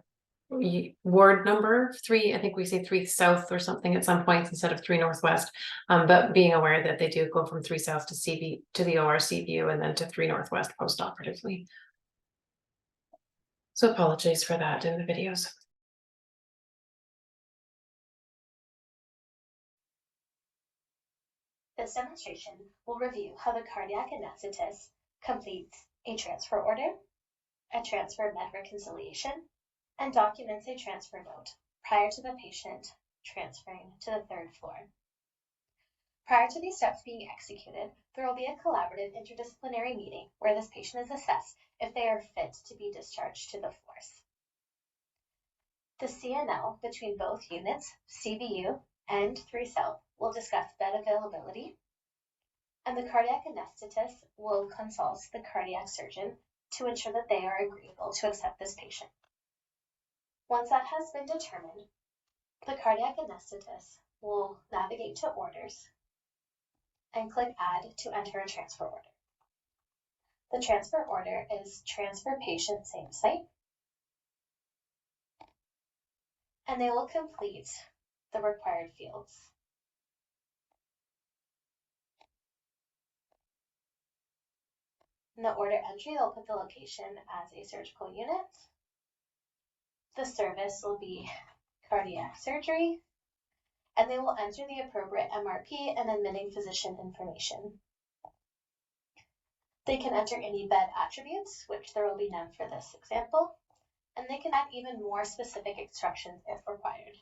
ward number 3. I think we say 3 South or something at some points instead of 3 Northwest, but being aware that they do go from 3 South to CV to the OR CVU and then to 3 Northwest post-operatively. So apologies for that in the videos. This demonstration will review how the cardiac anesthetist completes a transfer order, a transfer med reconciliation, and documents a transfer note prior to the patient transferring to the 3rd floor. Prior to these steps being executed, there will be a collaborative interdisciplinary meeting where this patient is assessed if they are fit to be discharged to the floors. The CNL between both units, CVU and 3 South, will discuss bed availability, and the cardiac anesthetist will consult the cardiac surgeon to ensure that they are agreeable to accept this patient. Once that has been determined, the cardiac anesthetist will navigate to orders and click Add to enter a transfer order. The transfer order is transfer patient same site, and they will complete the required fields. In the order entry, they'll put the location as a surgical unit. The service will be cardiac surgery, and they will enter the appropriate MRP and admitting physician information. They can enter any bed attributes, which there will be none for this example, and they can add even more specific instructions if required.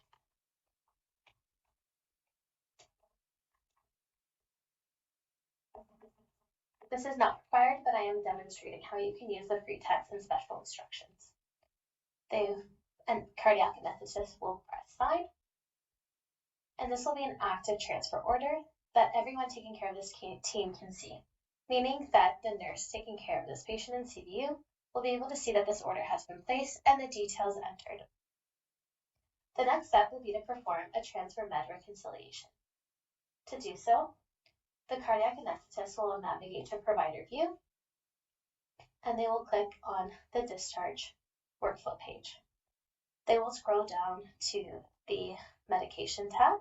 This is not required, but I am demonstrating how you can use the free text and special instructions. And cardiac anesthetist will press sign, and this will be an active transfer order that everyone taking care of this team can see. meaning that the nurse taking care of this patient in CVU will be able to see that this order has been placed and the details entered. The next step will be to perform a transfer med reconciliation. To do so, the cardiac anesthetist will navigate to provider view, and they will click on the discharge workflow page. They will scroll down to the medication tab,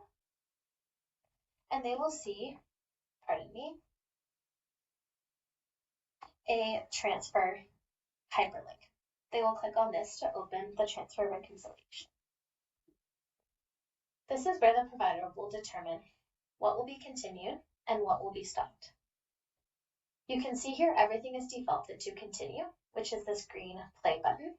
and they will see, a transfer hyperlink. They will click on this to open the transfer reconciliation. This is where the provider will determine what will be continued and what will be stopped. You can see here everything is defaulted to continue, which is this green play button.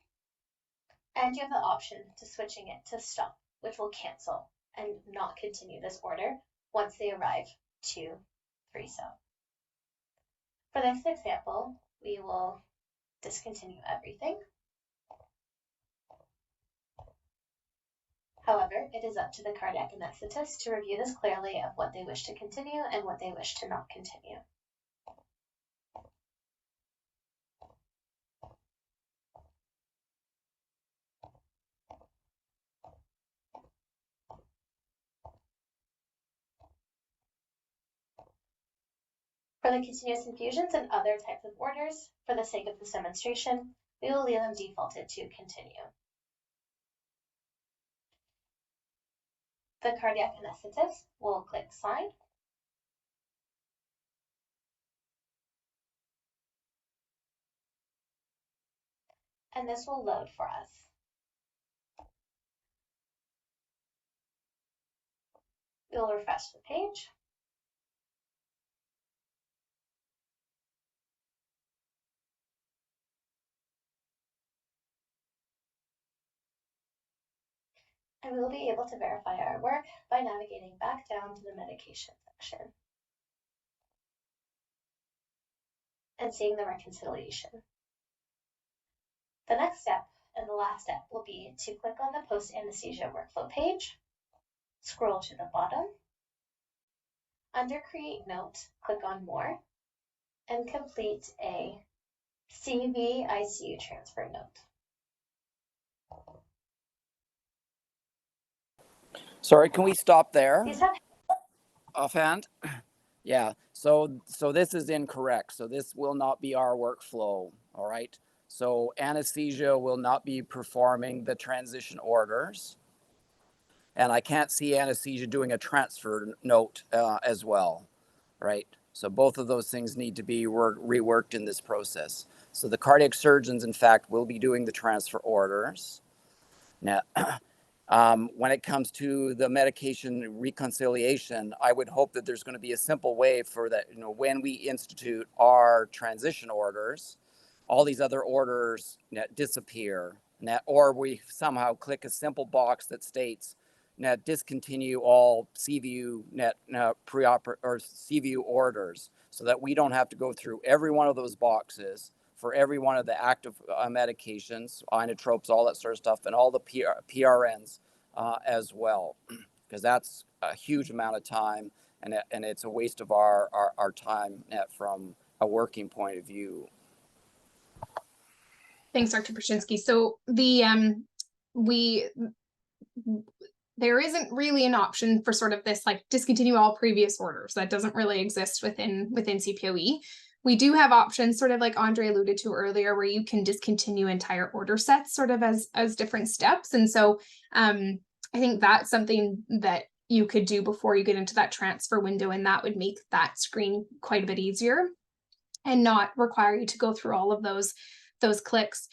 And you have the option to switching it to stop, which will cancel and not continue this order once they arrive to 3-cell. For this example, we will discontinue everything. However, it is up to the cardiac anesthetist to review this clearly of what they wish to continue and what they wish to not continue. For the continuous infusions and other types of orders, for the sake of this demonstration, we will leave them defaulted to continue. The cardiac anesthetist will click sign. And this will load for us. We will refresh the page. And we will be able to verify our work by navigating back down to the medication section and seeing the reconciliation. The next step and the last step will be to click on the post-anesthesia workflow page, scroll to the bottom. Under Create Note, click on More, and complete a CV ICU transfer note. Sorry, can we stop there? Offhand? Yeah, so this is incorrect. So this will not be our workflow, all right? So anesthesia will not be performing the transition orders. And I can't see anesthesia doing a transfer note as well, right? So both of those things need to be reworked in this process. So the cardiac surgeons, in fact, will be doing the transfer orders. Now, when it comes to the medication reconciliation, I would hope that there's going to be a simple way for that, when we institute our transition orders, all these other orders disappear, or we somehow click a simple box that states, discontinue all CVU pre-op or CVU orders, so that we don't have to go through every one of those boxes for every one of the active medications, inotropes, all that sort of stuff, and all the PRNs as well, because that's a huge amount of time, and it's a waste of our time from a working point of view. Thanks, Dr. Pruszynski. So there isn't really an option for sort of this like discontinue all previous orders. That doesn't really exist within CPOE. We do have options, sort of like Andre alluded to earlier, where you can discontinue entire order sets sort of as different steps. And so I think that's something that you could do before you get into that transfer window, and that would make that screen quite a bit easier and not require you to go through all of those clicks.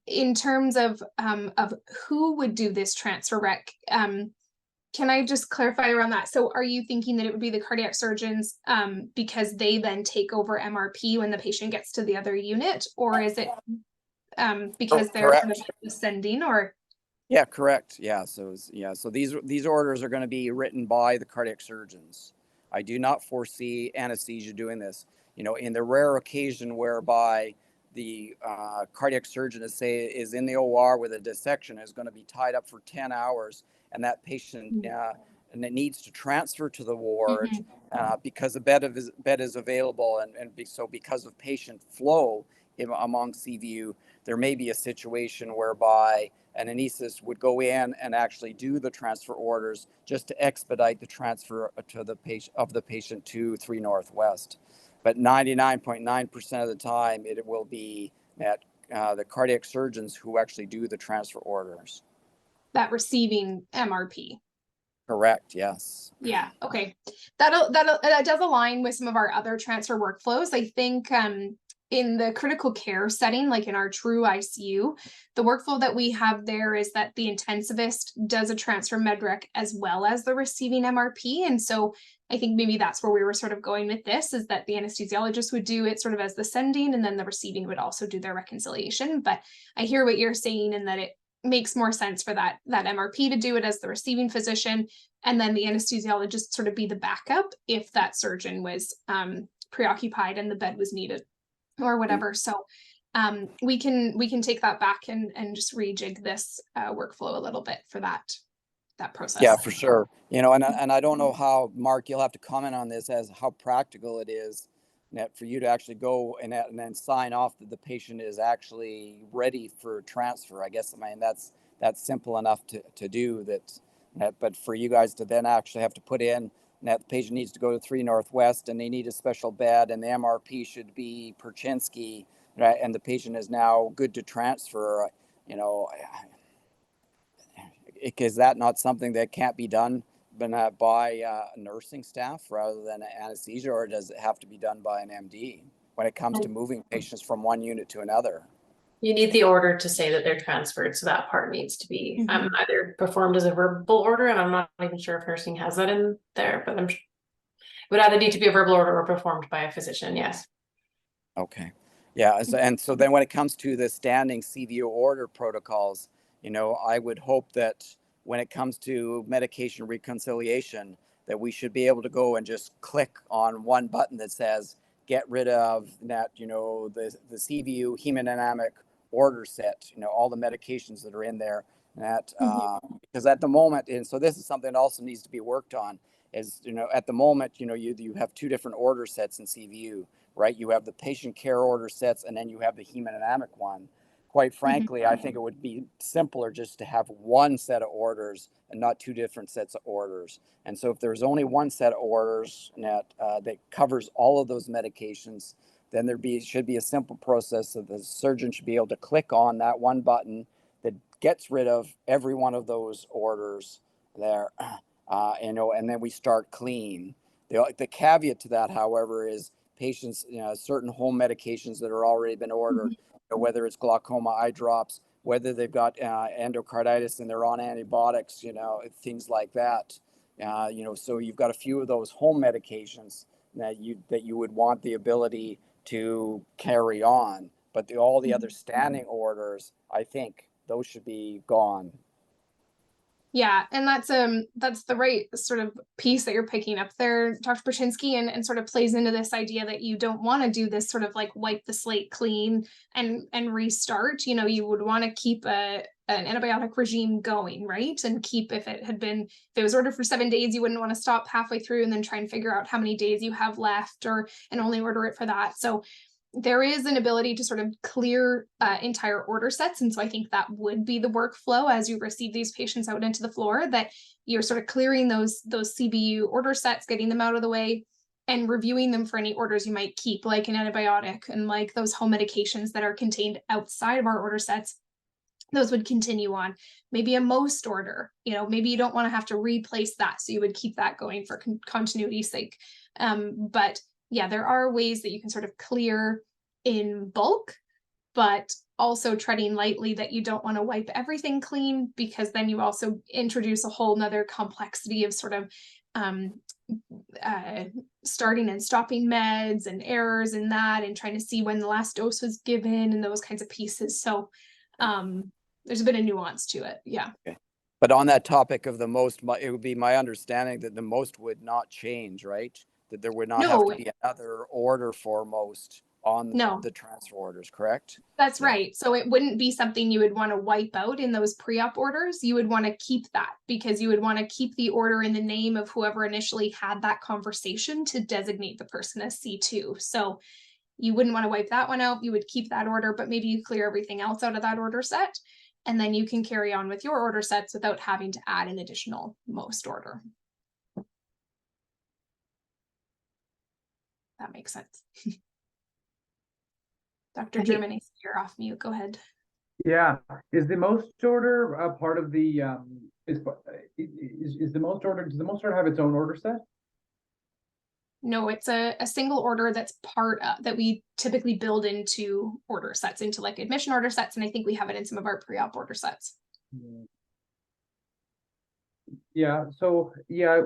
In terms of who would do this transfer rec, can I just clarify around that? So are you thinking that it would be the cardiac surgeons because they then take over MRP when the patient gets to the other unit, or is it because they're kind of ascending, or? Yeah, correct. Yeah, so these orders are going to be written by the cardiac surgeons. I do not foresee anesthesia doing this. In the rare occasion whereby the cardiac surgeon is in the OR with a dissection, is going to be tied up for 10 hours, and that patient and it needs to transfer to the ward Mhm. because the bed is available, so because of patient flow among CVU, there may be a situation whereby an anesthetist would go in and actually do the transfer orders just to expedite the transfer to the patient to 3 Northwest. But 99.9% of the time, it will be at the cardiac surgeons who actually do the transfer orders. That receiving MRP. Correct. Yes. Yeah. Okay. That does align with some of our other transfer workflows. I think in the critical care setting, like in our true ICU, the workflow that we have there is that the intensivist does a transfer medrec as well as the receiving MRP. And so I think maybe that's where we were sort of going with this, is that the anesthesiologist would do it sort of as the sending, and then the receiving would also do their reconciliation. But I hear what you're saying, in that it makes more sense for that MRP to do it as the receiving physician, and then the anesthesiologist sort of be the backup if that surgeon was preoccupied and the bed was needed or whatever. So we can take that back and just rejig this workflow a little bit for that process. Yeah, for sure. You know, and I don't know how, Mark, you'll have to comment on this, as how practical it is for you to actually go and then sign off that the patient is actually ready for transfer. I guess, I mean, that's simple enough to do that, but for you guys to then actually have to put in that the patient needs to go to 3 Northwest and they need a special bed and the MRP should be Perchinsky, right? And the patient is now good to transfer, you know, is that not something that can't be done by nursing staff rather than anesthesia, or does it have to be done by an MD when it comes to moving patients from one unit to another? You need the order to say that they're transferred, so that part needs to be either performed as a verbal order, and I'm not even sure if nursing has that in there, but it would either need to be a verbal order or performed by a physician. Yes. Okay. Yeah. And so then when it comes to the standing CVO order protocols, you know, I would hope that when it comes to medication reconciliation, that we should be able to go and just click on one button that says, get rid of that, you know, the CVU hemodynamic order set, you know, all the medications that are in there, that because at the moment, and so this is something that also needs to be worked on, is, you know, at the moment, you know, you have two different order sets in CVU, right? You have the patient care order sets, and then you have the hemodynamic one. Quite frankly, I think it would be simpler just to have one set of orders and not two different sets of orders. And so if there's only one set of orders that covers all of those medications, then should be a simple process that the surgeon should be able to click on that one button that gets rid of every one of those orders there, you know, and then we start clean. The caveat to that, however, is patients, you know, certain home medications that are already been ordered, you know, whether it's glaucoma eye drops, whether they've got endocarditis and they're on antibiotics, you know, things like that. You know, so you've got a few of those home medications that you would want the ability to carry on, but all the other standing orders, I think those should be gone. Yeah, and that's the right sort of piece that you're picking up there, Dr. Perchinsky, and sort of plays into this idea that you don't want to do this sort of like wipe the slate clean and restart. You know, you would want to keep an antibiotic regime going, right? And keep, if it was ordered for 7 days, you wouldn't want to stop halfway through and then try and figure out how many days you have left, and only order it for that. So there is an ability to sort of clear entire order sets. And so I think that would be the workflow as you receive these patients out into the floor, that you're sort of clearing those CBU order sets, getting them out of the way, and reviewing them for any orders you might keep, like an antibiotic and like those home medications that are contained outside of our order sets. Those would continue on. Maybe a most order, you know, maybe you don't want to have to replace that, so you would keep that going for continuity's sake. But yeah, there are ways that you can sort of clear in bulk, but also treading lightly, that you don't want to wipe everything clean, because then you also introduce a whole nother complexity of sort of starting and stopping meds and errors in that, and trying to see when the last dose was given and those kinds of pieces. So there's a bit of nuance to it. Yeah. Okay. But on that topic of the most, it would be my understanding that the most would not change, right? That there would not have to be another order for most, on No. the transfer orders, correct? That's right. So it wouldn't be something you would want to wipe out in those pre-op orders. You would want to keep that because you would want to keep the order in the name of whoever initially had that conversation to designate the person as C2. So you wouldn't want to wipe that one out. You would keep that order, but maybe you clear everything else out of that order set. And then you can carry on with your order sets without having to add an additional most order. That makes sense. Dr. Germany, you're off mute. Go ahead. Yeah, is the most order a part of the is the most order? Does the most order have its own order set? No, it's a single order that's part of, that we typically build into order sets, into like admission order sets, and I think we have it in some of our pre-op order sets. Yeah. So yeah,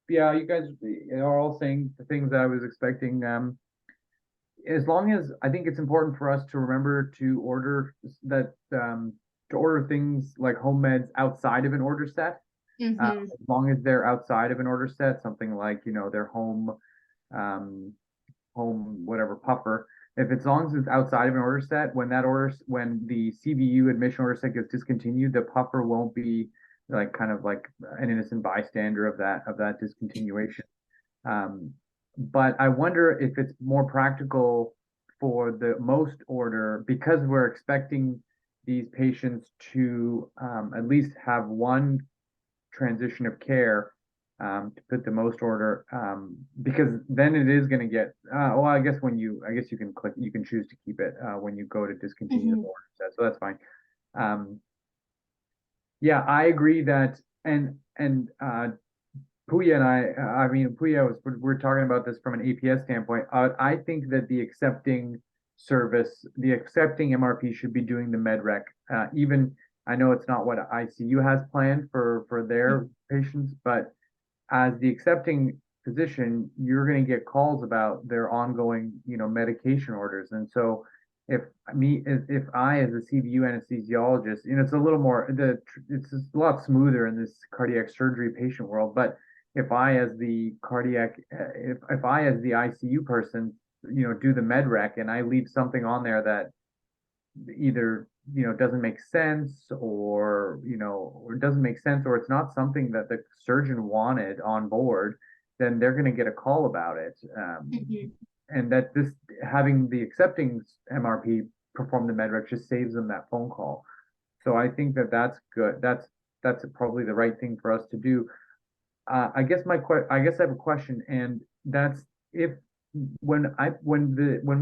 you guys are all saying the things that I was expecting. As long as I think it's important for us to remember to order that to order things like home meds outside of an order set. As long as they're outside of an order set, something like their home whatever puffer. If as long as it's outside of an order set, when the CVU admission order set gets discontinued, the puffer won't be like kind of like an innocent bystander of that discontinuation. But I wonder if it's more practical for the most order, because we're expecting these patients to at least have one transition of care, to put the most order, because then it is going to get well, I guess you can choose to keep it when you go to discontinue the order set, so that's fine. Yeah, I agree that, and Puya and I mean, Puya we're talking about this from an APS standpoint. I think that the accepting MRP should be doing the MedRec. Even I know it's not what ICU has planned for their patients, but as the accepting physician, you're going to get calls about their ongoing, medication orders. And so if I, as a CVU anesthesiologist, it's a little more, it's a lot smoother in this cardiac surgery patient world, but if I, as the ICU person, do the MedRec and I leave something on there that either doesn't make sense, or it's not something that the surgeon wanted on board, then they're going to get a call about it. And that having the accepting MRP perform the MedRec just saves them that phone call. So I think that's good. That's probably the right thing for us to do. I guess I have a question, and that's when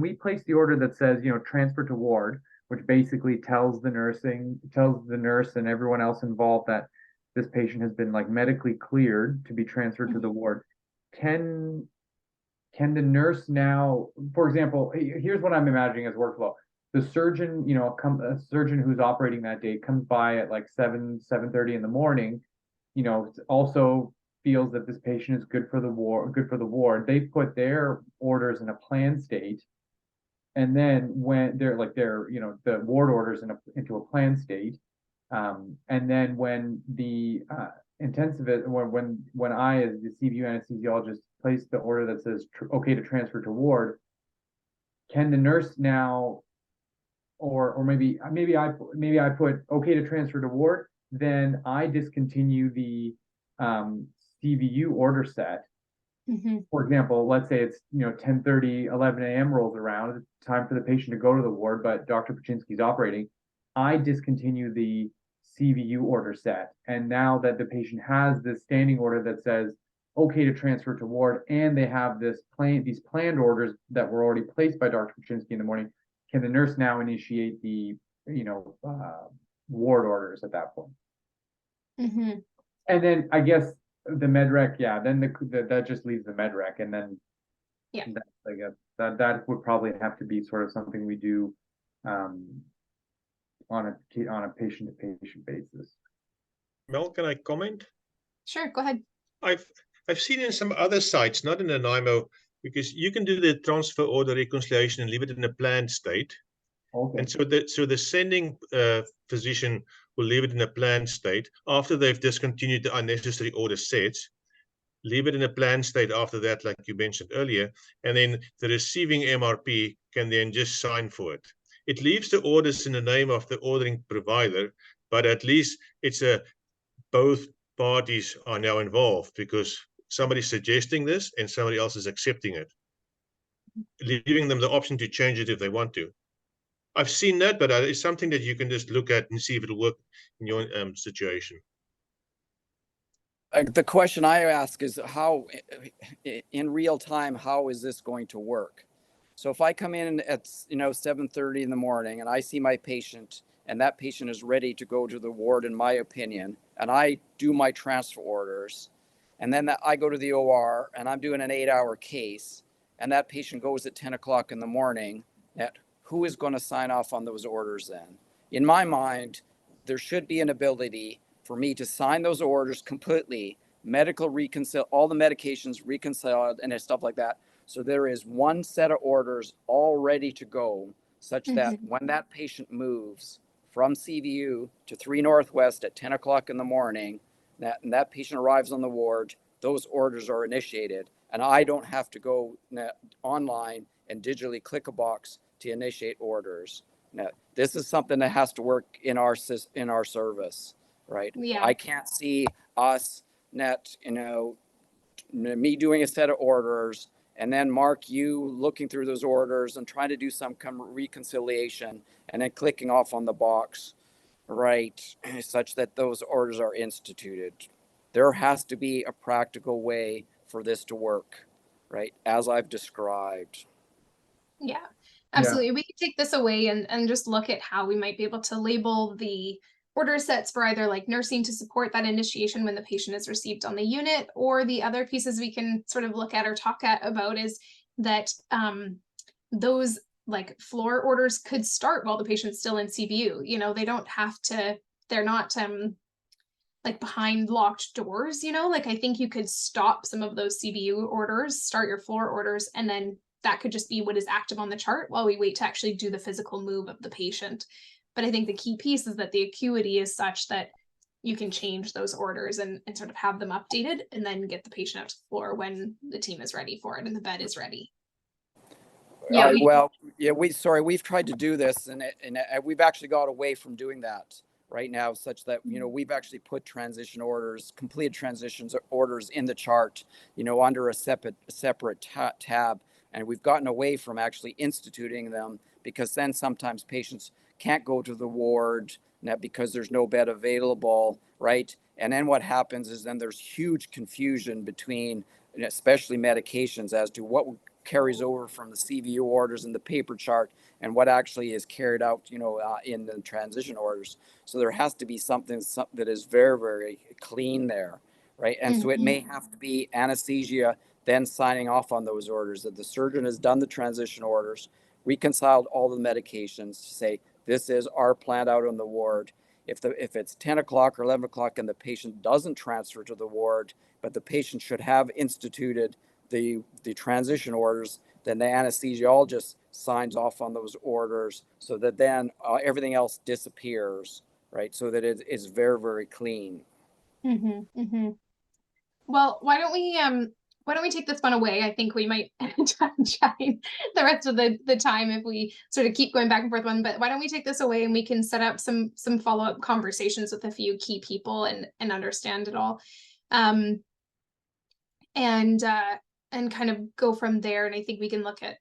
we place the order that says transfer to ward, which basically tells the nurse and everyone else involved that this patient has been like medically cleared to be transferred to the ward. Can the nurse now, for example, here's what I'm imagining as workflow. The surgeon, a surgeon who's operating that day comes by at like 7:30 in the morning, also feels that this patient is good for the ward. They put their orders in a plan state. And then when they're the ward orders into a plan state, and then when the intensivist, or when I, as the CVU anesthesiologist, place the order that says okay to transfer to ward, can the nurse now, or maybe I put okay to transfer to ward, then I discontinue the CVU order set. For example, let's say it's 10:30, 11 a.m. rolls around, it's time for the patient to go to the ward, but Dr. Paczynski's operating. I discontinue the CVU order set, and now that the patient has this standing order that says okay to transfer to ward, and they have these planned orders that were already placed by Dr. Paczynski in the morning, can the nurse now initiate the ward orders at that point? And then I guess the MedRec, then that just leaves the MedRec, and then I guess that would probably have to be sort of something we do on a patient-to-patient basis. Mel, can I comment? Sure, go ahead. I've seen in some other sites, not in Nanaimo, because you can do the transfer order reconciliation and leave it in a planned state. Okay. And so the sending physician will leave it in a planned state after they've discontinued the unnecessary order sets. leave it in a plan state after that, like you mentioned earlier, and then the receiving MRP can then just sign for it. It leaves the orders in the name of the ordering provider, but at least it's both parties are now involved because somebody's suggesting this and somebody else is accepting it, leaving them the option to change it if they want to. I've seen that, but it's something that you can just look at and see if it'll work in your situation. The question I ask is how, in real time, how is this going to work? So if I come in at 7:30 in the morning and I see my patient and that patient is ready to go to the ward, in my opinion, and I do my transfer orders, and then I go to the OR and I'm doing an 8-hour case, and that patient goes at 10 o'clock in the morning, who is going to sign off on those orders then? In my mind, there should be an ability for me to sign those orders completely, all the medications reconciled and stuff like that. So there is one set of orders all ready to go, such that when that patient moves from CVU to 3 Northwest at 10 o'clock in the morning, that patient arrives on the ward, those orders are initiated. And I don't have to go online and digitally click a box to initiate orders. Now, this is something that has to work in our service, right? Yeah. I can't see us me doing a set of orders and then Mark, you looking through those orders and trying to do some reconciliation and then clicking off on the box, right, such that those orders are instituted. There has to be a practical way for this to work, right, as I've described. Yeah, absolutely. We could take this away and just look at how we might be able to label the order sets for either like nursing to support that initiation when the patient is received on the unit, or the other pieces we can sort of look at or talk about is that those like floor orders could start while the patient's still in CVU. You know, they don't have to, they're not like behind locked doors, like I think you could stop some of those CVU orders, start your floor orders, and then that could just be what is active on the chart while we wait to actually do the physical move of the patient. But I think the key piece is that the acuity is such that you can change those orders and sort of have them updated and then get the patient out to the floor when the team is ready for it and the bed is ready. Yeah, we've tried to do this and we've actually got away from doing that right now, such that, we've actually put completed transitions orders in the chart, under a separate tab. And we've gotten away from actually instituting them because then sometimes patients can't go to the ward because there's no bed available, right? And then what happens is then there's huge confusion between, especially medications, as to what carries over from the CVU orders in the paper chart and what actually is carried out, in the transition orders. So there has to be something that is very, very clean there, right? And so it may have to be anesthesia then signing off on those orders, that the surgeon has done the transition orders, reconciled all the medications to say, this is our plan out on the ward. If it's 10 o'clock or 11 o'clock and the patient doesn't transfer to the ward, but the patient should have instituted the transition orders, then the anesthesiologist signs off on those orders so that then everything else disappears, right? So that it is very, very clean. Well, why don't we take this one away? I think we might shine the rest of the time if we sort of keep going back and forth one, but why don't we take this away and we can set up some follow-up conversations with a few key people and understand it all. And kind of go from there. And I think we can look at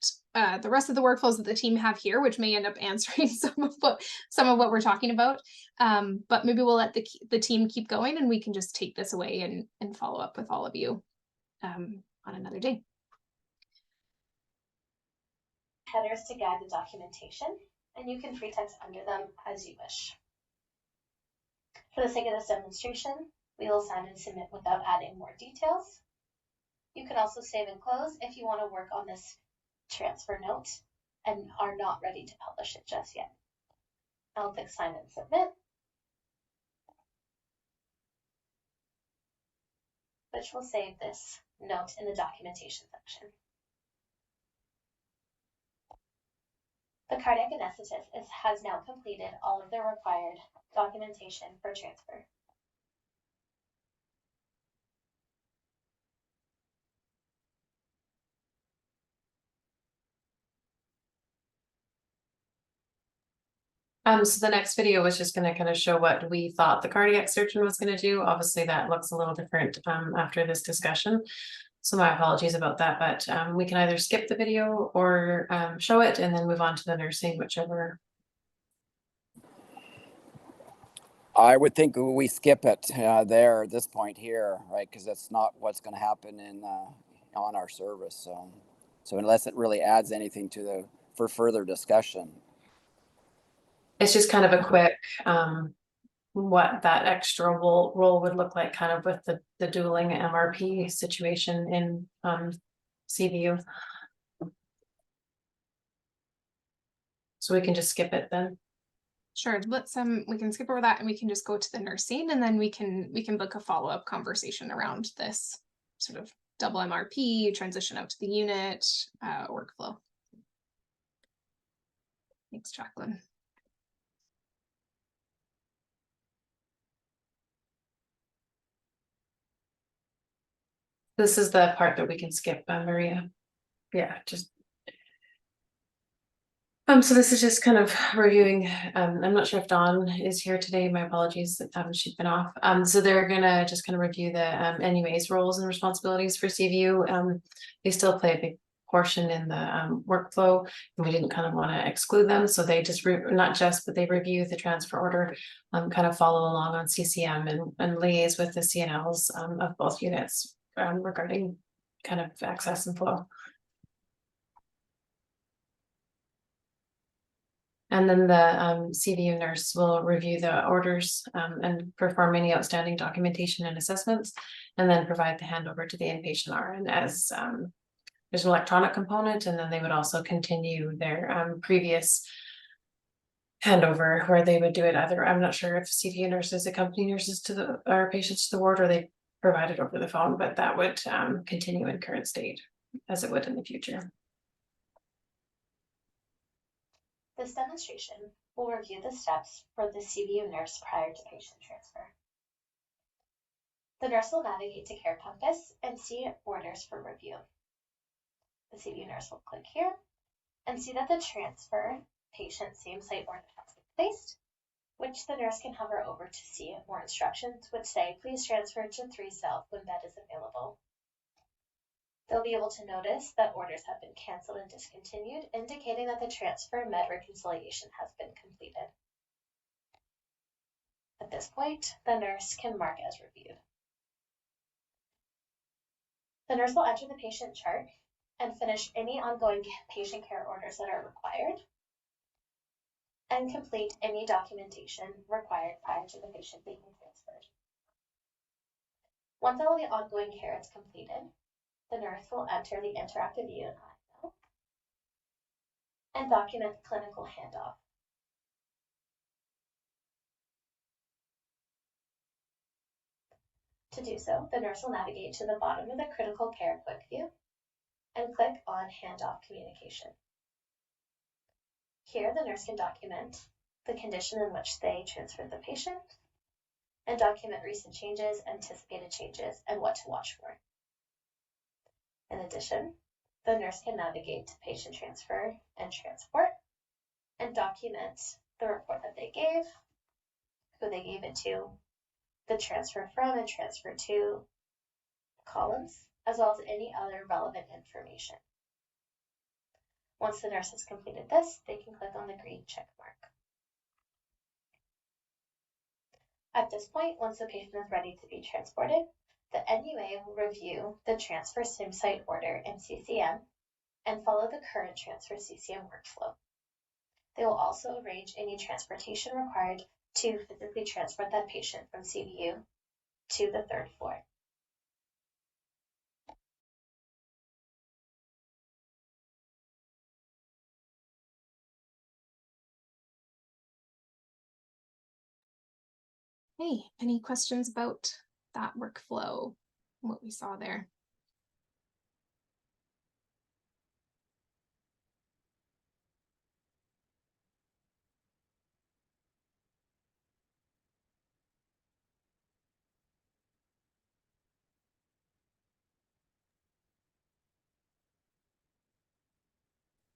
the rest of the workflows that the team have here, which may end up answering some of what we're talking about. But maybe we'll let the team keep going and we can just take this away and follow up with all of you on another day. Headers to guide the documentation, and you can free text under them as you wish. For the sake of this demonstration, we will sign and submit without adding more details. You can also save and close if you want to work on this transfer note and are not ready to publish it just yet. I'll click sign and submit, which will save this note in the documentation section. The cardiac anesthetist has now completed all of the required documentation for transfer. So the next video was just going to kind of show what we thought the cardiac surgeon was going to do. Obviously, that looks a little different after this discussion. So my apologies about that, but we can either skip the video or show it and then move on to the nursing, whichever. I would think we skip it there at this point here, right? Because that's not what's going to happen in on our service. So unless it really adds anything to the for further discussion. It's just kind of a quick what that extra role would look like, kind of with the dueling MRP situation in CVU. So we can just skip it then. Sure, let's we can skip over that and we can just go to the nursing, and then we can book a follow-up conversation around this sort of double MRP, transition out to the unit, workflow. Thanks, Jacqueline. This is the part that we can skip, Maria. Yeah, just so this is just kind of reviewing. I'm not sure if Dawn is here today. My apologies, she's been off. So they're gonna just kind of review the NUA's roles and responsibilities for CVU. They still play a big portion in the workflow, and we didn't kind of want to exclude them. So they just but they review the transfer order, kind of follow along on CCM and liaise with the CNLs of both units regarding kind of access and flow. And then the CVU nurse will review the orders and perform any outstanding documentation and assessments, and then provide the handover to the inpatient RN as there's an electronic component, and then they would also continue their previous handover where they would do it either. I'm not sure if CVU nurses accompany nurses to our patients to the ward, or they provide it over the phone, but that would continue in current state as it would in the future. This demonstration will review the steps for the CVU nurse prior to patient transfer. The nurse will navigate to Care Compass and see orders for review. The CVU nurse will click here and see that the transfer patient same site order has been placed, which the nurse can hover over to see more instructions which say, please transfer to 3 South when bed is available. They'll be able to notice that orders have been canceled and discontinued, indicating that the transfer med reconciliation has been completed. At this point, the nurse can mark as reviewed. The nurse will enter the patient chart and finish any ongoing patient care orders that are required, and complete any documentation required prior to the patient being transferred. Once all the ongoing care is completed, the nurse will enter the interactive view in IML and document the clinical handoff. To do so, the nurse will navigate to the bottom of the critical care quick view and click on handoff communication. Here, the nurse can document the condition in which they transferred the patient and document recent changes, anticipated changes, and what to watch for. In addition, the nurse can navigate to patient transfer and transport and document the report that they gave, who they gave it to, the transfer from and transfer to columns, as well as any other relevant information. Once the nurse has completed this, they can click on the green check mark. At this point, once the patient is ready to be transported, the NUA will review the transfer sim site order in CCM and follow the current transfer CCM workflow. They will also arrange any transportation required to physically transport that patient from CVU to the 3rd floor. Hey, any questions about that workflow, what we saw there?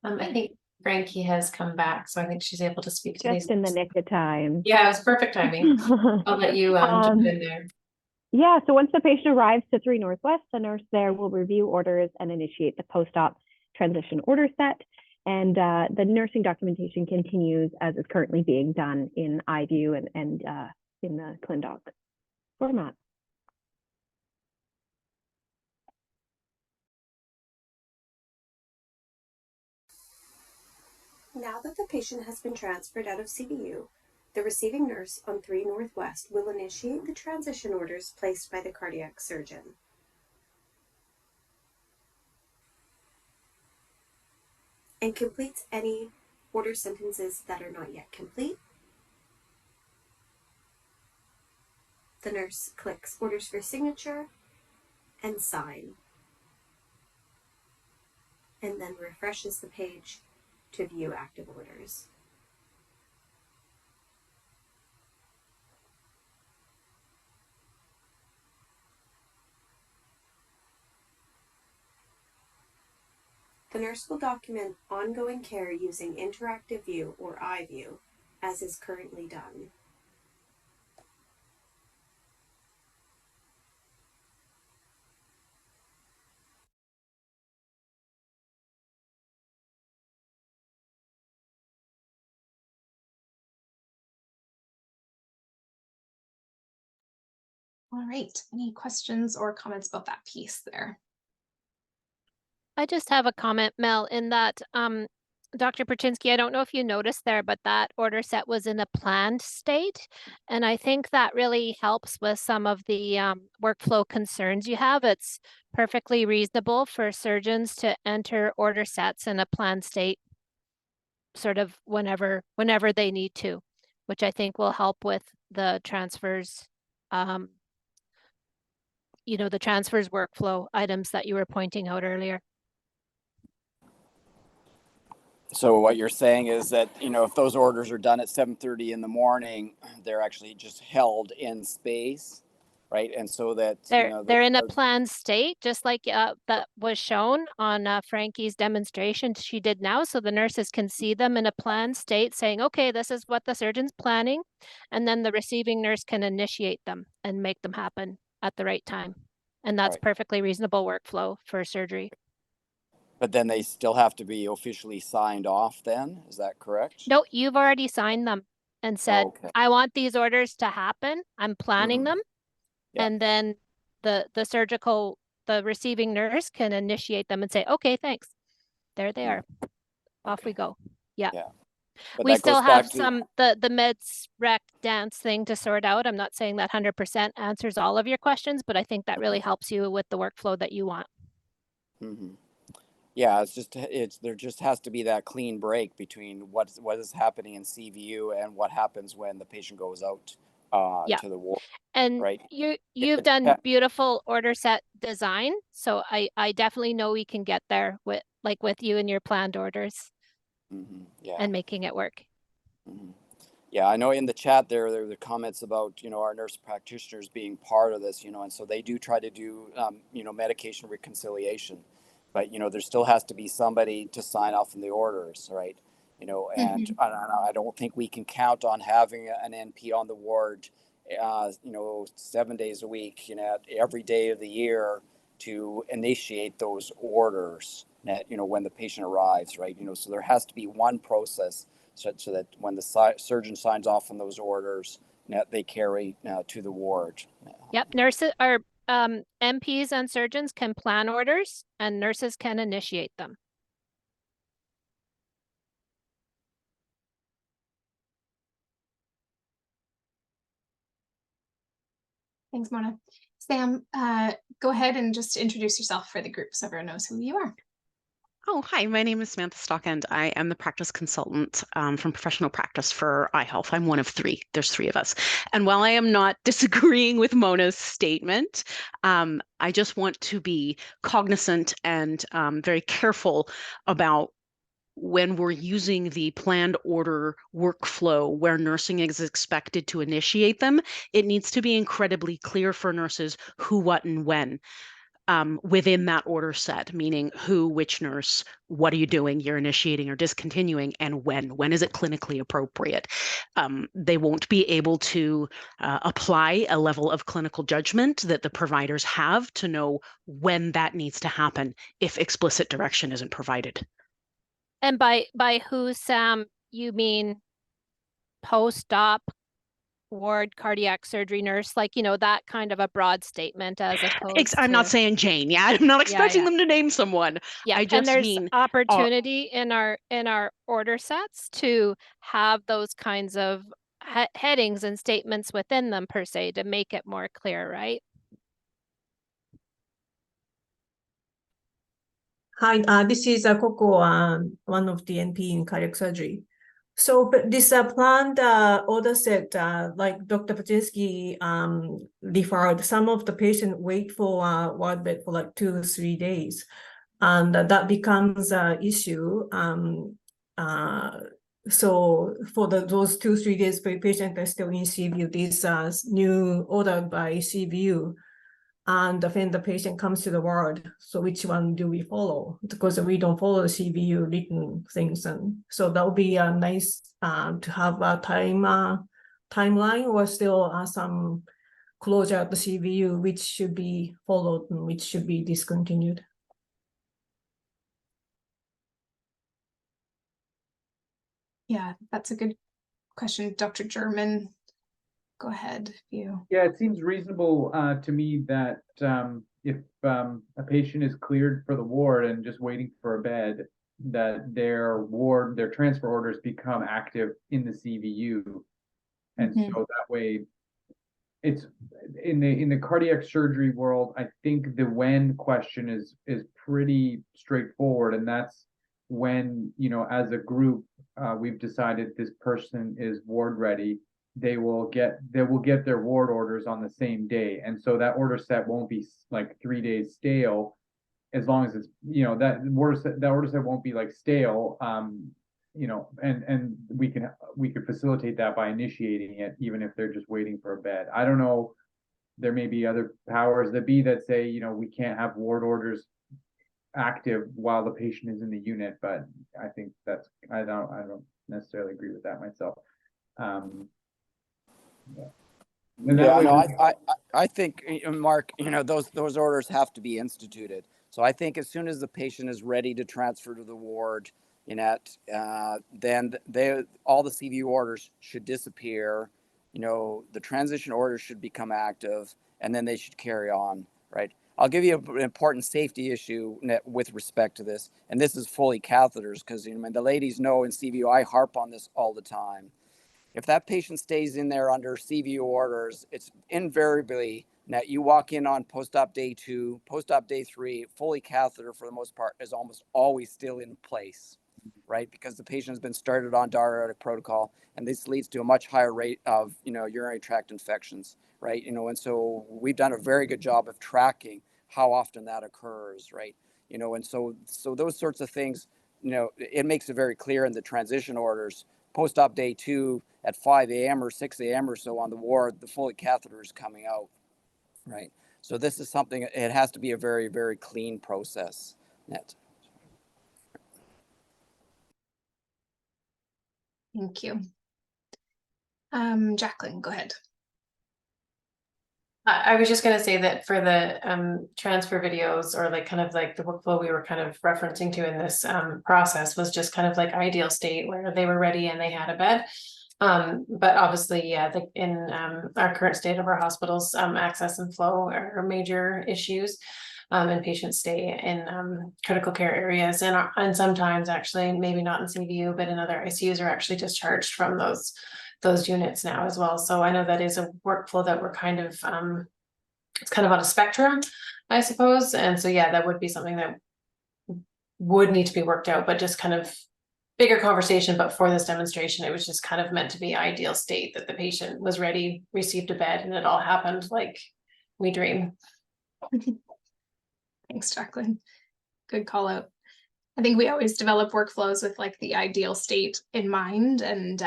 I think Frankie has come back, so I think she's able to speak to these. Just in the nick of time. Yeah, it was perfect timing. I'll let you jump in there. Yeah, so once the patient arrives to 3 Northwest, the nurse there will review orders and initiate the post-op transition order set. And the nursing documentation continues as is currently being done in iView and in the ClinDoc format. Now that the patient has been transferred out of CVU, the receiving nurse on 3 Northwest will initiate the transition orders placed by the cardiac surgeon. And completes any order sentences that are not yet complete. The nurse clicks Orders for Signature and Sign, and then refreshes the page to view active orders. The nurse will document ongoing care using Interactive View or iView, as is currently done. All right, any questions or comments about that piece there? I just have a comment, Mel, in that Dr. Perchinsky, I don't know if you noticed there, but that order set was in a planned state. And I think that really helps with some of the workflow concerns you have. It's perfectly reasonable for surgeons to enter order sets in a planned state sort of whenever they need to, which I think will help with the transfers, the transfers workflow items that you were pointing out earlier. So what you're saying is that, if those orders are done at 7:30 in the morning, they're actually just held in space, right? And so that, they're in a planned state, just like that was shown on Frankie's demonstration she did now. So the nurses can see them in a planned state saying, okay, this is what the surgeon's planning. And then the receiving nurse can initiate them and make them happen at the right time. And that's perfectly reasonable workflow for surgery. But then they still have to be officially signed off then, is that correct? No, you've already signed them and said, okay. I want these orders to happen. I'm planning them. Yeah. And then the receiving nurse can initiate them and say, okay, thanks. There they are. Off we go. Yeah. But we still have some, the meds rec dance thing to sort out. I'm not saying that 100% answers all of your questions, but I think that really helps you with the workflow that you want. Yeah, there just has to be that clean break between what is happening in CVU and what happens when the patient goes out to the ward. And right? you've done beautiful order set design, so I definitely know we can get there with you and your planned orders, and making it work. Yeah, I know in the chat there are the comments about our nurse practitioners being part of this, and so they do try to do medication reconciliation, but there still has to be somebody to sign off on the orders, right? And I don't think we can count on having an NP on the ward 7 days a week, every day of the year to initiate those orders, when the patient arrives, right? So there has to be one process so that when the surgeon signs off on those orders, they carry to the ward. Yep, nurses or MPs and surgeons can plan orders, and nurses can initiate them. Thanks, Mona. Sam, go ahead and just introduce yourself for the group so everyone knows who you are. Oh, hi, my name is Samantha Stockend. I am the practice consultant from Professional Practice for iHealth. I'm one of 3. There's 3 of us. And while I am not disagreeing with Mona's statement, I just want to be cognizant and very careful about when we're using the planned order workflow where nursing is expected to initiate them. It needs to be incredibly clear for nurses who, what, and when. within that order set, meaning who, which nurse, what are you doing, you're initiating or discontinuing, and when is it clinically appropriate. They won't be able to apply a level of clinical judgment that the providers have to know when that needs to happen if explicit direction isn't provided. And by who, Sam, you mean post-op ward cardiac surgery nurse, like, you know, that kind of a broad statement as opposed I'm not saying Jane. Yeah, I'm not expecting them to name someone. Yeah, I and just there's mean opportunity in our order sets to have those kinds of headings and statements within them per se to make it more clear, right? Hi, this is Coco, one of the NP in cardiac surgery. So but this planned order set, like Dr. Paczynski referred, some of the patient wait for ward bed for like 2 or 3 days, and that becomes an issue. So for those 2 or 3 days, patient are still in CVU. This new order by CVU. And when the patient comes to the ward, so which one do we follow? Because we don't follow the CVU written things, and so that would be nice to have a timeline or still some closure at the CVU, which should be followed and which should be discontinued. Yeah, that's a good question, Dr. German. Go ahead, if you. Yeah, it seems reasonable to me that if a patient is cleared for the ward and just waiting for a bed, that their transfer orders become active in the CVU, and so that way, it's in the cardiac surgery world. I think the when question is pretty straightforward, and that's when, you know, as a group, we've decided this person is ward ready. They will get their ward orders on the same day, and so that order set won't be like 3 days stale, as long as it's, you know, that order set won't be like stale. You know, and we could facilitate that by initiating it, even if they're just waiting for a bed. I don't know. There may be other powers that be that say, you know, we can't have ward orders active while the patient is in the unit, but I think that's I don't necessarily agree with that myself. I think, Mark, you know, those orders have to be instituted. So I think as soon as the patient is ready to transfer to the ward, then all the CVU orders should disappear. You know, the transition orders should become active, and then they should carry on, right? I'll give you an important safety issue with respect to this, and this is Foley catheters, because, you know, the ladies know in CVU I harp on this all the time. If that patient stays in there under CVU orders, it's invariably that you walk in on post-op day 2, post-op day 3, Foley catheter for the most part is almost always still in place, right? Because the patient has been started on diuretic protocol, and this leads to a much higher rate of, you know, urinary tract infections, right? You know, and so we've done a very good job of tracking how often that occurs, right? You know, and so those sorts of things, you know, it makes it very clear in the transition orders. Post-op day 2 at 5 a.m. or 6 a.m. or so on the ward, the Foley catheter is coming out, right? So this is something, it has to be a very, very clean process. Thank you. Jacqueline, go ahead. I was just going to say that for the transfer videos, or like kind of like the workflow we were kind of referencing to in this process, was just kind of like ideal state where they were ready and they had a bed. But obviously, yeah, in our current state of our hospitals, access and flow are major issues, and patients stay in critical care areas, and sometimes actually maybe not in CVU, but in other ICUs are actually discharged from those units now as well. So I know that is a workflow that we're kind of, it's kind of on a spectrum, I suppose. And so, yeah, that would be something that would need to be worked out, but just kind of bigger conversation. But for this demonstration, it was just kind of meant to be ideal state that the patient was ready, received a bed, and it all happened like we dream. Thanks, Jacqueline. Good call out. I think we always develop workflows with like the ideal state in mind, and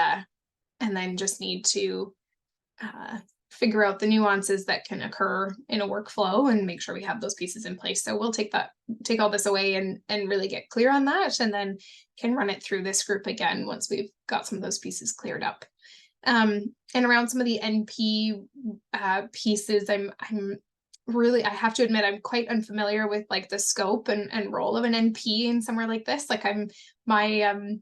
then just need to figure out the nuances that can occur in a workflow and make sure we have those pieces in place. So we'll take all this away and really get clear on that, and then can run it through this group again once we've got some of those pieces cleared up. And around some of the NP pieces, I have to admit, I'm quite unfamiliar with like the scope and role of an NP in somewhere like this. Like my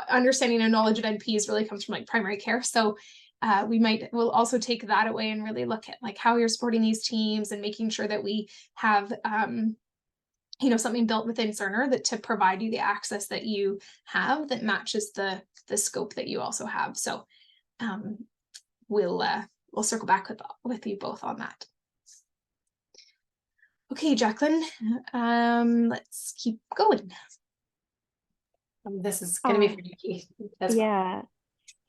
understanding and knowledge of NPs really comes from like primary care. So we'll also take that away and really look at like how you're supporting these teams and making sure that we have something built within Cerner that to provide you the access that you have that matches the scope that you also have. So we'll circle back with you both on that. Okay, Jacqueline, let's keep going. This is going to be for Nikki. Yeah.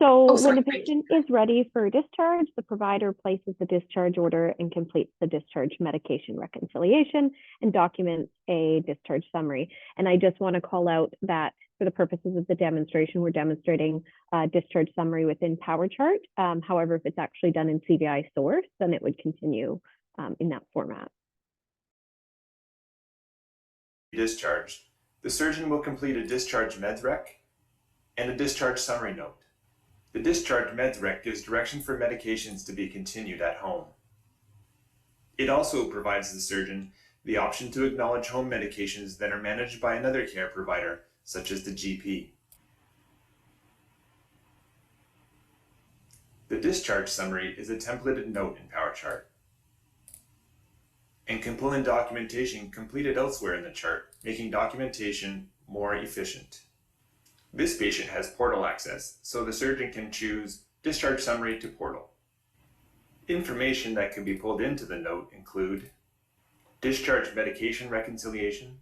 So sorry, when the patient is ready for discharge, the provider places the discharge order and completes the discharge medication reconciliation and documents a discharge summary. And I just want to call out that for the purposes of the demonstration, we're demonstrating a discharge summary within PowerChart. However, if it's actually done in CVI source, then it would continue in that format. Discharged, the surgeon will complete a discharge meds rec and a discharge summary note. The discharge meds rec gives direction for medications to be continued at home. It also provides the surgeon the option to acknowledge home medications that are managed by another care provider, such as the GP. The discharge summary is a templated note in PowerChart and can pull in documentation completed elsewhere in the chart, making documentation more efficient. This patient has portal access, so the surgeon can choose Discharge Summary to Portal. Information that can be pulled into the note include discharge medication reconciliation,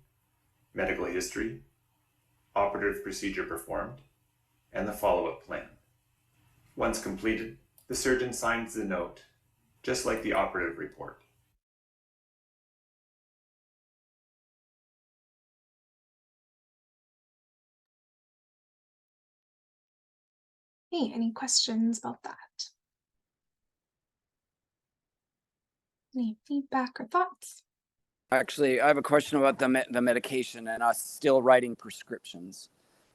medical history, operative procedure performed, and the follow-up plan. Once completed, the surgeon signs the note, just like the operative report. Hey, any questions about that? Any feedback or thoughts? Actually, I have a question about the medication and us still writing prescriptions.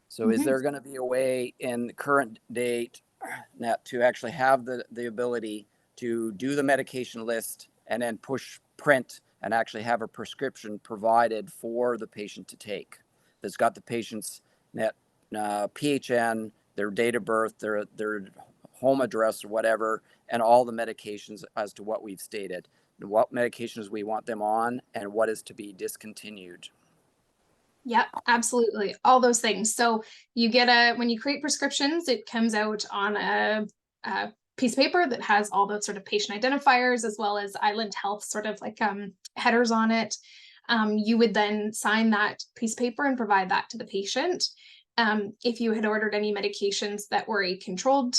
So is there going to be a way in the current date to actually have the ability to do the medication list and then push print and actually have a prescription provided for the patient to take that's got the patient's PHN, their date of birth, their home address or whatever, and all the medications as to what we've stated, what medications we want them on and what is to be discontinued. Yeah, absolutely. All those things. So you get when you create prescriptions, it comes out on a piece of paper that has all the sort of patient identifiers as well as Island Health sort of like headers on it. You would then sign that piece of paper and provide that to the patient. If you had ordered any medications that were a controlled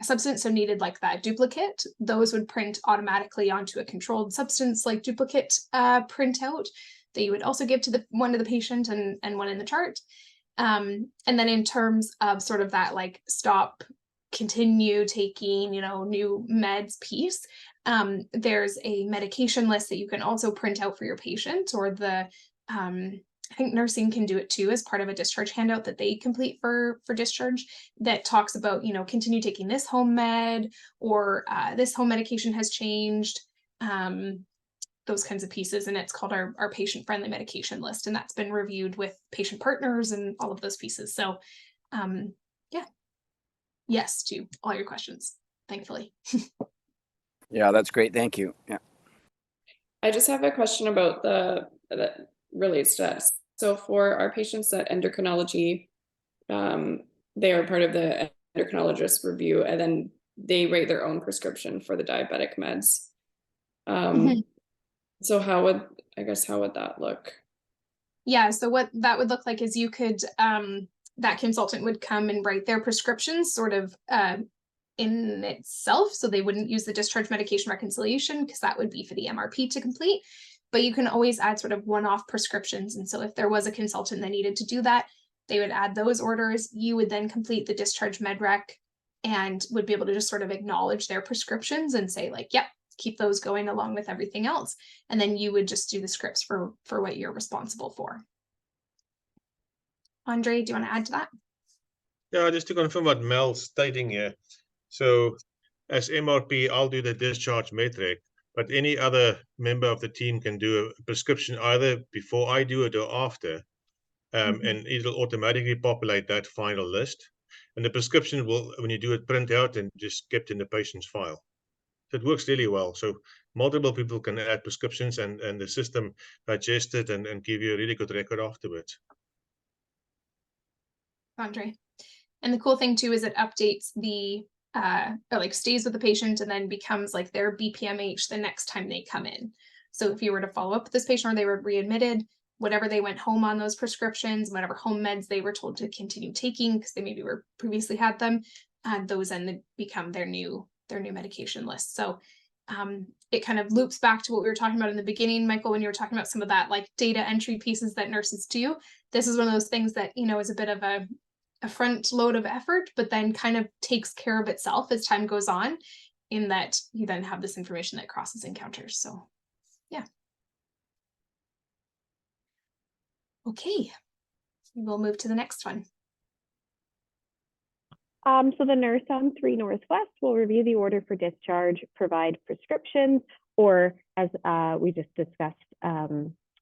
substance, so needed like that duplicate, those would print automatically onto a controlled substance like duplicate printout that you would also give to one to the patient and one in the chart. And then in terms of sort of that like stop, continue taking, new meds piece, there's a medication list that you can also print out for your patient, or the I think nursing can do it too as part of a discharge handout that they complete for discharge that talks about, continue taking this home med, or this home medication has changed, those kinds of pieces. And it's called our patient-friendly medication list. And that's been reviewed with patient partners and all of those pieces. So yeah, yes to all your questions, thankfully. Yeah, that's great. Thank you. Yeah. I just have a question about that relates to us. So for our patients at endocrinology, they are part of the endocrinologist review, and then they write their own prescription for the diabetic meds. So how would that look? Yeah, so what that would look like is you could, that consultant would come and write their prescriptions sort of in itself. So they wouldn't use the discharge medication reconciliation because that would be for the MRP to complete. But you can always add sort of one-off prescriptions. And so if there was a consultant that needed to do that, they would add those orders. You would then complete the discharge med rec and would be able to just sort of acknowledge their prescriptions and say like, yep, keep those going along with everything else. And then you would just do the scripts for what you're responsible for. Andre, do you want to add to that? Yeah, just to confirm what Mel's stating here. So as MRP, I'll do the discharge metric, but any other member of the team can do a prescription either before I do it or after. And it'll automatically populate that final list. And the prescription will, when you do it, print out and just kept in the patient's file. So it works really well. So multiple people can add prescriptions and the system digest it and give you a really good record afterwards. Andre. And the cool thing too is it updates the or like stays with the patient and then becomes like their BPMH the next time they come in. So if you were to follow up with this patient or they were readmitted, whatever they went home on those prescriptions, whatever home meds they were told to continue taking because they maybe were previously had them, those then become their new medication list. So it kind of loops back to what we were talking about in the beginning, Michael, when you were talking about some of that like data entry pieces that nurses do. This is one of those things that, you know, is a bit of a front load of effort, but then kind of takes care of itself as time goes on, in that you then have this information that crosses encounters. So yeah. Okay, we'll move to the next one. So the nurse on 3 Northwest will review the order for discharge, provide prescriptions, or as we just discussed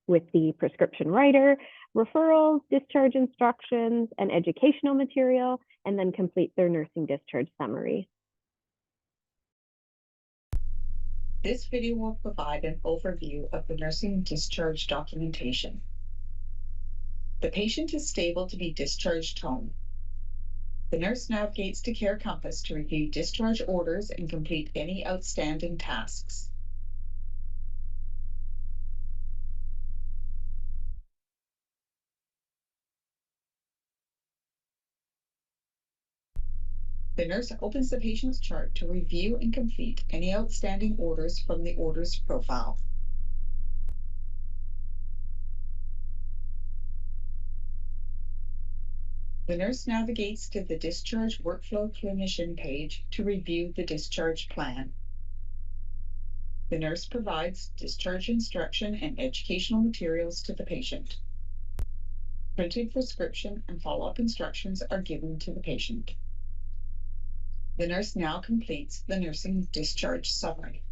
with the prescription writer, referrals, discharge instructions, and educational material, and then complete their nursing discharge summary. This video will provide an overview of the nursing discharge documentation. The patient is stable to be discharged home. The nurse navigates to Care Compass to review discharge orders and complete any outstanding tasks. The nurse opens the patient's chart to review and complete any outstanding orders from the orders profile. The nurse navigates to the Discharge Workflow Clinician page to review the discharge plan. The nurse provides discharge instruction and educational materials to the patient. Printed prescription and follow-up instructions are given to the patient. The nurse now completes the nursing discharge summary.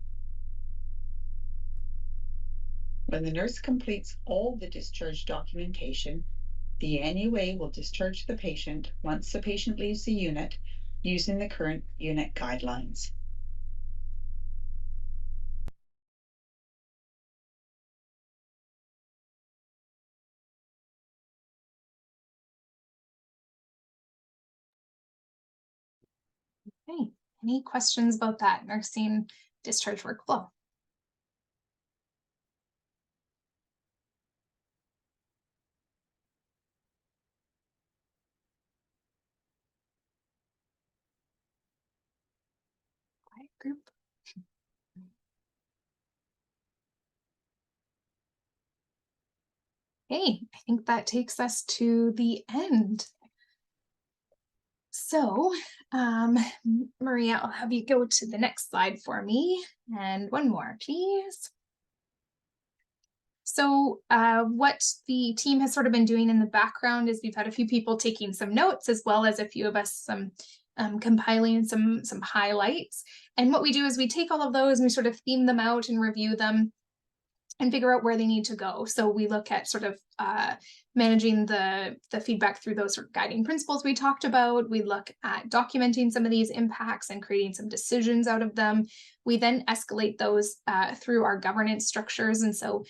When the nurse completes all the discharge documentation, the NUA will discharge the patient once the patient leaves the unit using the current unit guidelines. Okay, any questions about that nursing discharge workflow? Quiet group. Okay, I think that takes us to the end. So, Maria, I'll have you go to the next slide for me. And one more, please. So what the team has sort of been doing in the background is we've had a few people taking some notes, as well as a few of us compiling some highlights. And what we do is we take all of those and we sort of theme them out and review them and figure out where they need to go. So we look at sort of managing the feedback through those sort of guiding principles we talked about. We look at documenting some of these impacts and creating some decisions out of them. We then escalate those through our governance structures. And so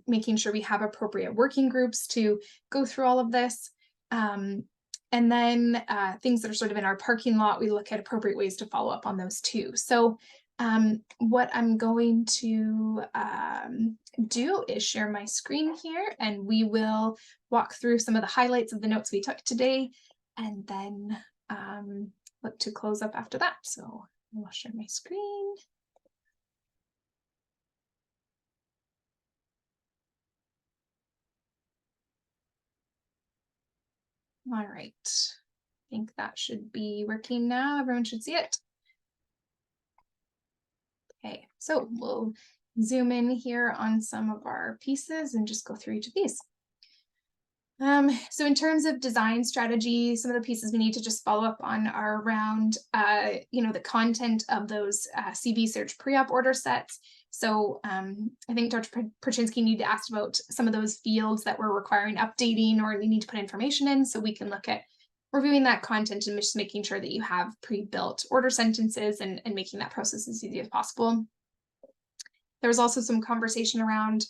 making sure we have appropriate working groups to go through all of this. And then things that are sort of in our parking lot, we look at appropriate ways to follow up on those too. So what I'm going to do is share my screen here, and we will walk through some of the highlights of the notes we took today, and then look to close up after that. So I'll share my screen. All right, think that should be working now. Everyone should see it. Okay, so we'll zoom in here on some of our pieces and just go through each of these. So in terms of design strategy, some of the pieces we need to just follow up on are around, the content of those CV Surge pre-op order sets. So I think Dr. Perchinsky needed to ask about some of those fields that were requiring updating or you need to put information in, so we can look at reviewing that content and just making sure that you have pre-built order sentences and making that process as easy as possible. There was also some conversation around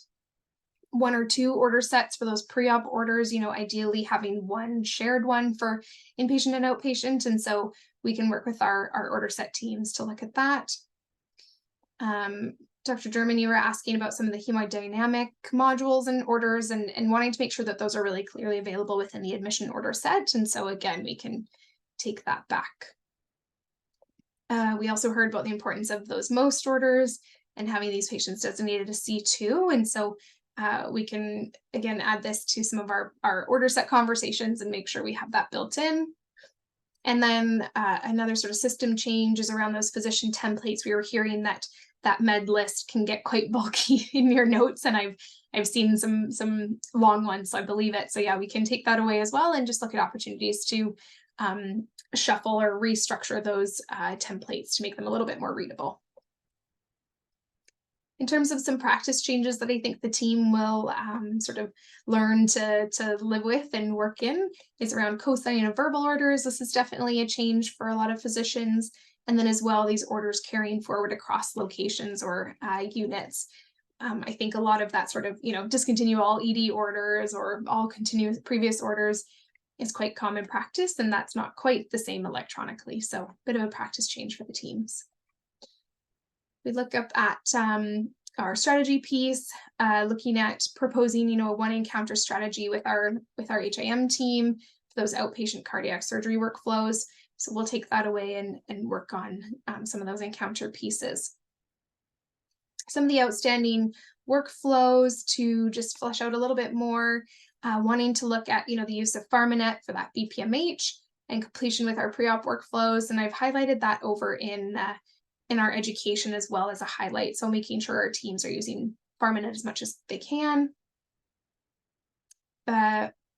1 or 2 order sets for those pre-op orders, ideally having one shared one for inpatient and outpatient. And so we can work with our order set teams to look at that. Dr. German, you were asking about some of the hemodynamic modules and orders and wanting to make sure that those are really clearly available within the admission order set. And so again, we can take that back. We also heard about the importance of those most orders and having these patients designated a C2. And so we can, again, add this to some of our order set conversations and make sure we have that built in. And then another sort of system change is around those physician templates. We were hearing that med list can get quite bulky in your notes, and I've seen some long ones, so I believe it. So yeah, we can take that away as well and just look at opportunities to shuffle or restructure those templates to make them a little bit more readable. In terms of some practice changes that I think the team will sort of learn to live with and work in is around co-signing of verbal orders. This is definitely a change for a lot of physicians. And then as well, these orders carrying forward across locations or units. I think a lot of that sort of, discontinue all ED orders or all continue previous orders is quite common practice, and that's not quite the same electronically. So a bit of a practice change for the teams. We look up at our strategy piece, looking at proposing, a 1 encounter strategy with our HIM team for those outpatient cardiac surgery workflows. So we'll take that away and work on some of those encounter pieces. Some of the outstanding workflows to just flesh out a little bit more, wanting to look at, the use of PharmaNet for that BPMH and completion with our pre-op workflows. And I've highlighted that over in our education as well as a highlight. So making sure our teams are using PharmaNet as much as they can.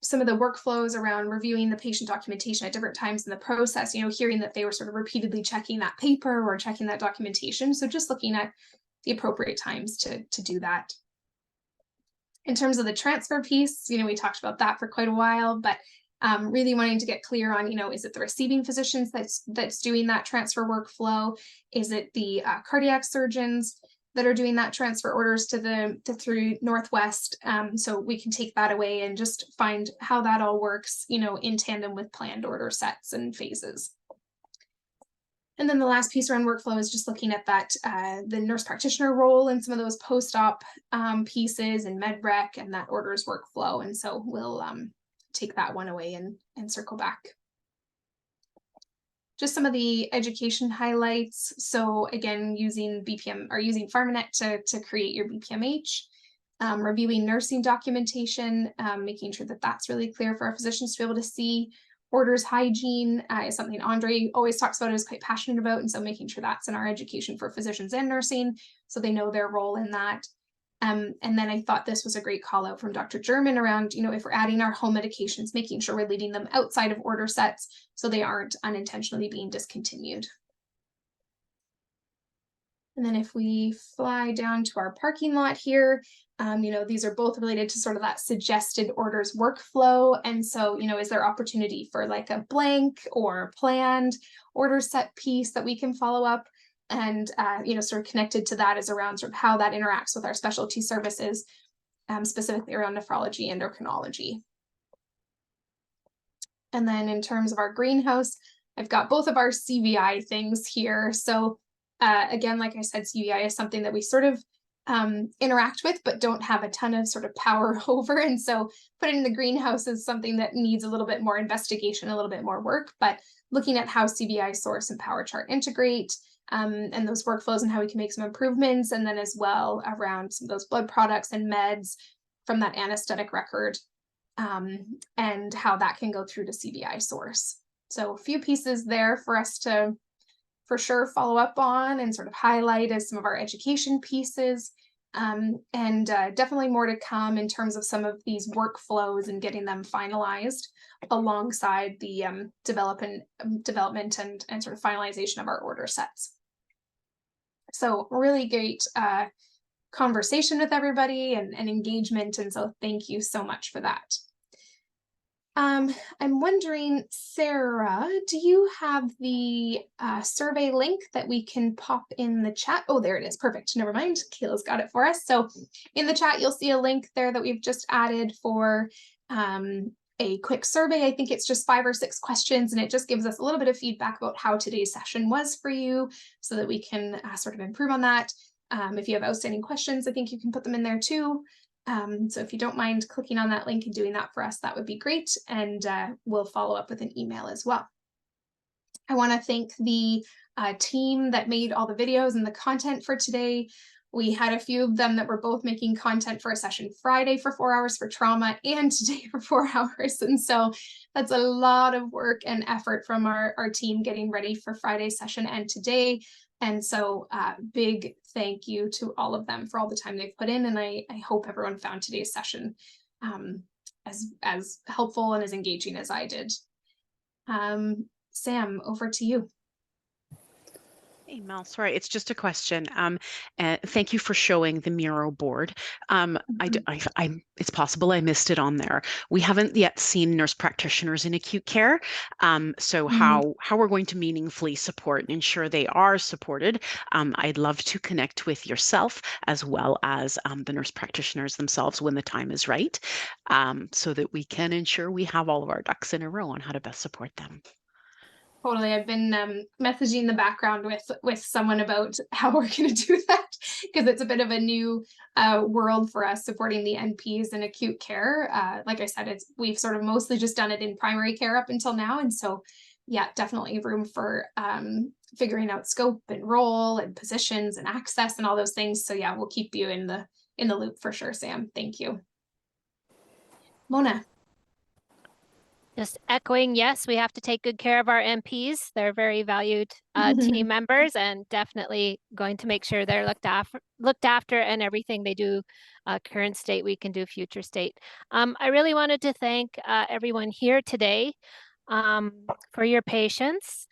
Some of the workflows around reviewing the patient documentation at different times in the process, hearing that they were sort of repeatedly checking that paper or checking that documentation. So just looking at the appropriate times to do that. In terms of the transfer piece, we talked about that for quite a while, but really wanting to get clear on, is it the receiving physicians that's doing that transfer workflow? Is it the cardiac surgeons that are doing that transfer orders through Northwest? So we can take that away and just find how that all works, in tandem with planned order sets and phases. And then the last piece around workflow is just looking at that, the nurse practitioner role in some of those post-op pieces and med rec and that orders workflow. And so we'll take that one away and circle back. Just some of the education highlights. So again, using PharmaNet to create your BPMH, reviewing nursing documentation, making sure that that's really clear for our physicians to be able to see. Orders hygiene is something Andre always talks about and is quite passionate about. And so making sure that's in our education for physicians and nursing, so they know their role in that. And then I thought this was a great call out from Dr. German around, if we're adding our home medications, making sure we're leaving them outside of order sets so they aren't unintentionally being discontinued. And then if we fly down to our parking lot here, these are both related to sort of that suggested orders workflow. And so, is there opportunity for like a blank or planned order set piece that we can follow up? And, sort of connected to that is around sort of how that interacts with our specialty services, specifically around nephrology and endocrinology. And then in terms of our greenhouse, I've got both of our CVI things here. So again, like I said, CVI is something that we sort of interact with, but don't have a ton of sort of power over. And so putting in the greenhouse is something that needs a little bit more investigation, a little bit more work, but looking at how CVI source and power chart integrate, and those workflows and how we can make some improvements. And then as well around some of those blood products and meds from that anesthetic record, and how that can go through to CVI source. So a few pieces there for us to for sure follow up on and sort of highlight as some of our education pieces. And definitely more to come in terms of some of these workflows and getting them finalized alongside the development and sort of finalization of our order sets. So really great conversation with everybody and engagement. And so thank you so much for that. I'm wondering, Sarah, do you have the survey link that we can pop in the chat? Oh, there it is. Perfect. Never mind. Kayla's got it for us. So in the chat, you'll see a link there that we've just added for a quick survey. I think it's just 5 or 6 questions, and it just gives us a little bit of feedback about how today's session was for you so that we can sort of improve on that. If you have outstanding questions, I think you can put them in there too. So if you don't mind clicking on that link and doing that for us, that would be great. And we'll follow up with an email as well. I want to thank the team that made all the videos and the content for today. We had a few of them that were both making content for a session Friday for 4 hours for trauma and today for 4 hours. And so that's a lot of work and effort from our team getting ready for Friday's session and today. And so big thank you to all of them for all the time they've put in. And I hope everyone found today's session as helpful and as engaging as I did. Sam, over to you. Hey, Mel, sorry, it's just a question. Thank you for showing the Miro board. It's possible I missed it on there. We haven't yet seen nurse practitioners in acute care. So how we're going to meaningfully support and ensure they are supported. I'd love to connect with yourself as well as the nurse practitioners themselves when the time is right, so that we can ensure we have all of our ducks in a row on how to best support them. Totally. I've been messaging the background with someone about how we're going to do that because it's a bit of a new world for us supporting the NPs in acute care. Like I said, we've sort of mostly just done it in primary care up until now. And so, yeah, definitely room for figuring out scope and role and positions and access and all those things. So yeah, we'll keep you in the loop for sure, Sam. Thank you. Mona. Just echoing, yes, we have to take good care of our NPs. They're very valued team members, and definitely going to make sure they're looked after and everything they do, current state, we can do future state. I really wanted to thank everyone here today for your patience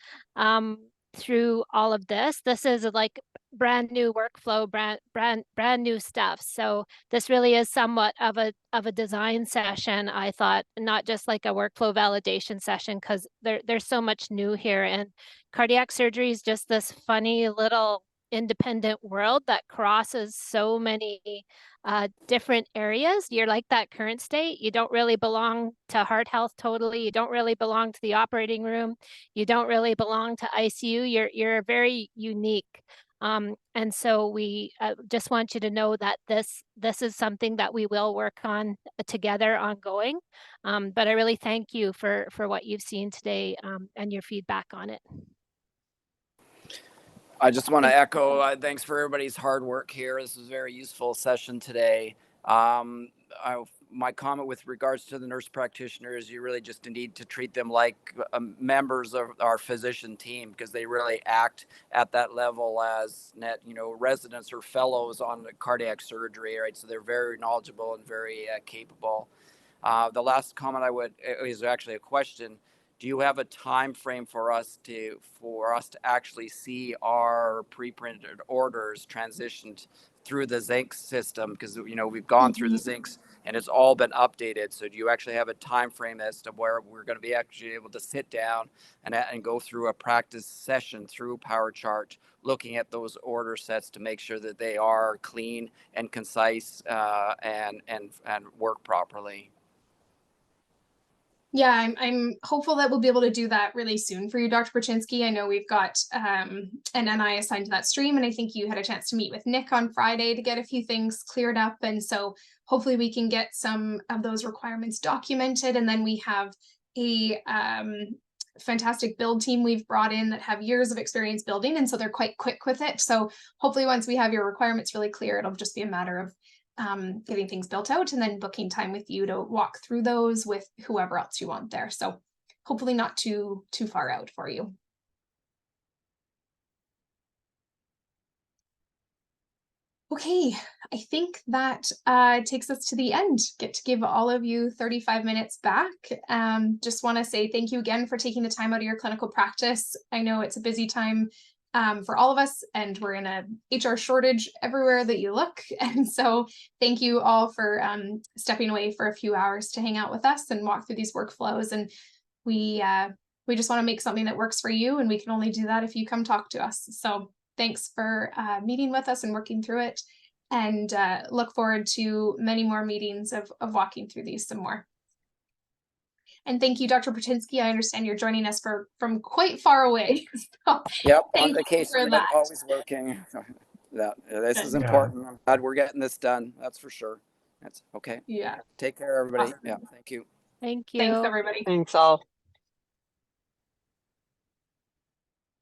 through all of this. This is like brand new workflow, brand new stuff. So this really is somewhat of a design session, I thought, not just like a workflow validation session, because there's so much new here. And cardiac surgery is just this funny little independent world that crosses so many different areas. You're like that current state. You don't really belong to heart health totally. You don't really belong to the operating room. You don't really belong to ICU. You're very unique. And so we just want you to know that this is something that we will work on together ongoing. But I really thank you for what you've seen today and your feedback on it. I just want to echo thanks for everybody's hard work here. This was a very useful session today. My comment with regards to the nurse practitioners, you really just need to treat them like members of our physician team, because they really act at that level as residents or fellows on cardiac surgery, right? So they're very knowledgeable and very capable. The last comment is actually a question. Do you have a time frame for us to actually see our pre-printed orders transitioned through the Zinc system? Because we've gone through the Zincs and it's all been updated. So do you actually have a time frame as to where we're going to be actually able to sit down and go through a practice session through PowerChart, looking at those order sets to make sure that they are clean and concise and work properly? Yeah, I'm hopeful that we'll be able to do that really soon for you, Dr. Perchinsky. I know we've got an NI assigned to that stream, and I think you had a chance to meet with Nick on Friday to get a few things cleared up. And so hopefully we can get some of those requirements documented. And then we have a fantastic build team we've brought in that have years of experience building, and so they're quite quick with it. So hopefully once we have your requirements really clear, it'll just be a matter of getting things built out and then booking time with you to walk through those with whoever else you want there. So hopefully not too far out for you. Okay, I think that takes us to the end. Get to give all of you 35 minutes back. Just want to say thank you again for taking the time out of your clinical practice. I know it's a busy time for all of us, and we're in a HR shortage everywhere that you look. And so thank you all for stepping away for a few hours to hang out with us and walk through these workflows. And we just want to make something that works for you, and we can only do that if you come talk to us. So thanks for meeting with us and working through it, and look forward to many more meetings of walking through these some more. And thank you, Dr. Pertinsky. I understand you're joining us from quite far away. So yep, on thank you vacation, for but that. always working. This is Good. important. I'm glad we're getting this done. That's for sure. That's okay. Yeah. Take care, everybody. Awesome. Yeah, thank you. Thank you. Thanks, everybody. Thanks all.